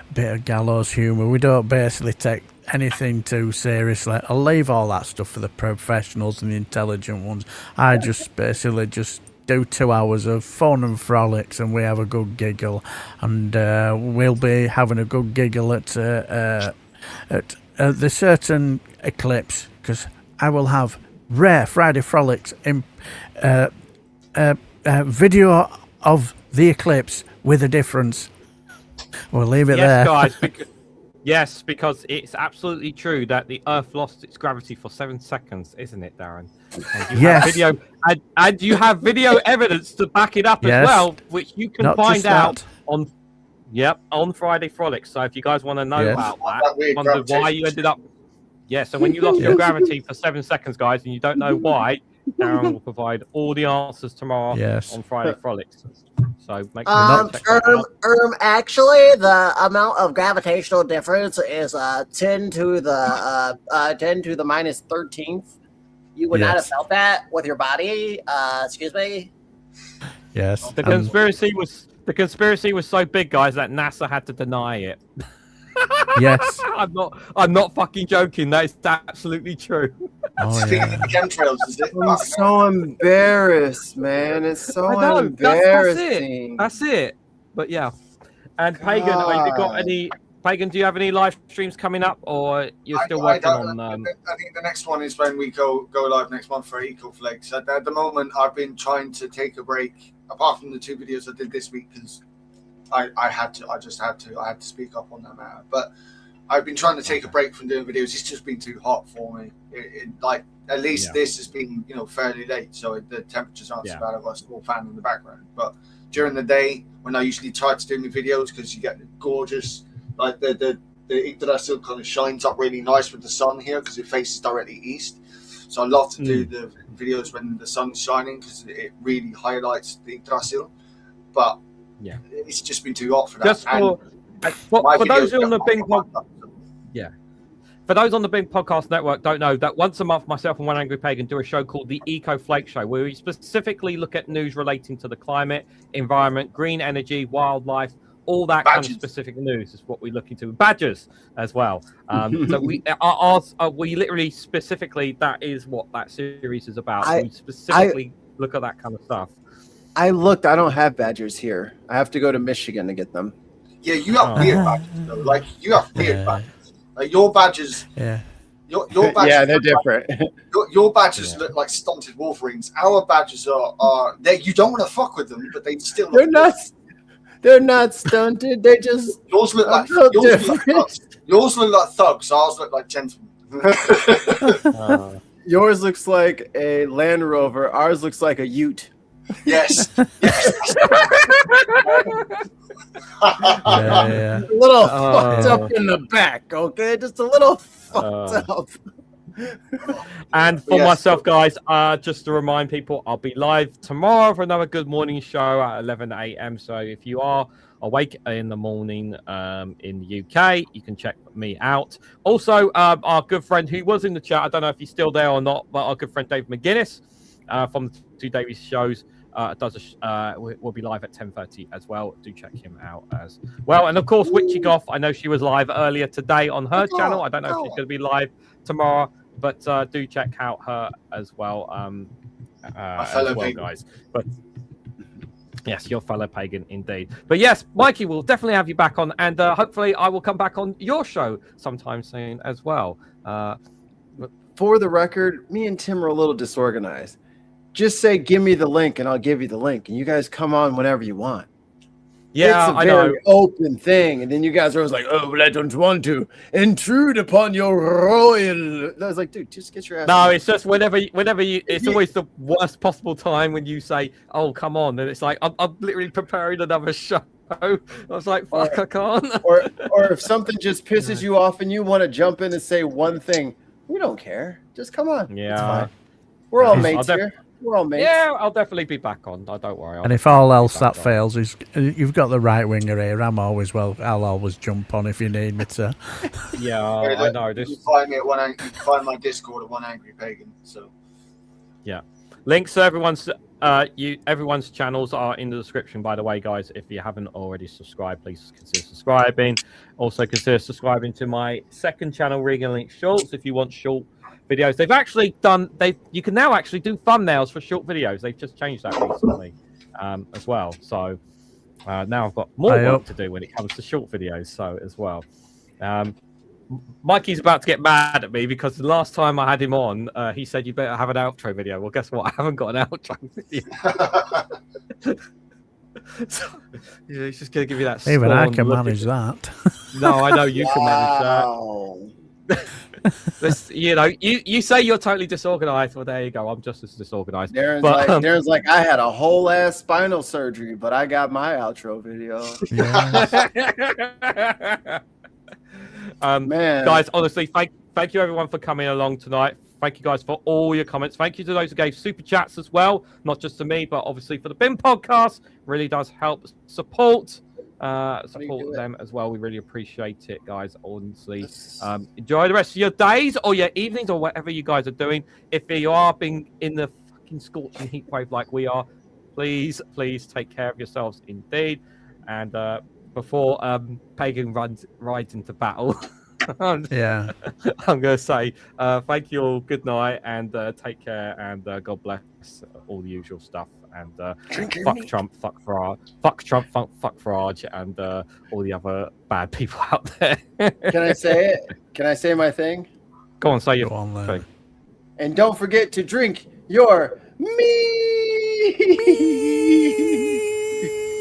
S2: a bit of gallows humour. We don't basically take anything too seriously. I'll leave all that stuff for the professionals and the intelligent ones. I just basically just do 2 hours of fun and frolics, and we have a good giggle. And we'll be having a good giggle at the certain eclipse, because I will have rare Friday frolics in video of the eclipse with a difference. We'll leave it there.
S1: Guys, because it's absolutely true that the Earth lost its gravity for 7 seconds, isn't it, Darren? And you have video, and you have video evidence to back it up as well, which you can find out on Friday Frolics. So if you guys want to know about that, wonder why you ended up. Yeah, so when you lost your gravity for 7 seconds, guys, and you don't know why, Darren will provide all the answers tomorrow on Friday Frolics. So make sure check that out.
S6: Actually, the amount of gravitational difference is 10 to the minus 13th. You would not have felt that with your body. Excuse me.
S2: Yes.
S1: The conspiracy was so big, guys, that NASA had to deny it.
S2: Yes.
S1: I'm not fucking joking. That is absolutely true.
S3: Speaking of chemtrails, is it?
S4: I'm so embarrassed, man. It's so embarrassing.
S1: That's it. But yeah. And Pagan, have you got any? Pagan, do you have any live streams coming up, or you're still working on?
S3: I think the next one is when we go live next month for EcoFlex. At the moment, I've been trying to take a break, apart from the 2 videos I did this week, because I had to speak up on that matter. But I've been trying to take a break from doing videos. It's just been too hot for me. At least this has been fairly late, so the temperatures aren't so bad. I've got a small fan in the background. But during the day, when I usually try to do my videos, because you get the gorgeous, like the Yggdrasil kind of shines up really nice with the sun here, because it faces directly east. So I love to do the videos when the sun's shining, because it really highlights the Yggdrasil. But it's just been too hot for that.
S1: Just for those on the Bing podcast, for those on the Bing Podcast Network don't know that once a month, myself and One Angry Pagan do a show called the Eco Flake Show, where we specifically look at news relating to the climate, environment, green energy, wildlife, all that kind of
S3: Badges.
S1: specific news is what we look into. Badges as well. So we literally specifically, that is what that series is about. We specifically look at that kind of stuff.
S4: I looked. I don't have badgers here. I have to go to Michigan to get them.
S3: Yeah, you have weird badges though. Like you have weird badges. Like your badges.
S2: Yeah.
S3: Your badges.
S4: Yeah, they're different.
S3: Your badges look like stunted wolverines. Our badges are they. You don't want to fuck with them, but they still.
S4: They're not stunted. They just
S3: yours look like yours look like thugs. Ours look like gentlemen.
S4: Yours looks like a Land Rover. Ours looks like a Ute.
S3: Yes.
S2: Yeah.
S4: A little fucked up in the back, okay? Just a little fucked up.
S1: And for myself, guys, just to remind people, I'll be live tomorrow for another Good Morning Show at 11 a.m. So if you are awake in the morning in the UK, you can check me out. Also, our good friend who was in the chat, I don't know if he's still there or not, but our good friend Dave McGuinness from the Two Davies shows will be live at 10:30 as well. Do check him out as well. And of course, Witchy Goth, I know she was live earlier today on her channel. I don't know if she's going to be live tomorrow, but do check out her as well. Guys. But yes, your fellow pagan indeed. But yes, Mikey, will definitely have you back on, and hopefully I will come back on your show sometime soon as well.
S4: For the record, me and Tim are a little disorganized. Just say, give me the link, and I'll give you the link, and you guys come on whenever you want.
S1: Yeah,
S4: it's a very open thing, and then you guys are always like, "Oh, well, I don't want to intrude upon your royal." I was like, "Dude, just get your ass."
S1: No, it's just whenever you. It's always the worst possible time when you say, "Oh, come on," and it's like I'm literally preparing another show. I was like, "Fuck, I can't."
S4: Or if something just pisses you off and you want to jump in and say one thing, we don't care. Just come on.
S1: Yeah,
S4: it's fine. We're all mates here. We're all mates.
S1: Yeah, I'll definitely be back on. Don't worry.
S2: And if all else that fails, you've got the right winger here. I'll always jump on if you need me to.
S1: Yeah, I know.
S3: You can find me at you can find my Discord at One Angry Pagan. So
S1: yeah, links to everyone's channels are in the description. By the way, guys, if you haven't already subscribed, please consider subscribing. Also, consider subscribing to my second channel, Regan Link Shorts, if you want short videos. They've actually you can now actually do thumbnails for short videos. They've just changed that recently as well. So now I've got more work to do when it comes to short videos. So as well, Mikey's about to get mad at me because the last time I had him on, he said you better have an outro video. Well, guess what? I haven't got an outro video. So, yeah, he's just gonna give you that.
S2: Even I can manage that.
S1: No, I know you can manage that. You say you're totally disorganized. Well, there you go. I'm just as disorganized.
S4: Darren's like, I had a whole ass spinal surgery, but I got my outro video. Man,
S1: guys, honestly, thank you everyone for coming along tonight. Thank you guys for all your comments. Thank you to those who gave super chats as well, not just to me, but obviously for the BIM podcast. Really does help support them as well. We really appreciate it, guys. Honestly, enjoy the rest of your days or your evenings or whatever you guys are doing. If you are being in the fucking scorching heat wave like we are, please take care of yourselves indeed. And before Pagan rides into battle, I'm gonna say thank you all, good night, and take care, and God bless, all the usual stuff. And fuck Trump, fuck Farage, and all the other bad people out there.
S4: Can I say it? Can I say my thing?
S1: Go on, say your thing.
S4: And don't forget to drink your meat.